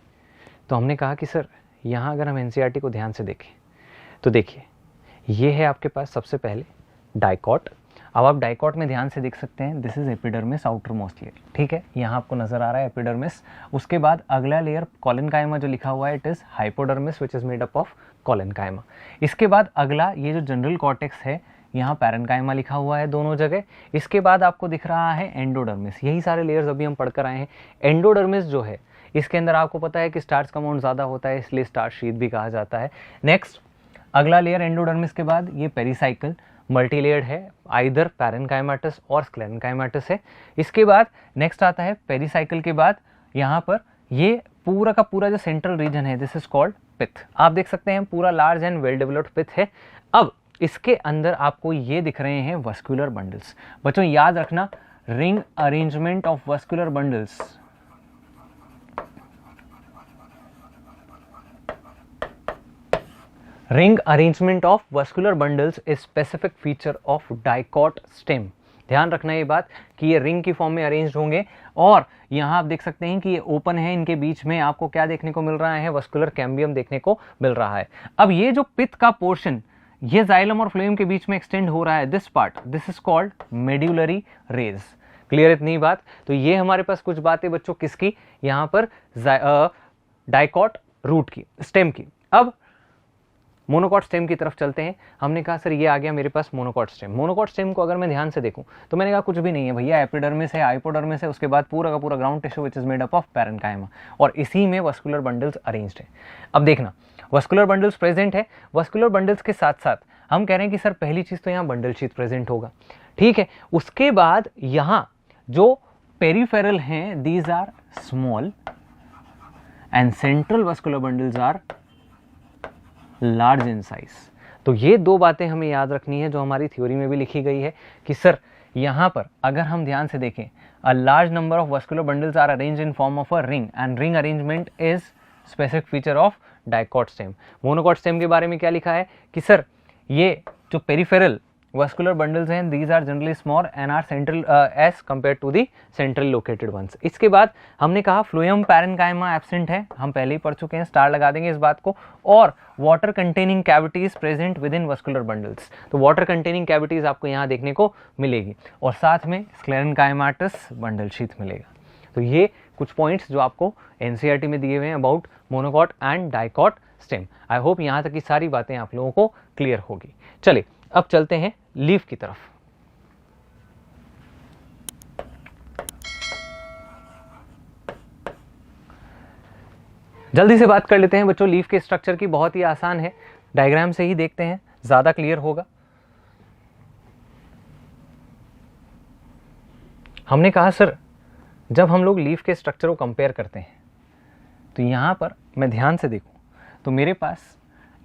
तो हमने कहा कि सर यहाँ अगर हम एनसीईआरटी को ध्यान से देखें तो देखिए ये है आपके पास सबसे पहले डाइकॉट। अब आप डाइकॉट में ध्यान से देख सकते हैं, this is epidermis outer most layer, ठीक है, यहाँ आपको नजर आ रहा है एपिडर्मिस। उसके बाद अगला लेयर कॉलेनकाइमा जो लिखा हुआ है, it is hypodermis which is made up of collenchyma. इसके बाद अगला ये जो जनरल कॉर्टेक्स है, यहाँ पैरेन्काइमा लिखा हुआ है दोनों जगह। इसके बाद आपको दिख रहा है एंडोडर्मिस। यही सारे लेयर्स अभी हम पढ़कर आए हैं। एंडोडर्मिस जो है इसके अंदर आपको पता है कि स्टार्च का अमाउंट ज़्यादा होता है, इसलिए स्टार्च शीथ भी कहा जाता है। नेक्स्ट अगला लेयर एंडोडर्मिस के बाद ये पेरिसाइकल मल्टी लेयर्ड है, आइदर पैरेन्काइमाटस और स्क्लेरेन्काइमाटस है। इसके बाद नेक्स्ट आता है पेरिसाइकल के बाद यहाँ पर ये पूरा का पूरा जो सेंट्रल रीजन है, दिस इज कॉल्ड पिथ। आप देख सकते हैं पूरा लार्ज एंड वेल डेवलप्ड पिथ है। अब इसके अंदर आपको ये दिख रहे हैं वस्कुलर बंडल्स। बच्चों याद रखना, ring arrangement of vascular bundles, ring arrangement of vascular bundles is specific feature of dicot stem. ध्यान रखना ये बात कि ये रिंग की फॉर्म में अरेंज होंगे। और यहाँ आप देख सकते हैं कि ये ओपन है, इनके बीच में आपको क्या देखने को मिल रहा है, वस्कुलर कैम्बियम देखने को मिल रहा है। अब ये जो पिथ का पोर्शन ये जाइलम और फ्लोएम के बीच में एक्सटेंड हो रहा है, this part, this is called medullary rays. Clear इतनी बात? तो ये हमारे पास कुछ बातें बच्चों किसकी, यहाँ पर डाइकॉट रूट की, स्टेम की। अब मोनोकॉट स्टेम की तरफ चलते हैं। हमने कहा सर ये आ गया मेरे पास मोनोकॉट स्टेम। मोनोकॉट स्टेम को अगर मैं ध्यान से देखूं तो मैंने कहा कुछ भी नहीं है भैया, एपिडर्मिस है, हाइपोडर्मिस है, उसके बाद पूरा का पूरा ground tissue which is made up of parenchyma, और इसी में वस्कुलर बंडल्स अरेंज्ड है। अब देखना वस्कुलर बंडल्स प्रेजेंट है। वस्कुलर बंडल्स के साथ साथ हम कह रहे हैं कि सर पहली चीज तो यहाँ बंडल शीथ प्रेजेंट होगा, ठीक है। उसके बाद यहाँ जो पेरिफेरल हैं, these are small and central vascular bundles are large in size. तो ये दो बातें हमें याद रखनी है जो हमारी थ्योरी में भी लिखी गई है कि सर यहाँ पर अगर हम ध्यान से देखें, a large number of vascular bundles are arrange in form of a ring and ring arrangement is specific feature of dicot stem. Monocot stem के बारे में क्या लिखा है कि सर ये जो पेरिफेरल वस्कुलर बंडल्स हैं, these are generally small and are central as compare to the central located ones. इसके बाद हमने कहा फ्लोएम पैरेन्काइमा एब्सेंट है, हम पहले ही पढ़ चुके हैं, स्टार लगा देंगे इस बात को। और water containing cavities present with in vascular bundles, तो वाटर कंटेनिंग कैविटीज आपको यहाँ देखने को मिलेगी, और साथ में स्क्लेरेन्काइमाटस बंडल शीथ मिलेगा। तो ये कुछ पॉइंट्स जो आपको एनसीईआरटी में दिए हुए हैं about monocot and dicot stem. I hope यहाँ तक की सारी बातें आप लोगों को क्लियर होगी। चलिए अब चलते हैं लीफ की तरफ। जल्दी से बात कर लेते हैं बच्चों लीफ के स्ट्रक्चर की, बहुत ही आसान है, डायग्राम से ही देखते हैं, ज्यादा क्लियर होगा। हमने कहा सर जब हम लोग लीफ के स्ट्रक्चर को कंपेयर करते हैं तो यहां पर मैं ध्यान से देखूं तो मेरे पास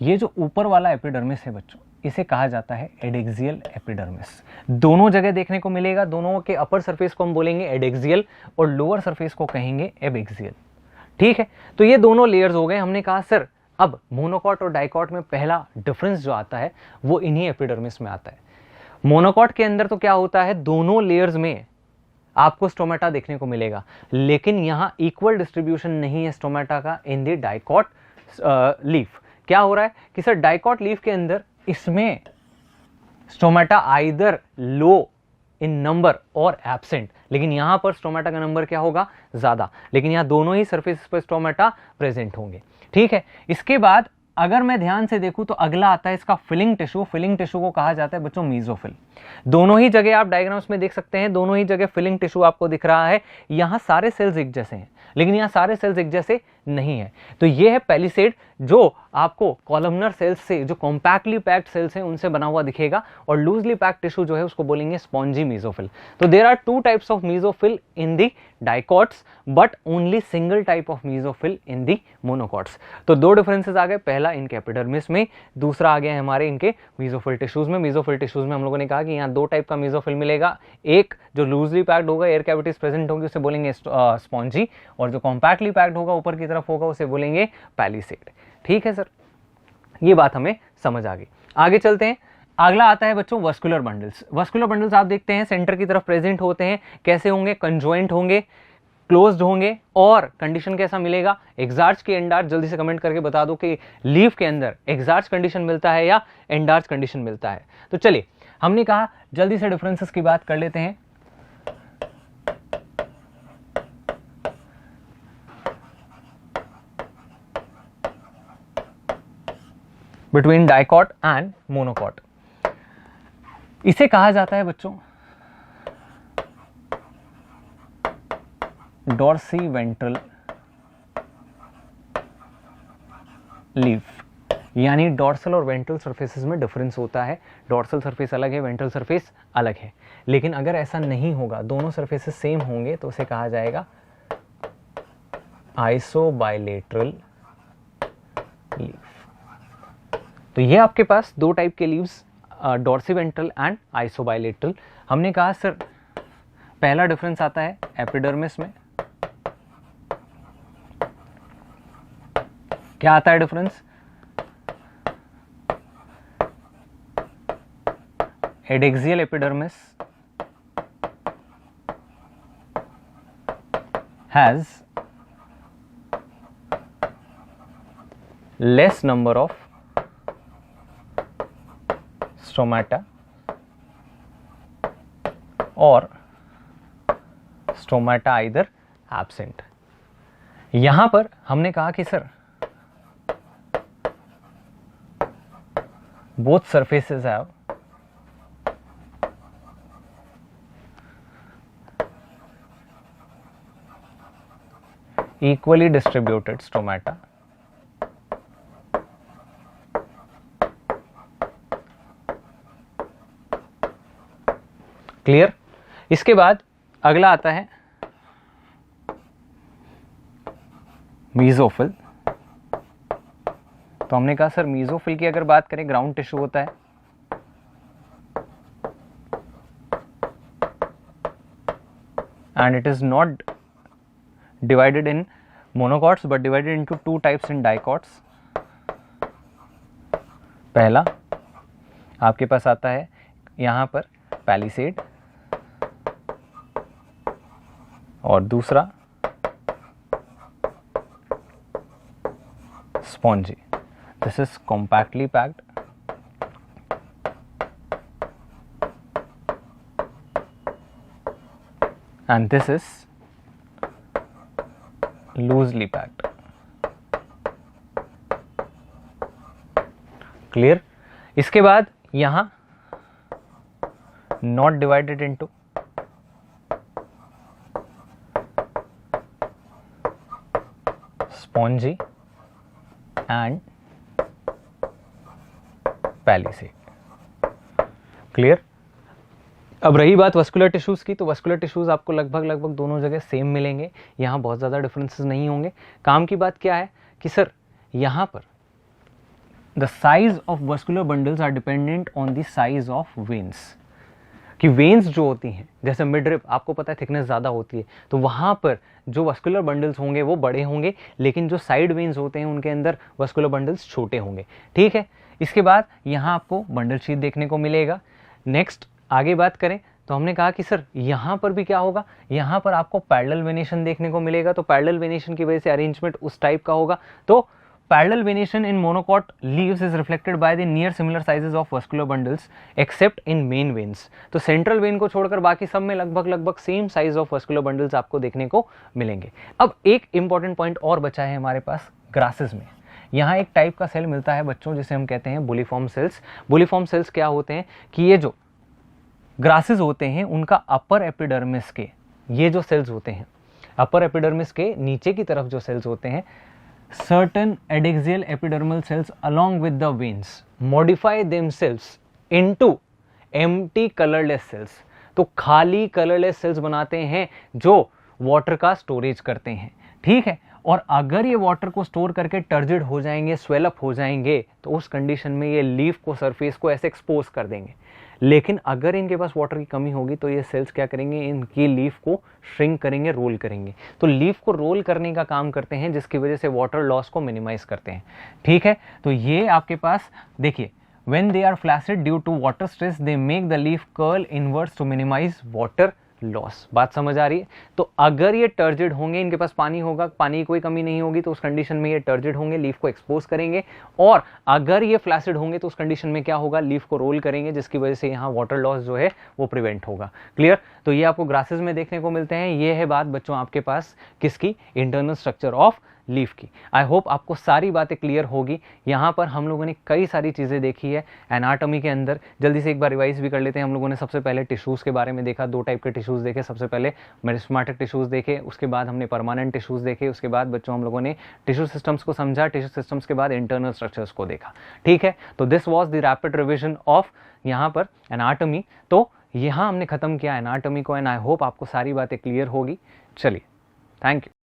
ये जो ऊपर वाला एपिडर्मिस है बच्चों, इसे कहा जाता है एडेक्सियल एपिडर्मिस। दोनों जगह देखने को मिलेगा, दोनों के अपर सरफेस को हम बोलेंगे एडेक्सियल और लोअर सरफेस को कहेंगे एबेक्सियल, ठीक है। तो ये दोनों लेयर्स हो गए। हमने कहा सर अब मोनोकॉट और डाइकॉट में पहला डिफरेंस जो आता है वो इन्हीं एपिडर्मिस में आता है। मोनोकॉट के अंदर तो क्या होता है, दोनों लेयर्स में आपको स्टोमेटा देखने को मिलेगा, लेकिन यहां इक्वल डिस्ट्रीब्यूशन नहीं है स्टोमेटा का इन द डाइकॉट लीफ। क्या हो रहा है कि सर डाइकॉट लीफ के अंदर इसमें स्टोमेटा आइदर लो इन नंबर और एब्सेंट, लेकिन यहां पर स्टोमेटा का नंबर क्या होगा, ज्यादा, लेकिन यहां दोनों ही सरफेस पर स्टोमेटा प्रेजेंट होंगे, ठीक है। इसके बाद अगर मैं ध्यान से देखूं तो अगला आता है इसका फिलिंग टिश्यू। फिलिंग टिश्यू को कहा जाता है बच्चों मीजोफिल। दोनों ही जगह आप डायग्राम्स में देख सकते हैं, दोनों ही जगह फिलिंग टिश्यू आपको दिख रहा है। यहां सारे सेल्स एक जैसे हैं, लेकिन यहां सारे सेल्स एक जैसे नहीं है। तो ये है पेलिसेड जो आपको कॉलमनर सेल्स से, जो कॉम्पैक्टली पैक्ड सेल्स हैं उनसे बना हुआ दिखेगा, और लूजली पैक्ड टिश्यू जो है उसको बोलेंगे स्पॉन्जी मीजोफिल। तो there are two types of mesophyll in the dicots but only single type of mesophyll in the monocots. तो दो डिफरेंसेस आ गए, पहला इनके एपिडर्मिस में, दूसरा आ गया हमारे इनके मीजोफिल टिश्यूज में। मीजोफिल टिश्यूज में हम लोगों ने कहा कि यहाँ दो टाइप का मीजोफिल मिलेगा, एक जो लूजली पैक्ड होगा, एयर कैविटीज प्रेजेंट होंगी, उसे बोलेंगे स्पॉन्जी, और जो कॉम्पैक्टली पैक्ड होगा ऊपर की तरफ होगा उसे बोलेंगे पैलिसेड, ठीक है सर। ये बात हमें समझ आ गई। आगे चलते हैं, अगला आता है बच्चों वस्कुलर बंडल्स। वस्कुलर बंडल्स आप देखते हैं सेंटर की तरफ प्रेजेंट होते हैं, कैसे होंगे, कंजॉइंट होंगे, क्लोज्ड होंगे और कंडीशन कैसा मिलेगा, एक्सार्च की एंडार्च, जल्दी से कमेंट करके बता दो कि लीफ के अंदर एक्सार्च कंडीशन मिलता है या एंडार्च कंडीशन मिलता है। तो चलिए, हमने कहा जल्दी से डिफरेंसेस की बात कर लेते हैं। बिटवीन डाइकॉट एंड मोनोकॉट, इसे कहा जाता है बच्चों डॉर्सी वेंट्रल लीफ, यानी डॉर्सल और वेंट्रल सरफेसेस में डिफरेंस होता है। डॉर्सल सरफेस अलग है, वेंट्रल सरफेस अलग है। लेकिन अगर ऐसा नहीं होगा, दोनों सरफेसेस सेम होंगे, तो उसे कहा जाएगा आइसोबाइलेटरल लीफ। तो ये आपके पास दो टाइप के लीव्स, डॉर्सीवेंट्रल एंड आइसोबाइलेटरल। हमने कहा सर पहला डिफरेंस आता है एपिडर्मिस में। क्या आता है difference? Adaxial epidermis has less number of stomata और स्टोमाटा आइदर एब्सेंट। यहां पर हमने कहा कि sir both surfaces have equally distributed stomata clear. इसके बाद अगला आता है मीजोफिल। तो हमने कहा सर मीजोफिल की अगर बात करें, ग्राउंड टिश्यू होता है, and it is not divided in monocots but divided into two types in dicots. पहला आपके पास आता है यहां पर पैलिसेड और दूसरा spongy. This is compactly packed and this is loosely packed. Clear? इसके बाद यहां not divided into spongy and palisade. Clear. अब रही बात वस्कुलर टिश्यूज की, तो वस्कुलर टिश्यूज आपको लगभग दोनों जगह सेम मिलेंगे, यहां बहुत ज्यादा डिफरेंसेस नहीं होंगे। काम की बात क्या है कि सर यहां पर the size of vascular bundles are dependent on the size of veins, कि वेन्स जो होती हैं, जैसे मिडरिप आपको पता है थिकनेस ज़्यादा होती है, तो वहाँ पर जो वस्कुलर बंडल्स होंगे वो बड़े होंगे, लेकिन जो साइड वेन्स होते हैं उनके अंदर वस्कुलर बंडल्स छोटे होंगे। ठीक है। इसके बाद यहाँ आपको बंडल शीट देखने को मिलेगा। नेक्स्ट आगे बात करें तो हमने कहा कि सर यहाँ पर भी क्या होगा, यहाँ पर आपको पैरेलल वेनेशन देखने को मिलेगा। तो पैरेलल वेनेशन की वजह से अरेंजमेंट उस टाइप का होगा। तो parallel venation in monocot leaves is reflected by the near similar sizes of vascular bundles except in main veins। तो central vein को छोड़कर बाकी सब में लगभग same size of vascular bundles आपको देखने को मिलेंगे। अब एक इंपॉर्टेंट पॉइंट और बचा है हमारे पास ग्रासेस में। यहाँ एक टाइप का सेल मिलता है बच्चों जिसे हम कहते हैं बुलिफॉर्म सेल्स। बुलिफॉर्म सेल्स क्या होते हैं कि ये जो ग्रासेस होते हैं उनका अपर एपिडर्मिस के ये जो सेल्स होते हैं, अपर एपिडर्मिस के नीचे की तरफ जो सेल्स होते हैं, certain adaxial epidermal cells along with the veins modify themselves into empty colorless cells। तो खाली कलरलेस सेल्स बनाते हैं जो वाटर का स्टोरेज करते हैं। ठीक है। और अगर ये वाटर को स्टोर करके टर्जिड हो जाएंगे, स्वेलअप हो जाएंगे, तो उस कंडीशन में ये लीफ को, सरफेस को ऐसे एक्सपोज कर देंगे। लेकिन अगर इनके पास वाटर की कमी होगी तो ये सेल्स क्या करेंगे, इनकी लीफ को श्रिंक करेंगे, रोल करेंगे। तो लीफ को रोल करने का काम करते हैं जिसकी वजह से वाटर लॉस को मिनिमाइज करते हैं। ठीक है। तो ये आपके पास देखिए, when they are flaccid due to water stress they make the leaf curl inwards to minimize water loss. बात समझ आ रही है? तो अगर ये टर्जिड होंगे, इनके पास पानी होगा, पानी की कोई कमी नहीं होगी, तो उस कंडीशन में ये टर्जिड होंगे, लीफ को एक्सपोज करेंगे। और अगर ये फ्लैसिड होंगे तो उस कंडीशन में क्या होगा, लीफ को रोल करेंगे, जिसकी वजह से यहाँ वाटर लॉस जो है वो प्रिवेंट होगा। क्लियर? तो ये आपको ग्रासेस में देखने को मिलते हैं। ये है बात बच्चों आपके पास किसकी, इंटरनल स्ट्रक्चर ऑफ लीफ की। आई होप आपको सारी बातें क्लियर होगी। यहाँ पर हम लोगों ने कई सारी चीज़ें देखी है एनाटॉमी के अंदर। जल्दी से एक बार रिवाइज भी कर लेते हैं। हम लोगों ने सबसे पहले टिश्यूज़ के बारे में देखा, 2 टाइप के टिश्यूज़ देखे। सबसे पहले मेरिस्टेमेटिक टिश्यूज़ देखे, उसके बाद हमने परमानेंट टिश्यूज़ देखे, उसके बाद बच्चों हम लोगों ने टिश्यू सिस्टम्स को समझा, टिश्यू सिस्टम्स के बाद इंटरनल स्ट्रक्चर्स को देखा। ठीक है, तो this was the rapid revision of यहाँ पर एनाटॉमी। तो यहाँ हमने खत्म किया एनाटॉमी को, एंड आई होप आपको सारी बातें क्लियर होगी। चलिए, थैंक यू।